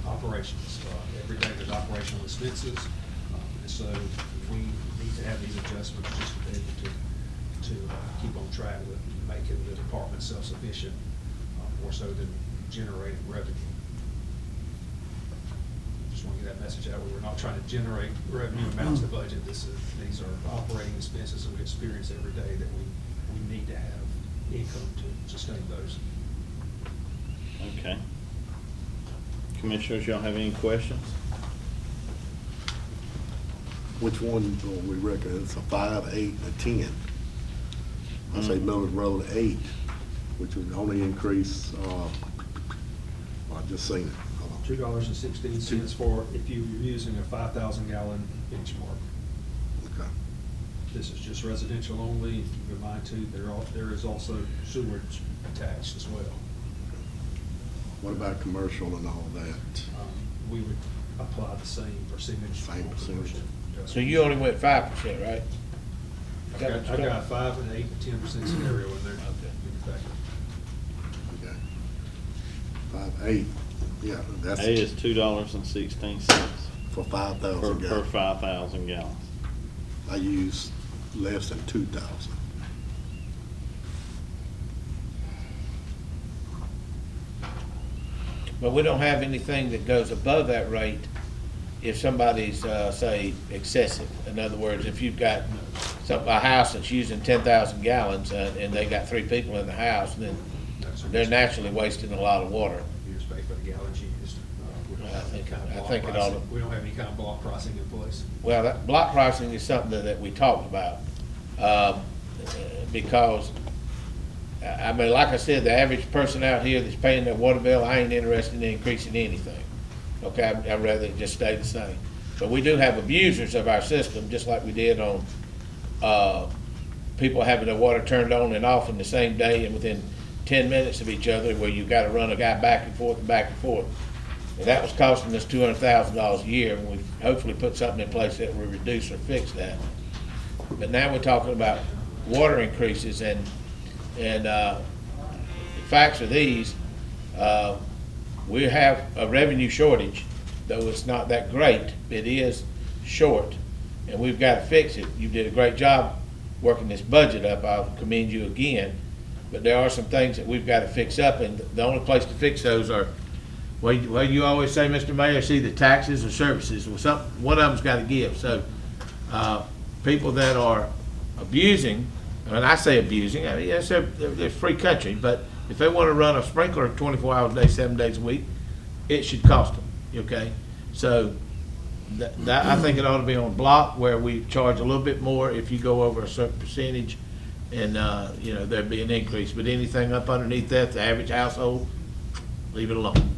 operations. Every day there's operational expenses, and so we need to have these adjustments just to be able to keep on track with making the department self-sufficient, more so than generating revenue. Just want to get that message out. We're not trying to generate revenue and balance the budget. These are operating expenses that we experience every day that we need to have income to sustain those. Okay. Commissioners, y'all have any questions? Which one do we reckon? It's a 5, 8, and a 10. I say Millard Road 8, which would only increase, I've just seen it. $2.16 for if you're using a 5,000 gallon benchmark. Okay. This is just residential only. Keep in mind too, there is also sewage attached as well. What about commercial and all that? We would apply the same percentage. Same for percentage. commercial. So you only went 5%, right? I've got a 5 and 8 and 10% scenario in there. Okay. 5, 8, yeah, that's. A is $2.16 For 5,000 per gallons. 5,000 gallons. I use less than 2,000. But we don't have anything that goes above that rate if somebody's, say, excessive. In other words, if you've got a house that's using 10,000 gallons and they got 3 people in the house, then they're naturally wasting a lot of water. You just pay for the gallons used. We don't have any kind of block think it pricing. ought to- We don't have any kind of block pricing in place. Well, that block pricing is something that we talked about, because, I mean, like I said, the average person out here that's paying their water bill, I ain't interested in increasing anything. Okay, I'd rather it just stay the same. But we do have abusers of our system, just like we did on, people having their water turned on and off in the same day and within 10 minutes of each other, where you've got to run a guy back and forth and back and forth. And that was costing us $200,000 a year, and we hopefully put something in place that will reduce or fix that. But now we're talking about water increases and the facts are these, we have a revenue shortage, though it's not that great, it is short, and we've got to fix it. You did a great job working this budget up, I'll commend you again, but there are some things that we've got to fix up, and the only place to fix those are, well, you always say, Mr. Mayor, it's either taxes or services, well, one of them's got to give, so, people that are abusing, and I say abusing, I mean, yes, they're free country, but if they want to run a sprinkler 24 hours a day, 7 days a week, it should cost them, okay? So, that I think it ought to be on block where we charge a little bit more if you go over a certain percentage, and, you know, there'd be an increase, but anything up underneath that, the average household, leave it alone.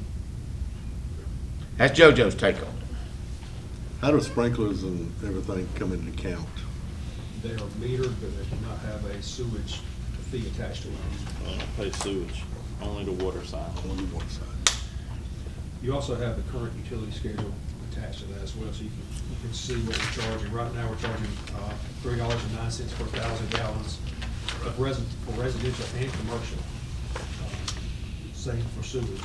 That's JoJo's take on it. How do sprinklers and everything come into account? They are metered, but they do not have a sewage fee attached to it. Pay sewage, only the water side. On the water side. You also have the current utility schedule attached to that as well, so you can see what we're charging. Right now, we're charging $3.09 per 1,000 gallons of for residential and commercial. Same for sewage.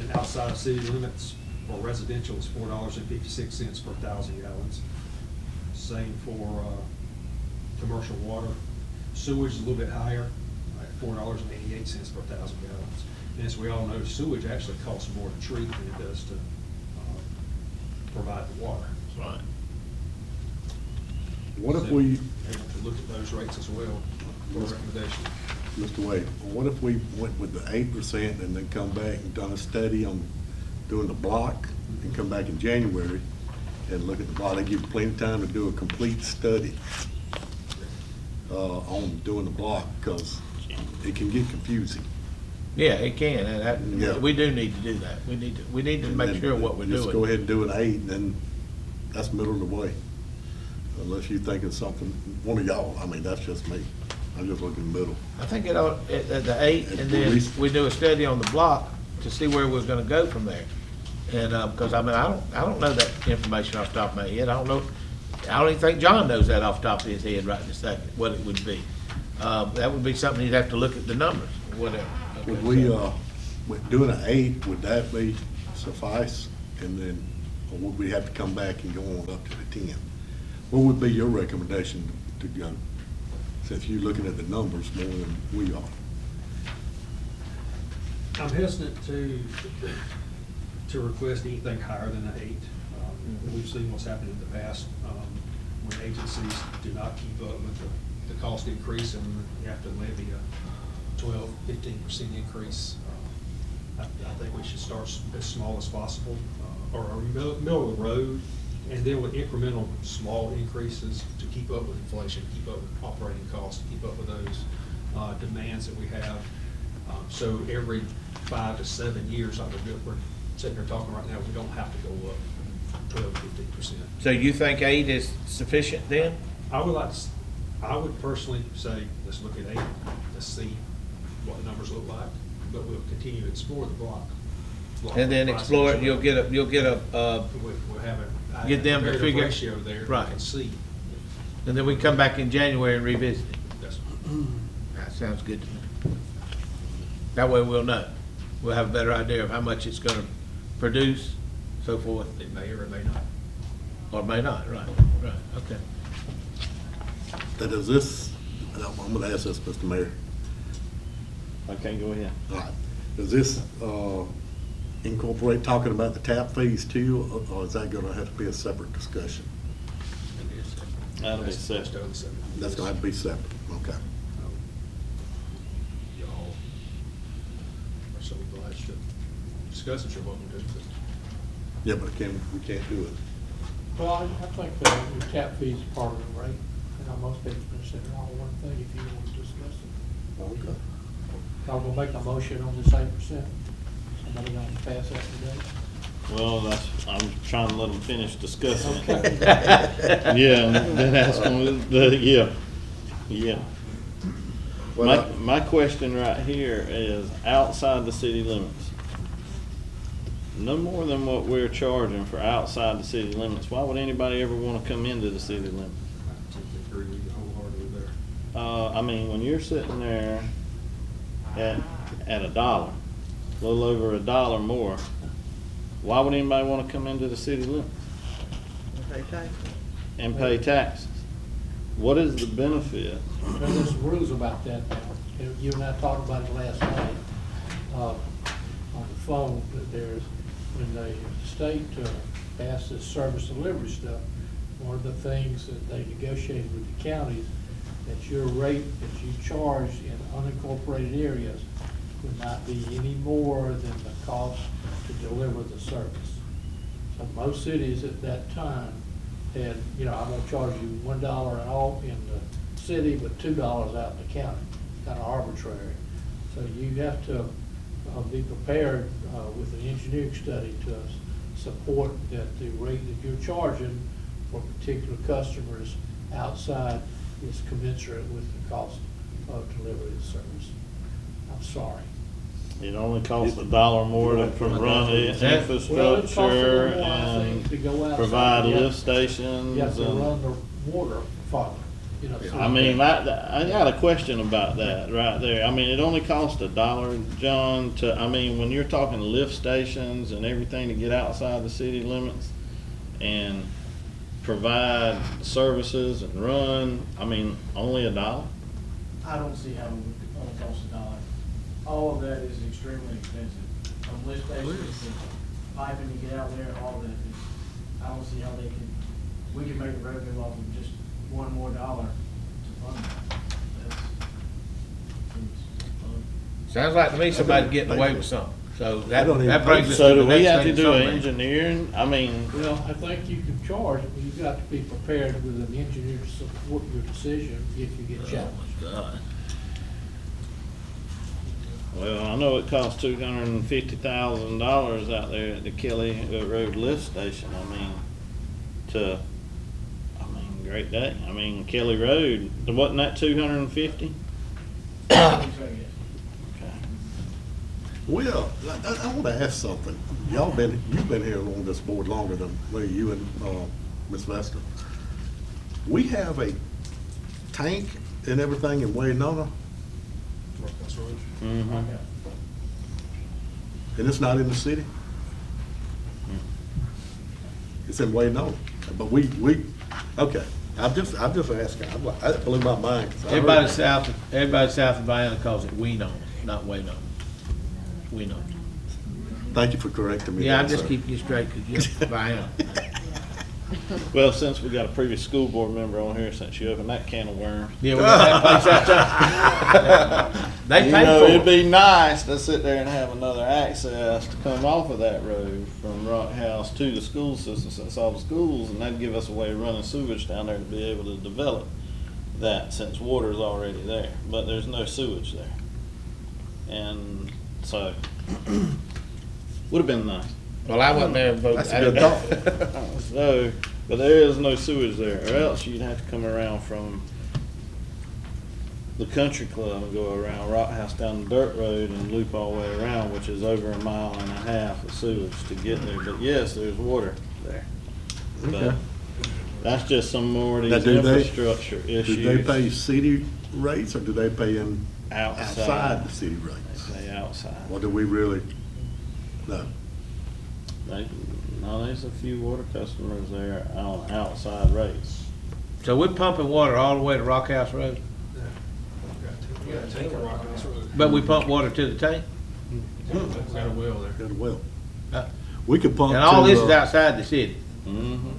And outside of city limits, for residential, it's $4.56 per 1,000 gallons. Same for commercial water. Sewage is a little bit higher, at $4.88 per 1,000 gallons. And as we all know, sewage actually costs more to treat than it does to provide the water. Right. What if we, Able to look at those rates as well for recommendation. Mr. Wade, what if we went with the 8% and then come back and done a study on doing the block and come back in January and look at the block? They give you plenty of time to do a complete study on doing the block, because it can get confusing. Yeah, it can, and Yeah. we do need to do that. We need to make sure what we're doing. Just go ahead and do an 8, and then that's middle of the way. Unless you think it's something, one of y'all, I mean, that's just me. I'm just looking middle. I think it ought, at the 8, and At then least- we do a study on the block to see where we're gonna go from there. And, because I mean, I don't know that information off the top of my head. I don't even think John knows that off the top of his head right this second, what it would be. That would be something he'd have to look at the numbers, whatever. Would we, with doing an 8, would that be suffice? And then, or would we have to come back and go on up to the 10? What would be your recommendation to go, since you're looking at the numbers more than we are? I'm hesitant to request anything higher than an 8. We've seen what's happened in the past, when agencies do not keep up with the cost increase, and you have to levy a 12-15% increase. I think we should start as small as possible, or middle of the road, and then with incremental small increases to keep up with inflation, keep up with operating costs, keep up with those demands that we have. So every 5 to 7 years, like we're sitting here talking right now, we don't have to go up 12-15%. So you think 8 is sufficient then? I would personally say, let's look at 8, let's see what the numbers look like, but we'll continue to explore the block. And then explore it, you'll get a, We'll have a. get them to comparative figure. ratio there, Right. and see. And then we come back in January and revisit it. That's- That sounds good to me. That way we'll know. We'll have a better idea of how much it's gonna produce, so forth. It may or it may not. Or may not, right, okay. Now, does this, I'm gonna ask this, Mr. Mayor. Okay, go ahead. All right. Does this incorporate talking about the tap fees too, or is that gonna have to be a separate discussion? That'll be That's set. totally separate. That's gonna have to be separate, okay. Y'all are so obliged to discuss it, you're welcome to. But Yeah, but we can't do it. Well, I think the tap fee is part of the rate. You know, most people consider all one thing if you want to discuss it. Okay. Y'all gonna make a motion on this 8%? Somebody gonna pass that today? Well, I'm trying to let them finish discussing it. Okay. Yeah, and then ask them, yeah. Well, My question right here is outside the city limits. No more than what we're charging for outside the city limits. Why would anybody ever want to come into the city limits? I mean, when you're sitting there at $1, a little over $1 more, why would anybody want to come into the city limits and pay taxes? What is the benefit? Well, there's rules about that now. You and I talked about it last night, on the phone, that there's, when the state passed this service delivery stuff, one of the things that they negotiated with the counties, that your rate that you charge in unincorporated areas would not be any more than the cost to deliver the service. So most cities at that time had, I'm gonna charge you $1 and all in the city, but $2 out in the county, kind of arbitrary. So you have to be prepared with an engineering study to support that the rate that you're charging for particular customers outside is commensurate with the cost of delivery of the service. I'm sorry. It only costs $1 more to run the infrastructure and provide lift stations. You have to and- run the water farther, so I mean, I got a question about that right there. I mean, it only costs $1, John, when you're talking lift stations and everything to get outside the city limits and provide services and run, only $1? I don't see how it would only cost $1. All of that is extremely expensive. From lift stations to piping to get out there, all that is, I don't see how we can make a revenue off of just $1 more to fund that. Sounds like to me somebody getting away with something. So that brings us to So the do we next have thing. to do engineering? Well, I think you can charge, but you've got to be prepared with an engineer to support your decision if you get challenged. God. Well, I know it costs $250,000 out there at the Kelly Road lift station. Great day. Kelly Road, wasn't that 250? Well, I want to ask something. You've been here along this board longer than me, you and Ms. Vesta. We have a tank and everything in Waynona, Mm-hmm. and it's not in the city. It's in Waynona, but okay. I'm just asking. That blew my mind. Everybody south of Vienna calls it Weeno, not Waynona. Weeno. Thank you for correcting me. Yeah, I'm there, just sir. keeping you straight because you're Vienna. Well, since we got a previous school board member on here, since you opened that can of worms. Yeah, we got that place out there. They pay for it'd it. be nice to sit there and have another access to come off of that road from Rock House to the school system, since all the schools, and that'd give us a way of running sewage down there to be able to develop that, since water's already there, but there's no sewage there. And so, would have been nice. Well, I wasn't there, but That's a good thought. So, but there is no sewage there, or else you'd have to come around from the country club and go around Rock House down the dirt road and loop all the way around, which is over 1.5 miles of sewage to get there. But yes, there's water there. But Okay. that's just some more of Now, these do they- infrastructure issues. Do they pay city rates or do they pay in Outside. outside the city rates? They pay outside. Or do we really? No. No, there's a few water customers there on outside rates. So we're pumping water all the way to Rock House Road, We got a tank on Rock House Road. but we pump water to the tank? We got a well there. Got a well. Uh, We could pump And all to, this is outside the city. Mm-hmm.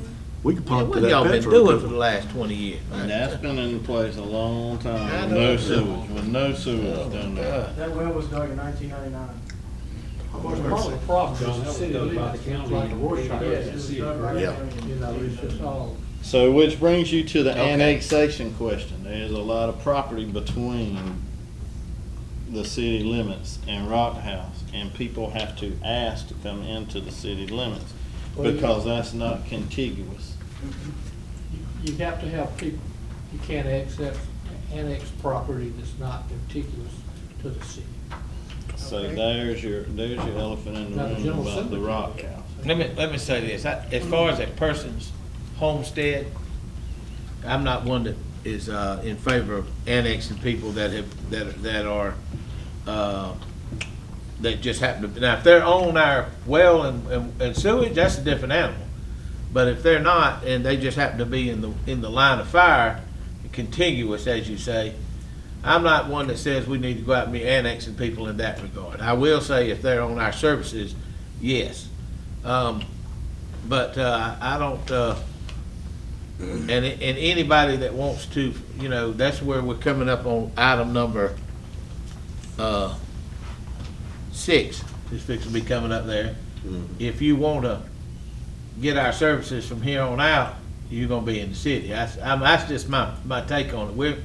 We could pump What to that y'all been petrol. doing couldn't for the we? last 20 years? And that's been in place a long I time, know. with no sewage down there. That well was dug in 1999. Of course, part of the problem is the city limits, like a Rorschach. Yes, it was dug right Yeah. there. It's just all. So which brings you to the Okay. annexation question. There's a lot of property between the city limits and Rock House, and people have to ask to come into the city limits because that's not contiguous. You have to have people, you can't annex property that's not contiguous to the city. So there's your elephant in the Now, the room general about the assembly Rock can- House. Let me say this, as far as a person's homestead, I'm not one to is in favor of annexing people that just happen to, now, if they're on our well and sewage, that's a different animal. But if they're not, and they just happen to be in the line of fire, contiguous, as you say, I'm not one that says we need to go out and be annexing people in that regard. I will say if they're on our services, yes. But I don't, and anybody that wants to, that's where we're coming up on item number 6, is fixing to be coming up there. If you want to get our services from here on out, you're gonna be in the city. That's just my take on it.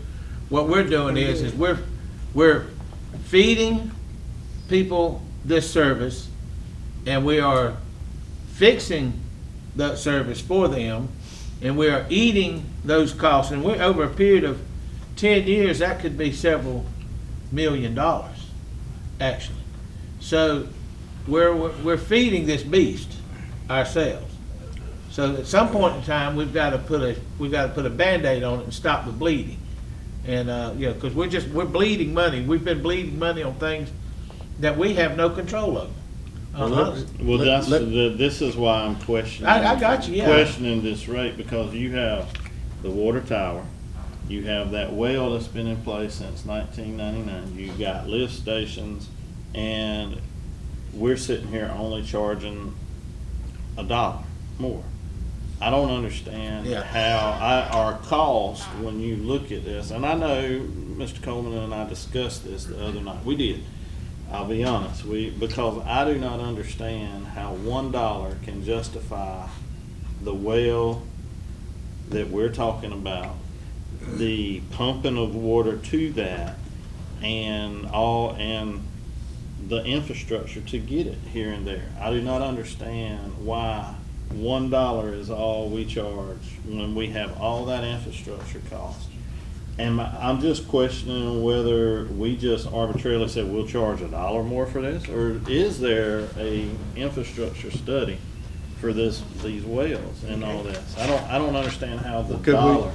What we're doing is we're feeding people this service, and we are fixing that service for them, and we are eating those costs. And we're over a period of 10 years, that could be several $1 million, actually. So we're feeding this beast ourselves. So at some point in time, we've got to put a Band-Aid on it and stop the bleeding. And because we're bleeding money. We've been bleeding money on things that we have no control over. Well, this is why I'm questioning. I got you. Yeah. Questioning this rate, because you have the water tower, you have that well that's been in place since 1999. You got lift stations, and we're sitting here only charging $1 more. I don't understand how our cost, when you look at this, and I know Mr. Coleman and I discussed this the other night. We did. I'll be honest, because I do not understand how $1 can justify the well that we're talking about, the pumping of water to that, and the infrastructure to get it here and there. I do not understand why $1 is all we charge when we have all that infrastructure cost. And I'm just questioning whether we just arbitrarily said we'll charge $1 more for this, or is there a infrastructure study for these wells and all this? I don't understand how the dollar.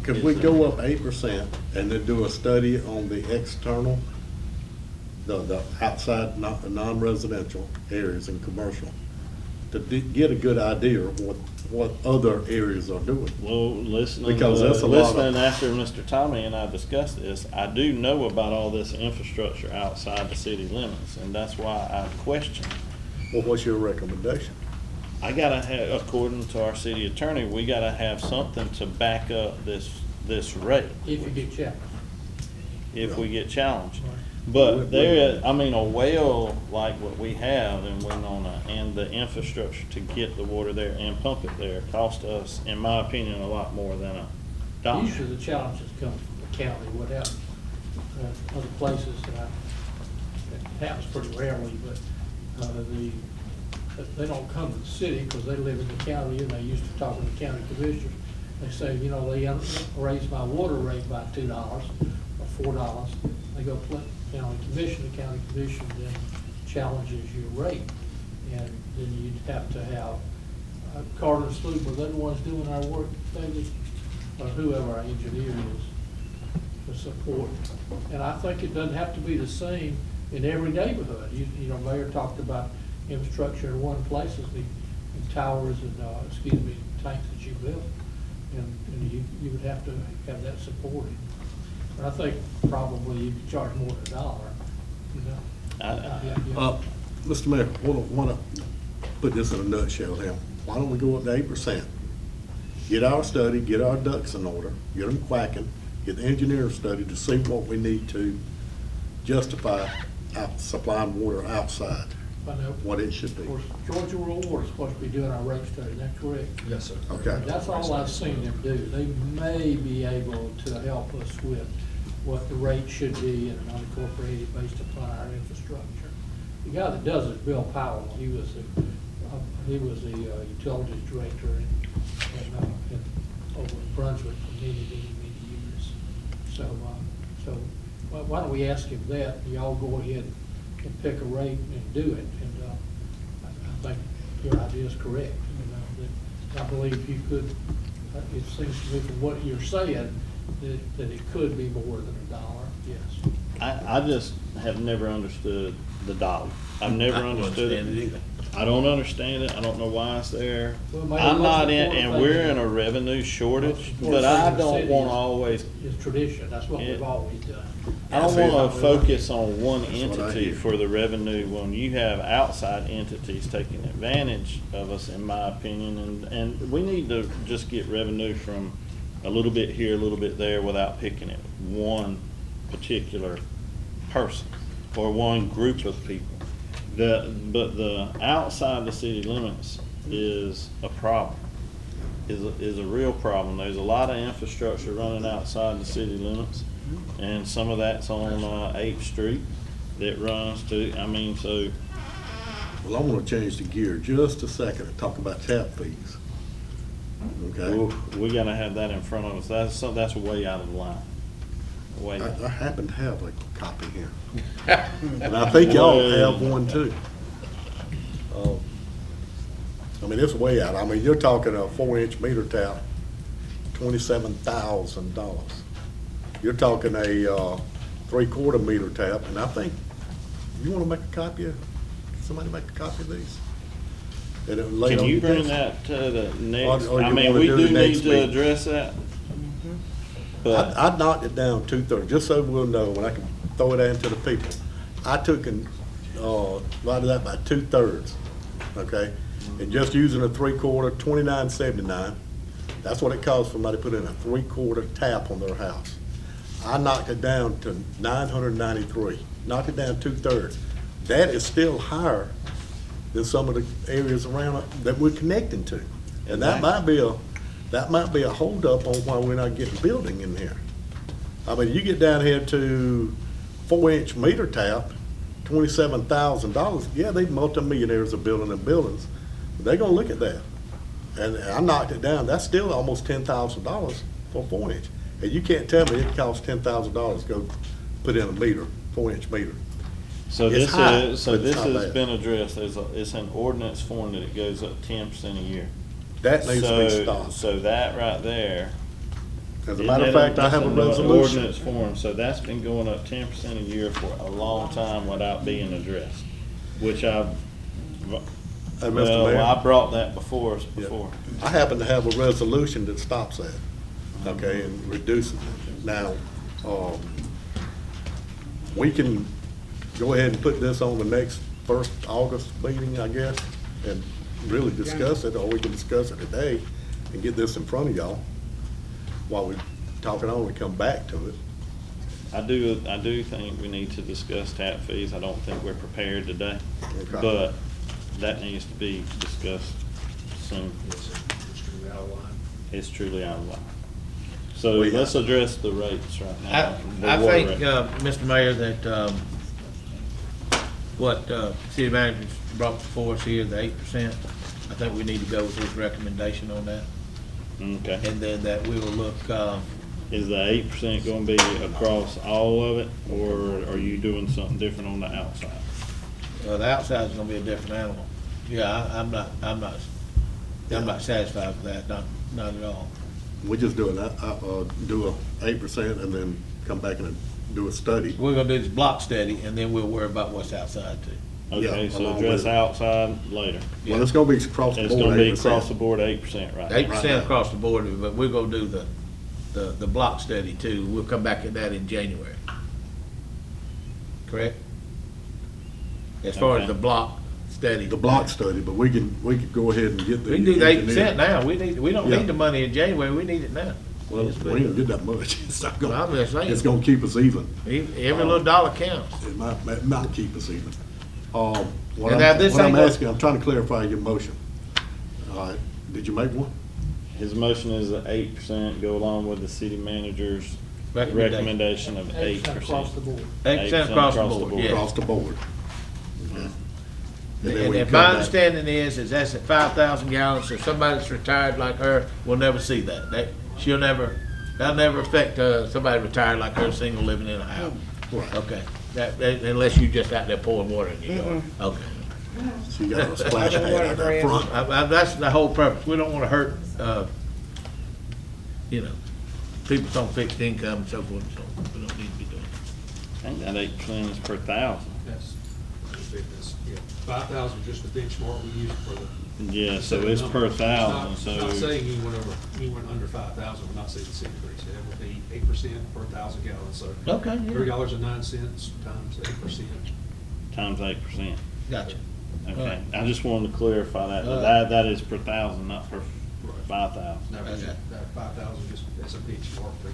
Could we go up 8% and then do a study on the external, the outside, non-residential areas and commercial, to get a good idea of what other areas are doing? Well, listening after Mr. Tommy and I discussed this, I do know about all this infrastructure outside the city limits, and that's why I question. Well, what's your recommendation? I gotta have, according to our city attorney, we gotta have something to back up this rate. If you get challenged. If we get challenged. But a well like what we have and and the infrastructure to get the water there and pump it there cost us, in my opinion, a lot more than $1. Usually the challenges come from the county, whatever. Other places, it happens pretty rarely, but they don't come to the city because they live in the county, and they used to talk to the county commissioners. They say, they raised my water rate by $2 or $4. They go to the county commission then challenges your rate. And then you'd have to have Carter and Sloop, they're the ones doing our work, or whoever our engineer is, to support. And I think it doesn't have to be the same in every neighborhood. Mayor talked about infrastructure in one place, the towers and, tanks that you built. And you would have to have that supported. But I think probably you could charge more than $1, Mr. Mayor, want to put this in a nutshell here. Why don't we go up to 8%? Get our study, get our ducks in order, get them quacking, get the engineer study to see what we need to justify supplying water outside, what it should be. Of course, Georgia Rural Water is supposed to be doing our rate study, is that correct? Yes, sir. Okay. That's all I've seen them do. They may be able to help us with what the rate should be in an unincorporated based upon our infrastructure. The guy that does it is Bill Powell. He was the utilities director over in Brunswick for many years. So why don't we ask him that? Y'all go ahead and pick a rate and do it. And I think your idea is correct. That I believe you could. It seems to me from what you're saying, that it could be more than $1, yes. I just have never understood the dollar. I've never I don't understood understand it it. either. I don't understand it. I don't know why it's there. Well, maybe I'm the not most in, important and thing we're is- in a revenue shortage, Most but important I thing in the don't city want to is- always, It's tradition, that's what Yeah. we've always done. I don't want to focus on one That's what I entity hear. for the revenue when you have outside entities taking advantage of us, in my opinion, and we need to just get revenue from a little bit here, a little bit there without picking at one particular person or one group of people. But the outside the city limits is a problem, is a real problem. There's a lot of infrastructure running outside the city limits, and some of that's on 8th Street that runs to, I mean, so. Well, I want to change the gear just a second and talk about tap fees. Okay? We gotta have that in front of us. That's way out of the line. Way. I happen to have a copy here. And I think y'all have one too. I mean, it's way out. I mean, you're talking a 4-inch meter tap, $27,000. You're talking a 3/4 meter tap, and I think, you want to make a copy of, somebody make a copy of these? And it lay Can on you your bring desk. that to the next, Or I you mean, wanna we do do the next need to meeting? address that. But I knocked it down 2/3, just so we'll know, when I can throw it into the people. I took and, divided that by 2/3, okay? And just using a 3/4, $29.79, that's what it costs for somebody to put in a 3/4 tap on their house. I knocked it down to $993, knocked it down 2/3. That is still higher than some of the areas around it that we're connecting to. And that might be a holdup on why we're not getting building in here. I mean, you get down here to 4-inch meter tap, $27,000, yeah, they multimillionaires are building them buildings. They're gonna look at that. And I knocked it down, that's still almost $10,000 for 4-inch. And you can't tell me it costs $10,000 to go put in a meter, 4-inch meter. So It's this high, is, so but it's this not has bad. been addressed, it's an ordinance form that it goes up 10% a year. That needs to be So- stopped. So that right there. As a matter of fact, I have a that's an resolution. Ordinance form, so that's been going up 10% a year for a long time without being addressed, which I've, And Mr. Mayor? well, I brought that before us before. I happen to have a resolution that stops that, okay, and reduces it. Now, we can go ahead and put this on the next first August meeting, I guess, and really discuss it, or we can discuss it today and get this in front of y'all while we're talking on and come back to it. I do think we need to discuss tap fees. I don't think we're prepared today, Okay. but that needs to be discussed soon. It's extremely out of line. It's truly out of line. So Well, yeah. let's address the rates right now. the I water think, rate. Mr. Mayor, that, what, city manager brought before us here, the 8%, I think we need to go with his recommendation on that. Okay. And then that we will look, Is the 8% gonna be across all of it, or are you doing something different on the outside? the outside's gonna be a different animal. Yeah, I'm not satisfied with that, not at all. We just do do a 8% and then come back and do a study. We're gonna do this block study, and then we'll worry about what's outside too. Okay, Yeah, so along address with it. outside later. Well, it's gonna be across the It's board, gonna be 8%. across the board 8%, right? 8% across the board, but we're gonna do the block study too. We'll come back at that in January. Correct? As far as Okay. the block study. The block study, but we could go ahead and get the. We can do the 8% engineer. now. We don't Yeah. need the money in January. We need it now. Well, Yes, we ain't gonna get that much. It's not Well, I'm just saying. it's gonna keep us even. Every little dollar counts. It might not keep us even. What And now I'm this what I'm ain't gonna- asking, I'm trying to clarify your motion. All right, did you make one? His motion is that 8% go along with the city manager's recommendation of 8%. Across the board. 8% across the board, yeah. Across the board. Okay. then And we if come my back. understanding is that's at 5,000 gallons, so somebody that's retired like her will never see that. That'll never affect, somebody retired like her, single living in a house. Right. Okay, that, unless you just out there pouring water in your yard. Okay. So you got a splash pad out there front. That's the whole purpose. We don't wanna hurt, you know, people's on fixed income and so forth, so we don't need to be doing I think that 8% is per thousand. That's, yeah, 5,000 just the benchmark we use for the. Yeah, so it's per thousand, It's so. not saying anyone under 5,000 will not see this increase. It will be 8% per 1,000 gallons, so. Okay, yeah. $3.09 times 8%. Times 8%. Gotcha. Okay, Alright. I just wanted to clarify that, that is per thousand, not per 5,000. That was, that 5,000 just as a benchmark for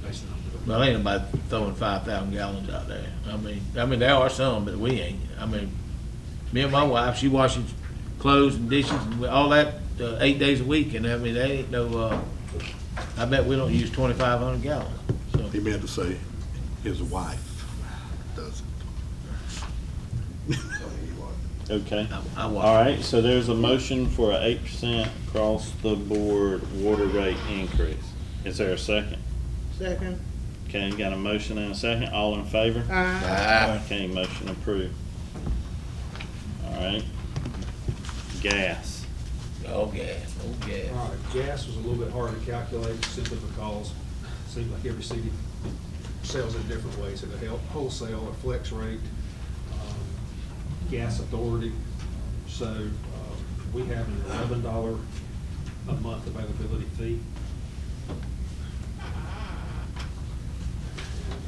based on. Well, ain't nobody throwing 5,000 gallons out there. I mean, there are some, but we ain't. I mean, me and my wife, she washes clothes and dishes and all that 8 days a week, and I mean, there ain't no, I bet we don't use 2,500 gallons, so. He meant to say his wife does it. Okay. I All watch. right, so there's a motion for a 8% across the board water rate increase. Is there a second? Second. Okay, got a motion and a second. All in favor? Aye. Okay, motion approved. All right. Gas. Oh, gas, oh, gas. All right, gas was a little bit hard to calculate simply because it seems like every city sells in different ways. It'll help wholesale or flex rate, gas authority. So we have an $11 a month availability fee.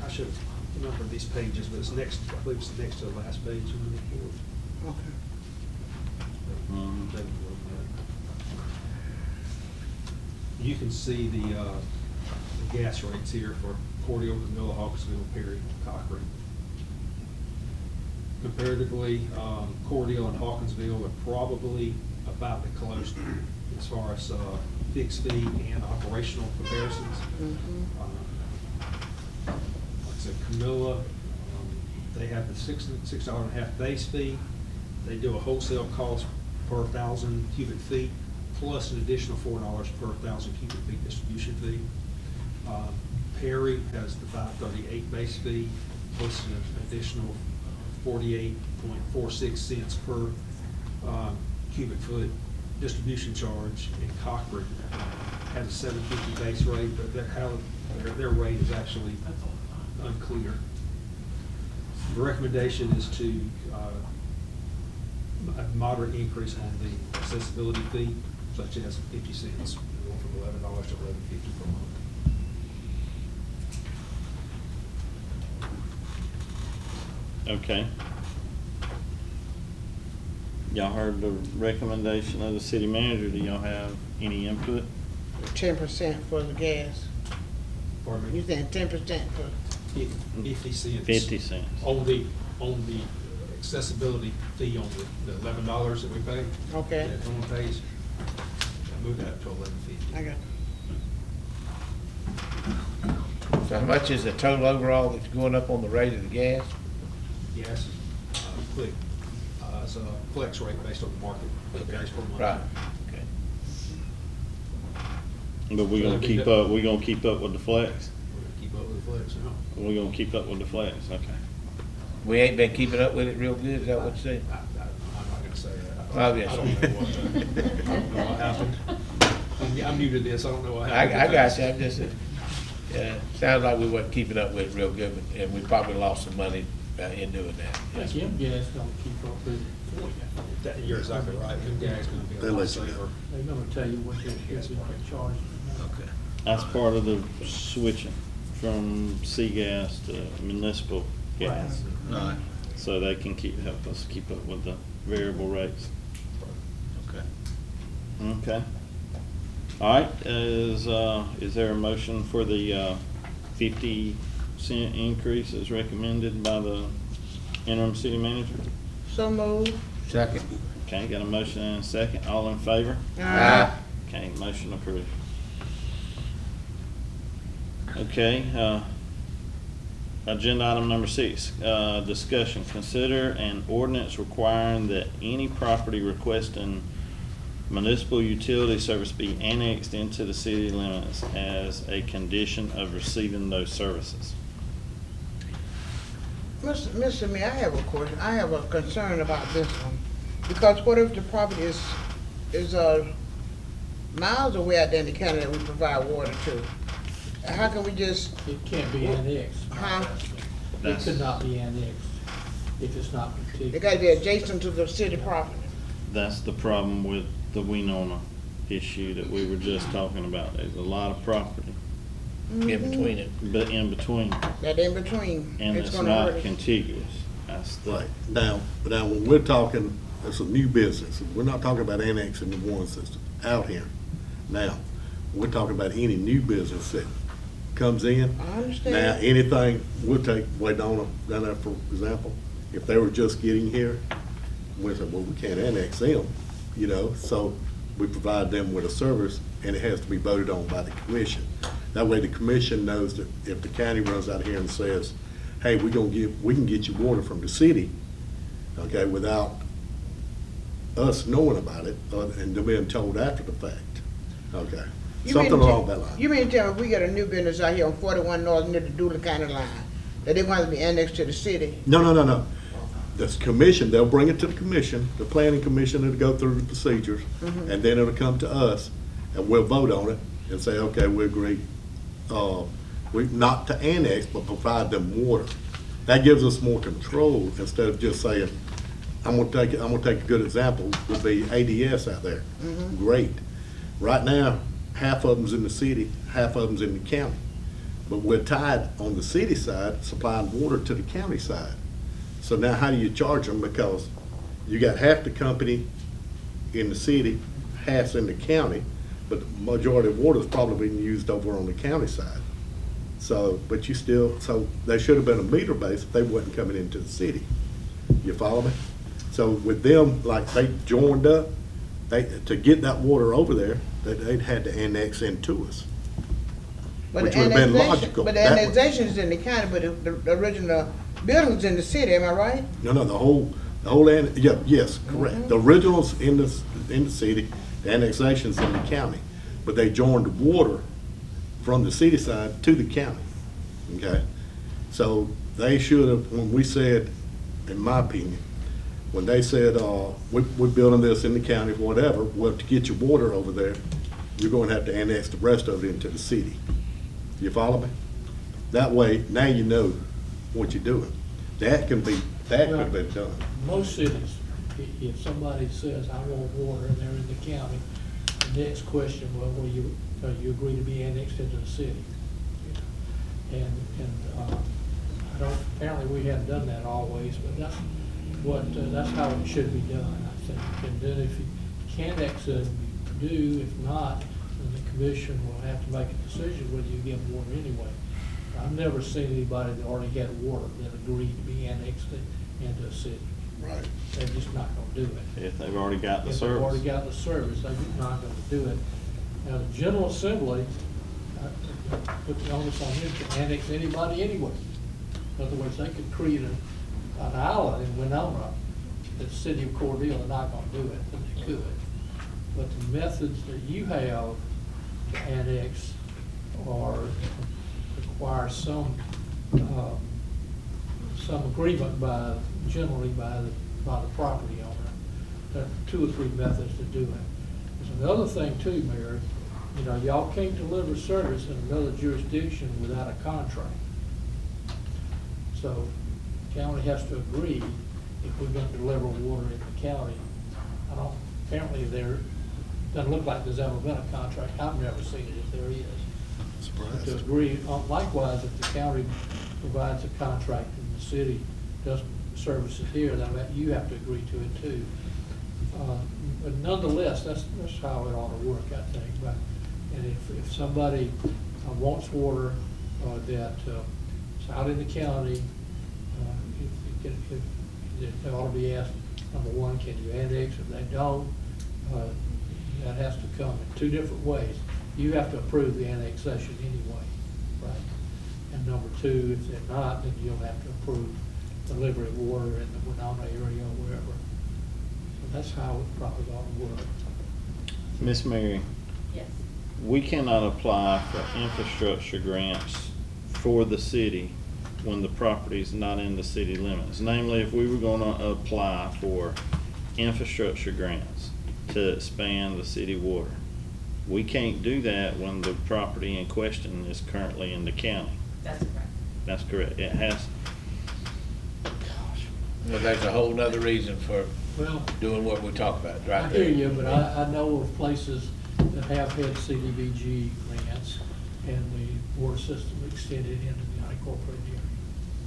I should have numbered these pages, but it's next, I believe it's next to the last page in the report. Okay. You can see the gas rates here for Cordele, Vanilla, Hawkinsville, Perry, Cochrane. Comparatively, Cordele and Hawkinsville are probably about the closest as far as fixed fee and operational comparisons. Like I said, Camilla, they have the $6.50 base fee. They do a wholesale cost per 1,000 cubic feet, plus an additional $4 per 1,000 cubic feet distribution fee. Perry has the $5.38 base fee, plus an additional 48.46 cents per cubic foot distribution charge. And Cochrane has a $7.50 base rate, but their rate is actually unclear. The recommendation is to a moderate increase on the accessibility fee, such as 50 cents, going from $11 to $11.50 per month. Okay. Y'all heard the recommendation of the city manager. Do y'all have any input? 10% for the gas. Pardon me? You saying 10% for? 50 cents. 50 cents. On the accessibility fee on the $11 that we pay. Okay. That home pays, move that up to $11.50. I got So how much is the total overall that's going up on the rate of the gas? Yes, it's a flex rate based on the market, varies per month. Right, okay. But we're gonna keep up, we're gonna keep up with the flex? We're gonna keep up with the flex now. We're gonna keep up with the flex, okay. We ain't been keeping up with it real good, is that what you're saying? I'm not gonna say that. Oh, yes. I don't know what happened. I'm new to this, I don't know what happened. I got you, I'm just, sounds like we wasn't keeping up with it real good, and we probably lost some money in doing that. I think them gas don't keep up with it for you. You're exactly right, them guys gonna be a They lot let you safer. know. They're gonna tell you what they're charging. Okay. That's part of the switching from C-gas to municipal gas. All right, So they can help us keep up with the variable rates. okay. Okay. All right, is there a motion for the 50-cent increase as recommended by the interim city manager? So moved. Second. Okay, got a motion and a second. All in favor? Aye. Okay, motion approved. Okay, agenda item number 6, discussion. Consider an ordinance requiring that any property requesting municipal utility service be annexed into the city limits as a condition of receiving those services. Mr. Mayor, I have a question. I have a concern about this one. Because what if the property is miles away out there in the county that we provide water to? How can we just, It can't be annexed. huh? It could not be annexed if it's not They contiguous. gotta be adjacent to the city property. That's the problem with the Winona issue that we were just talking about. There's a lot of property, In between it. but in between, That in between. and it's gonna hurt not us. contiguous. That's the, Right, now, when we're talking, it's a new business, we're not talking about annexing the ones that's out here. Now, we're talking about any new business that comes in. I Now, understand. anything, we'll take Waydona down there, for example, if they were just getting here, we said, well, we can't annex them, you know, so we provide them with a service, and it has to be voted on by the commission. That way, the commission knows that if the county runs out here and says, hey, we can get you water from the city, okay, without us knowing about it, and them being told after the fact, okay? You Something mean to- along that line. You mean to tell me we got a new business out here on 41 North near the Doolin County line, that they want to be annexed to the city? No. This commission, they'll bring it to the commission, the planning commission, it'll go through the procedures, Mhm. and then it'll come to us, and we'll vote on it, and say, okay, we agree, not to annex, but provide them water. That gives us more control, instead of just saying, I'm gonna take a good example, would be ADS out there. Mhm. Great. Right now, half of them's in the city, half of them's in the county. But we're tied on the city side, supplying water to the county side. So now how do you charge them? Because you got half the company in the city, half's in the county, but the majority of water is probably being used over on the county side. So, but you still, so there should have been a meter base if they wasn't coming into the city. You follow me? So with them, like they joined up, to get that water over there, they'd had to annex into us. But Which the would have been annexation- logical. But the That would- annexation is in the county, but the original building's in the city, am I right? No, the whole, yeah, yes, correct. The original's in the city, the annexation's in the county. But they joined the water from the city side to the county, okay? So they should have, when we said, in my opinion, when they said, we're building this in the county, whatever, well, to get your water over there, you're gonna have to annex the rest of it into the city. You follow me? That way, now you know what you're doing. That could be done. Most cities, if somebody says, I want water, and they're in the county, the next question, well, you agree to be annexed into the city? And I don't, apparently we haven't done that always, but that's how it should be done, I think. And then if you can annex it, you do. If not, then the commission will have to make a decision whether you give them water anyway. I've never seen anybody that already got water that agreed to be annexed into a city. Right. They're just not gonna do it. if they've already got the If they've already service. got the service, they're not gonna do it. Now, the General Assembly, put the onus on them to annex anybody anywhere. In other words, they could create an island in Winona, that the city of Cordele are not gonna do it, but they could. But the methods that you have to annex require some agreement generally by the property owner. There are 2 or 3 methods to do it. There's another thing too, Mayor, y'all can't deliver service in another jurisdiction without a contract. So, the county has to agree if we're gonna deliver water in the county. Apparently doesn't look like there's ever been a contract. I've never seen it if there is. To agree, likewise, if the county provides a contract and the city does services here, then you have to agree to it too. But nonetheless, that's how it ought to work, I think. And if somebody wants water that's out in the county, they ought to be asked, number one, can you annex? If they don't, that has to come in 2 different ways. You have to approve the annexation anyway, right? And number 2, if they're not, then you'll have to approve delivery of water in the Winona area or wherever. So that's how it probably ought to work. Miss Mary, Yes. we cannot apply for infrastructure grants for the city when the property is not in the city limits. Namely, if we were gonna apply for infrastructure grants to expand the city water, We can't do that when the property in question is currently in the county. That's correct. That's correct. It has, Well, that's a whole nother reason for Well, doing what we talk about, right I there. hear you, but I know of places that have had CDBG grants and the water system extended into the unincorporated area.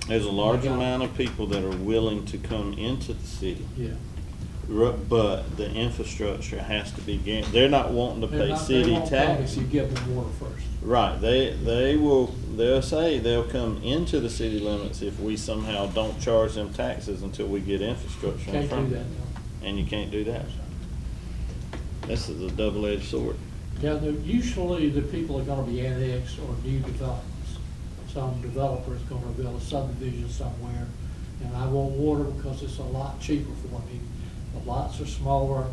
there's a large amount of people that are willing to come into the city. Yeah. But the infrastructure has to be, they're not wanting to They're pay not- they city won't come if tax. you give them water first. Right, they'll say they'll come into the city limits if we somehow don't charge them taxes until we get infrastructure in Can't front. do that, no. And you can't do that. This is a double-edged sword. Yeah, usually the people are gonna be annexed or new developments. Some developer's gonna build a subdivision somewhere, and I want water because it's a lot cheaper for me. The lots are smaller,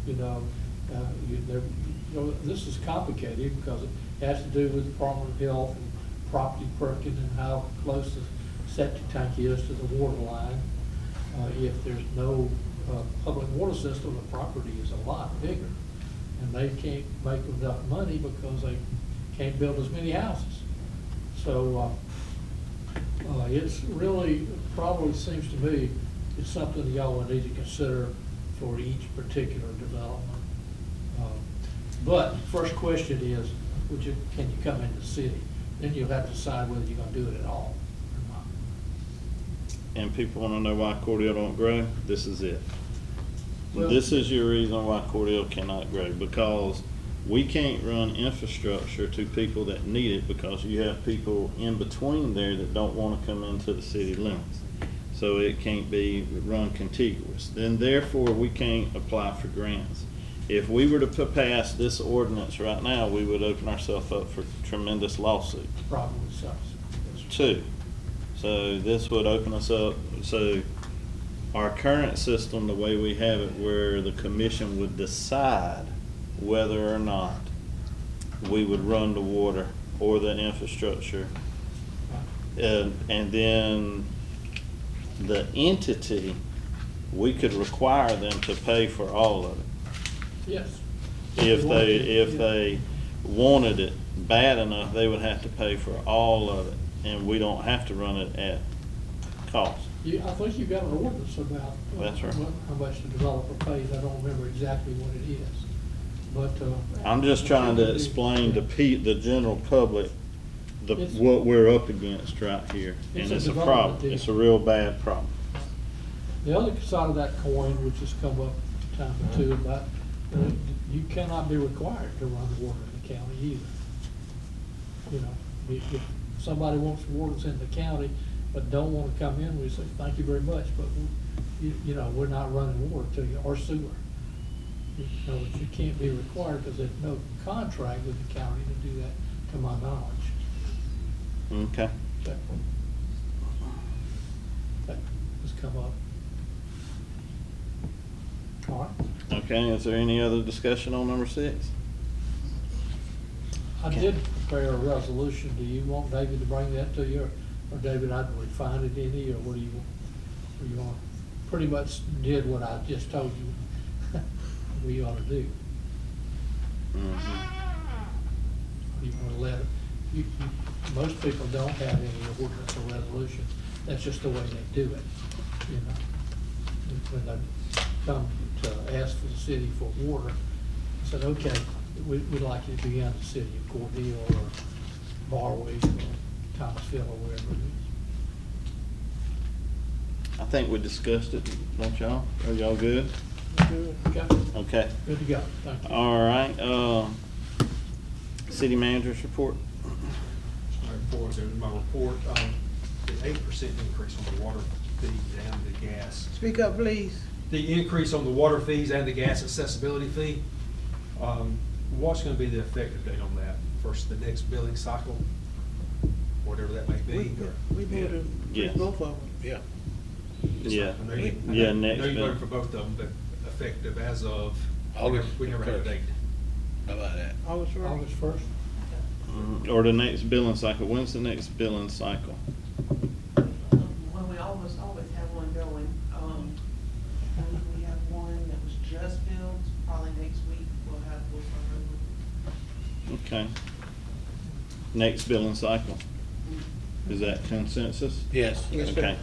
you know, this is complicated because it has to do with the Department of Health and property perking and how close the septic tank is to the water line. If there's no public water system, the property is a lot bigger. And they can't make enough money because they can't build as many houses. So, it's really, probably seems to me, it's something y'all would need to consider for each particular development. But first question is, can you come into the city? Then you'll have to decide whether you're gonna do it at all or not. And people wanna know why Cordele don't grow, this is it. Well- This is your reason why Cordele cannot grow, because we can't run infrastructure to people that need it, because you have people in between there that don't wanna come into the city limits. So it can't be run contiguous. Then therefore, we can't apply for grants. If we were to pass this ordinance right now, we would open ourselves up for tremendous lawsuit. Probably so. Two. So this would open us up, so our current system, the way we have it, where the commission would decide whether or not we would run the water or the infrastructure. And then the entity, we could require them to pay for all of it. Yes. If they wanted it bad enough, they would have to pay for all of it, and we don't have to run it at cost. Yeah, I think you got an ordinance about. That's right. How much the developer pays, I don't remember exactly what it is, but, I'm just trying to explain to the general public, what we're up against right here, and It's a it's a development problem, deal. it's a real bad problem. The other side of that coin, which has come up a time or two, about, you cannot be required to run water in the county either. You know, if somebody wants water in the county, but don't wanna come in, we say, thank you very much, but, you know, we're not running water to you, or sewer. You know, you can't be required, because there's no contract with the county to do that, to my knowledge. Okay. That has come up. All right. Okay, is there any other discussion on number 6? I did prepare a resolution. Do you want David to bring that to you, or David, I'd refine it any, or what do you want? Or you want, pretty much did what I just told you we ought to do. Or you want to let it, most people don't have any ordinance or resolution. That's just the way they do it, you know. When they come to ask for the city for water, I said, okay, we'd like you to be in the city of Cordele or Barwick or Thomasville or wherever it is. I think we discussed it, don't y'all? Are y'all good? Good. Okay. Okay. Good to go. Thank you. All right, city manager's report. There's my report, the 8% increase on the water fees and the gas. Speak up, please. The increase on the water fees and the gas accessibility fee, what's gonna be the effective date on that? First, the next billing cycle, whatever that may be? We voted Yes. both of them. Yeah. Yeah. I know you- Yeah, I next know you bill. voted for both of them, but effective as of, August we never had a 1st. date. How about that? August first. August 1st. Or the next billing cycle. When's the next billing cycle? Well, we almost always have one going. We have one that was just built, probably next week we'll start over. Okay. Next billing cycle. Is that consensus? Yes. Yes, sir. Okay.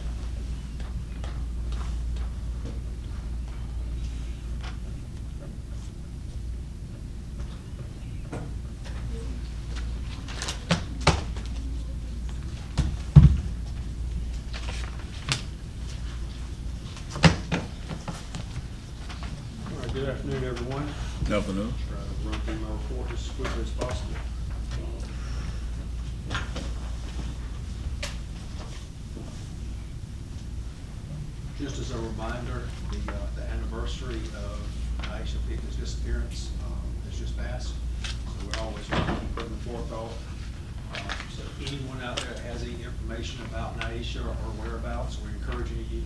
All right, good afternoon, everyone. Afternoon. Try to run through my report as quickly as possible. Just as a reminder, the anniversary of Aisha Pickens' disappearance has just passed, so we're always putting the forethought. So anyone out there that has any information about Naisha or her whereabouts, we're encouraging you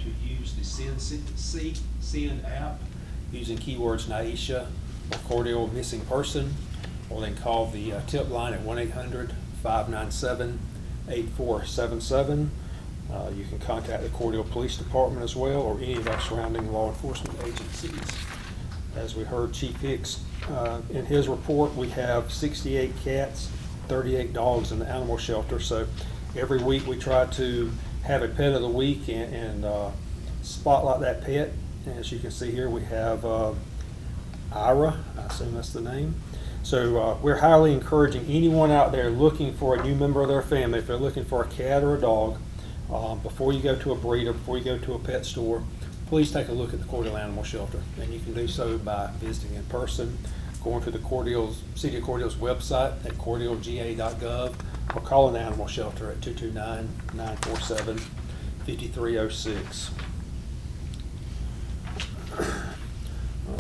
to use the Send app using keywords Naisha or Cordele missing person, or then call the tip line at 1-800-597-8477. You can contact the Cordele Police Department as well, or any of our surrounding law enforcement agencies. As we heard Chief Hicks in his report, we have 68 cats, 38 dogs in the animal shelter. So every week we try to have a pet of the week and spotlight that pet. And as you can see here, we have Ira, I assume that's the name. So we're highly encouraging anyone out there looking for a new member of their family, if they're looking for a cat or a dog, before you go to a breeder, before you go to a pet store, please take a look at the Cordele Animal Shelter. And you can do so by visiting in person, going to the City of Cordele's website at cordelega.gov, or calling the animal shelter at 229-947-5306.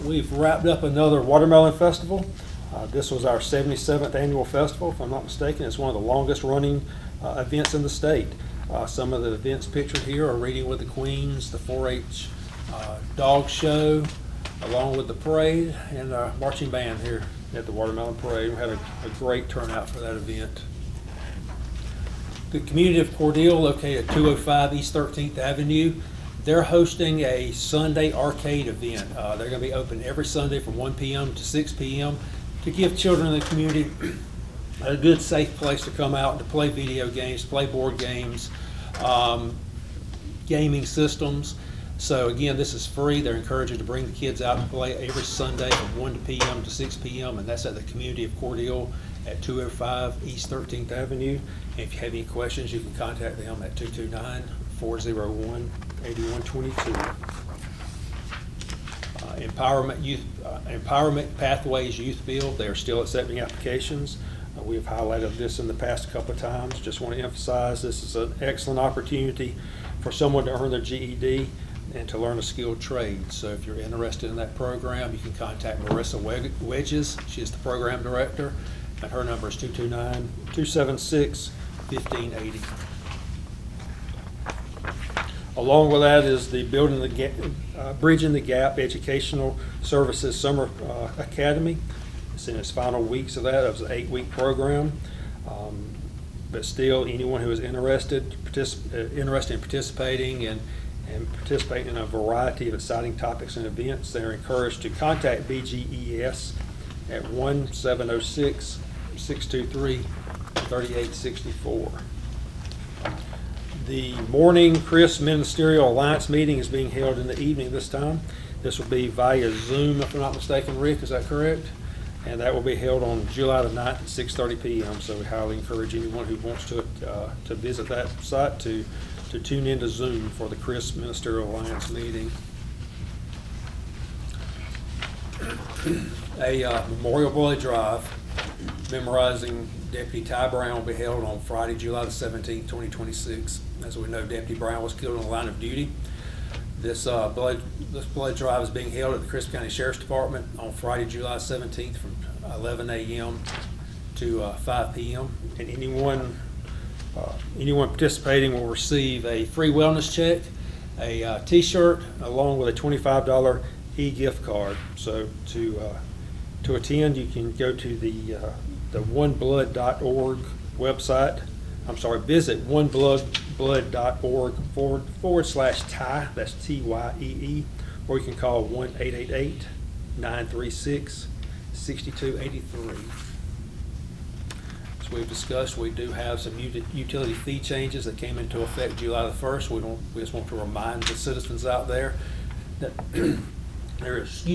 We've wrapped up another Watermelon Festival. This was our 77th annual festival, if I'm not mistaken. It's one of the longest running events in the state. Some of the events pictured here are Reading with the Queens, the 4-H dog show, along with the parade, and our marching band here at the Watermelon Parade. We had a great turnout for that event. The community of Cordele, located at 205 East 13th Avenue, they're hosting a Sunday arcade event. They're going to be open every Sunday from 1 p.m. to 6 p.m. to give children in the community a good, safe place to come out and to play video games, play board games, gaming systems. So again, this is free. They're encouraging to bring the kids out and play every Sunday from 1 p.m. to 6 p.m. and that's at the community of Cordele at 205 East 13th Avenue. And if you have any questions, you can contact them at 229-401-8122. Empowerment Pathways Youth Build, they are still accepting applications. We have highlighted this in the past couple of times. Just want to emphasize this is an excellent opportunity for someone to earn their GED and to learn a skilled trade. So if you're interested in that program, you can contact Marissa Wedges. She is the program director, and her number is 229-276-1580. Along with that is the Bridging the Gap Educational Services Summer Academy. It's in its final weeks of that. It was an 8-week program. But still, anyone who is interested in participating and participate in a variety of exciting topics and events, they're encouraged to contact BGES at 1-706-623-3864. The morning Chris Ministerial Alliance meeting is being held in the evening this time. This will be via Zoom, if I'm not mistaken, Rick, is that correct? And that will be held on July the 9th at 6:30 p.m. So we highly encourage anyone who wants to visit that site to tune into Zoom for the Chris Ministerial Alliance meeting. A Memorial Blood Drive memorizing Deputy Ty Brown will be held on Friday, July the 17th, 2026. As we know, Deputy Brown was killed on the line of duty. This blood drive is being held at the Crisp County Sheriff's Department on Friday, July 17th from 11 a.m. to 5 p.m. And anyone participating will receive a free wellness check, a T-shirt, along with a $25 e-gift card. So to attend, you can go to the oneblood.org website. Visit oneblood.org/Ty, that's TYEE, or you can call 1-888-936-6283. as we've discussed, we do have some utility fee changes that came into effect July the 1st. We just want to remind the citizens out there that there is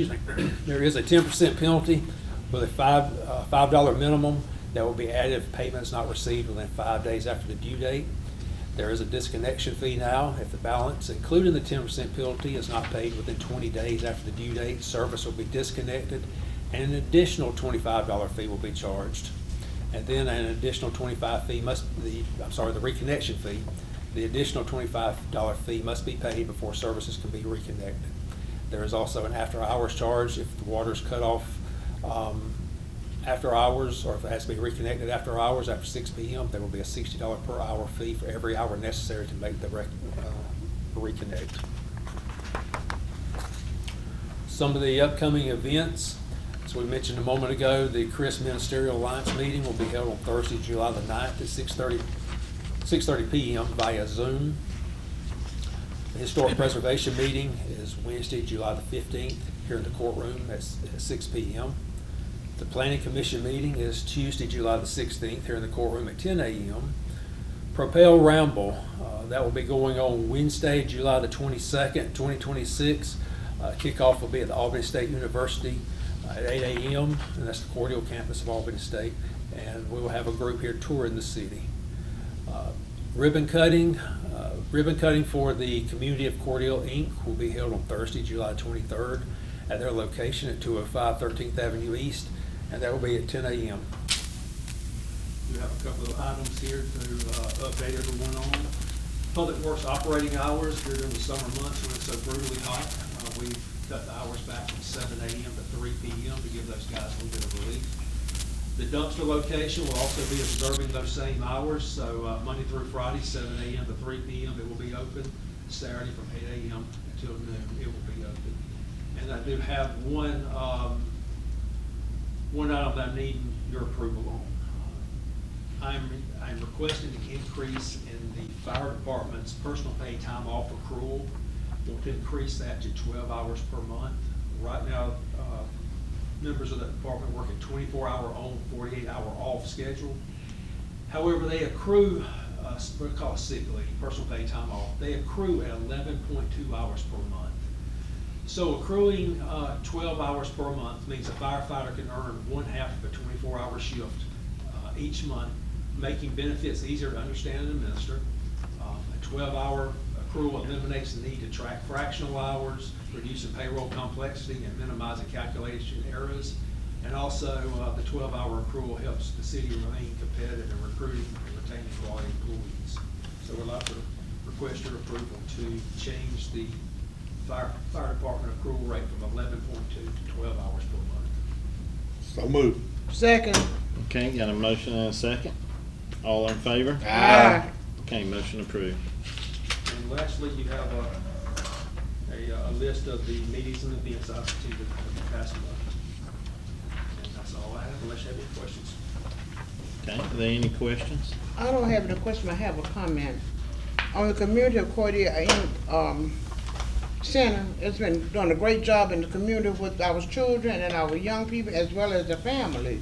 a 10% penalty with a $5 minimum that will be added if payment is not received within 5 days after the due date. There is a disconnection fee now. If the balance, including the 10% penalty, is not paid within 20 days after the due date, service will be disconnected, and an additional $25 fee will be charged. And then an additional the reconnection fee, the additional $25 fee must be paid before services can be reconnected. There is also an after-hours charge if the water is cut off after hours, or if it has to be reconnected after hours, after 6 p.m., there will be a $60 per hour fee for every hour necessary to make the reconnect. Some of the upcoming events, as we mentioned a moment ago, the Chris Ministerial Alliance meeting will be held on Thursday, July the 9th at 6:30 p.m. via Zoom. The Historic Preservation meeting is Wednesday, July the 15th, here in the courtroom at 6 p.m. The Planning Commission meeting is Tuesday, July the 16th, here in the courtroom at 10 a.m. Propel Ramble, that will be going on Wednesday, July the 22nd, 2026. Kickoff will be at the Albany State University at 8 a.m., and that's the Cordele campus of Albany State. And we will have a group here touring the city. Ribbon cutting for the Community of Cordele, Inc. will be held on Thursday, July 23rd at their location at 205 13th Avenue East, and that will be at 10 a.m. We have a couple of items here to update everyone on. Public Works operating hours during the summer months when it's so brutally hot. We've cut the hours back from 7 a.m. to 3 p.m. to give those guys a little bit of relief. The dumpster location will also be observing those same hours, so Monday through Friday, 7 a.m. to 3 p.m. it will be open. Saturday from 8 a.m. until noon it will be open. And I do have one item that I need your approval on. I'm requesting an increase in the fire department's personal pay time off accrual. Want to increase that to 12 hours per month. Right now, members of that department work a 24-hour on, 48-hour off schedule. However, they accrue what we call sick leave, personal pay time off. They accrue at 11.2 hours per month. So accruing 12 hours per month means a firefighter can earn 1/2 of a 24-hour shift each month, making benefits easier to understand and administer. A 12-hour accrual eliminates the need to track fractional hours, reducing payroll complexity and minimizing calculation errors. And also, the 12-hour accrual helps the city remain competitive in recruiting and retaining quality employees. So we'd like to request your approval to change the fire department accrual rate from 11.2 to 12 hours per month. So moved. Second. Okay, got a motion and a second. All in favor? Aye. Okay, motion approved. And lastly, you have a list of the meetings and events I've attended in the past month. And that's all I have, unless you have any questions. Okay, are there any questions? I don't have any question, I have a comment. On the Community of Cordele Center, it's been doing a great job in the community with our children and our young people as well as the families.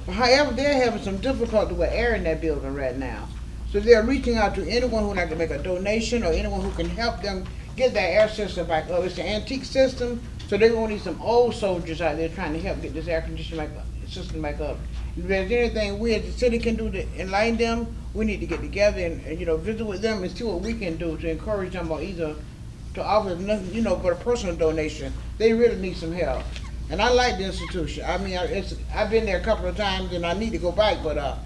However, they're having some difficulty with air in that building right now. So they're reaching out to anyone who would like to make a donation or anyone who can help them get that air system back up. It's an antique system, so they're going to need some old soldiers out there trying to help get this air conditioning system back up. If there's anything we as the city can do to enlighten them, we need to get together and visit with them and see what we can do to encourage them, or either to offer nothing, but a personal donation. They really need some help. And I like the institution. I mean, I've been there a couple of times and I need to go back, but I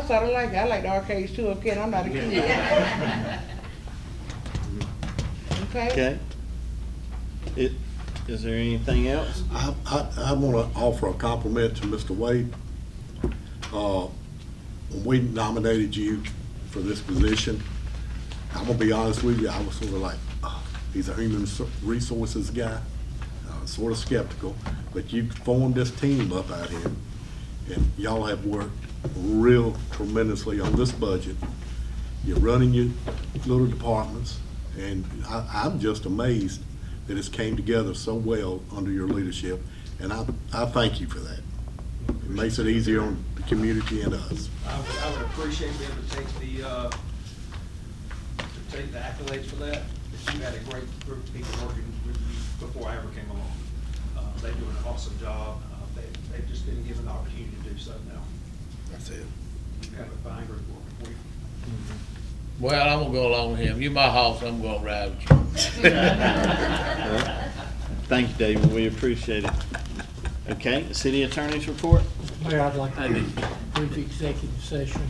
sort of like it. I like the arcades too. Okay, I'm not a kid. Okay. Is there anything else? I want to offer a compliment to Mr. Wade. When we nominated you for this position, I'm going to be honest with you, I was sort of like, he's a human resources guy, sort of skeptical, but you formed this team up out here, and y'all have worked real tremendously on this budget. You're running your little departments, and I'm just amazed that it's came together so well under your leadership, and I thank you for that. It makes it easier on the community and us. I would appreciate them to take the accolades for that. You had a great group of people working with you before I ever came along. They do an awesome job. They've just been given the opportunity to do so now. That's it. You have a fine group working for you. Well, I'm gonna go along with him. You my hoss, I'm gonna ride with you. Thank you, David, we appreciate it. Okay, city attorney's report? Mayor, I'd like to brief executive session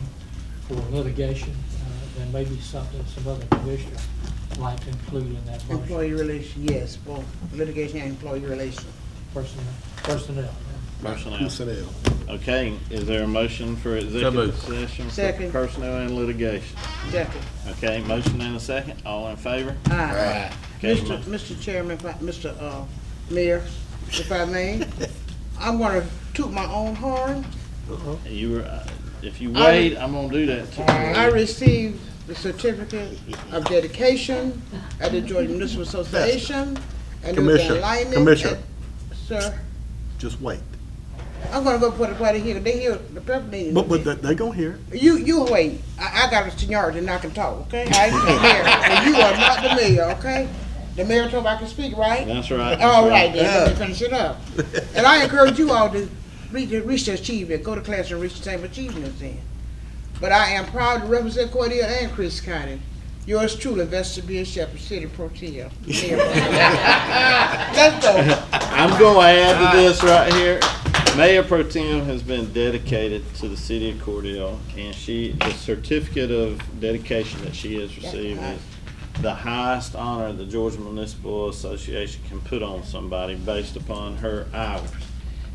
for litigation. There may be something some other commissioner would like to include in that motion. Employee relation, yes, for litigation and employee relation. Personnel. Personnel. Okay, is there a motion for executive moved. session for Second. personnel and litigation? Second. Okay, motion and a second, all in favor? Aye. Okay, Mr. Chairman, Mr. Mayor, if I may, I'm gonna toot my own horn. You were, if you wait, I'm gonna do that too. I received the certificate of dedication at the Georgia Municipal Association. And it was Commissioner, alignment Commissioner. Sir, Just wait. I'm gonna go put it right here. They hear the pep meeting. But they gonna hear it. You wait. I got a seniority and I can talk, okay? I ain't the mayor, and you are not the mayor, okay? The mayor told me I can speak, right? That's right. All right, then, let me finish it up. And I encourage you all to reach the achievement, go to class and reach the same achievements then. But I am proud to represent Cordele and Chris County. Yours truly, Vestibule Shepherd, City Pro Tem. Let's go. I'm gonna add to this right here. Mayor Pro Tem has been dedicated to the city of Cordele, and the certificate of dedication that she has received is the highest honor the Georgia Municipal Association can put on somebody based upon her hours.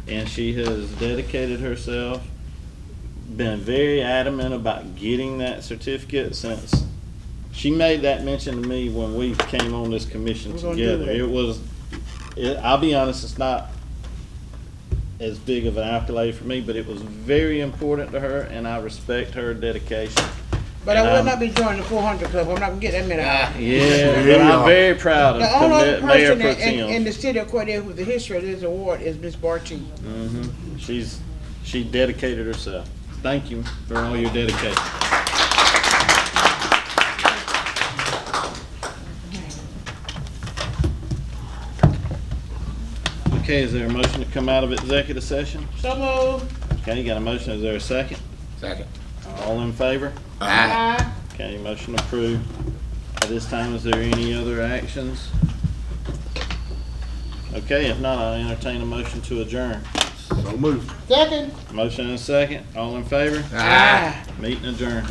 And she has dedicated herself, been very adamant about getting that certificate since she made that mention to me when we came on this commission together. I'll be honest, it's not as big of an accolade for me, but it was very important to her, and I respect her dedication. But I will not be joining the 400 Club. I'm not gonna get that many hours. Yeah, but I'm very proud The only of Mayor person Pro in Tem. the city of Cordele with the history of this award is Miss Barchi. She dedicated herself. Thank you for all your dedication. Okay, is there a motion to come out of executive session? So moved. Okay, you got a motion, is there a second? Second. All in favor? Aye. Okay, motion approved. At this time, is there any other actions? Okay, if not, I'll entertain a motion to adjourn. So move. Second. Motion and a second, all in favor? Aye. Meeting adjourned.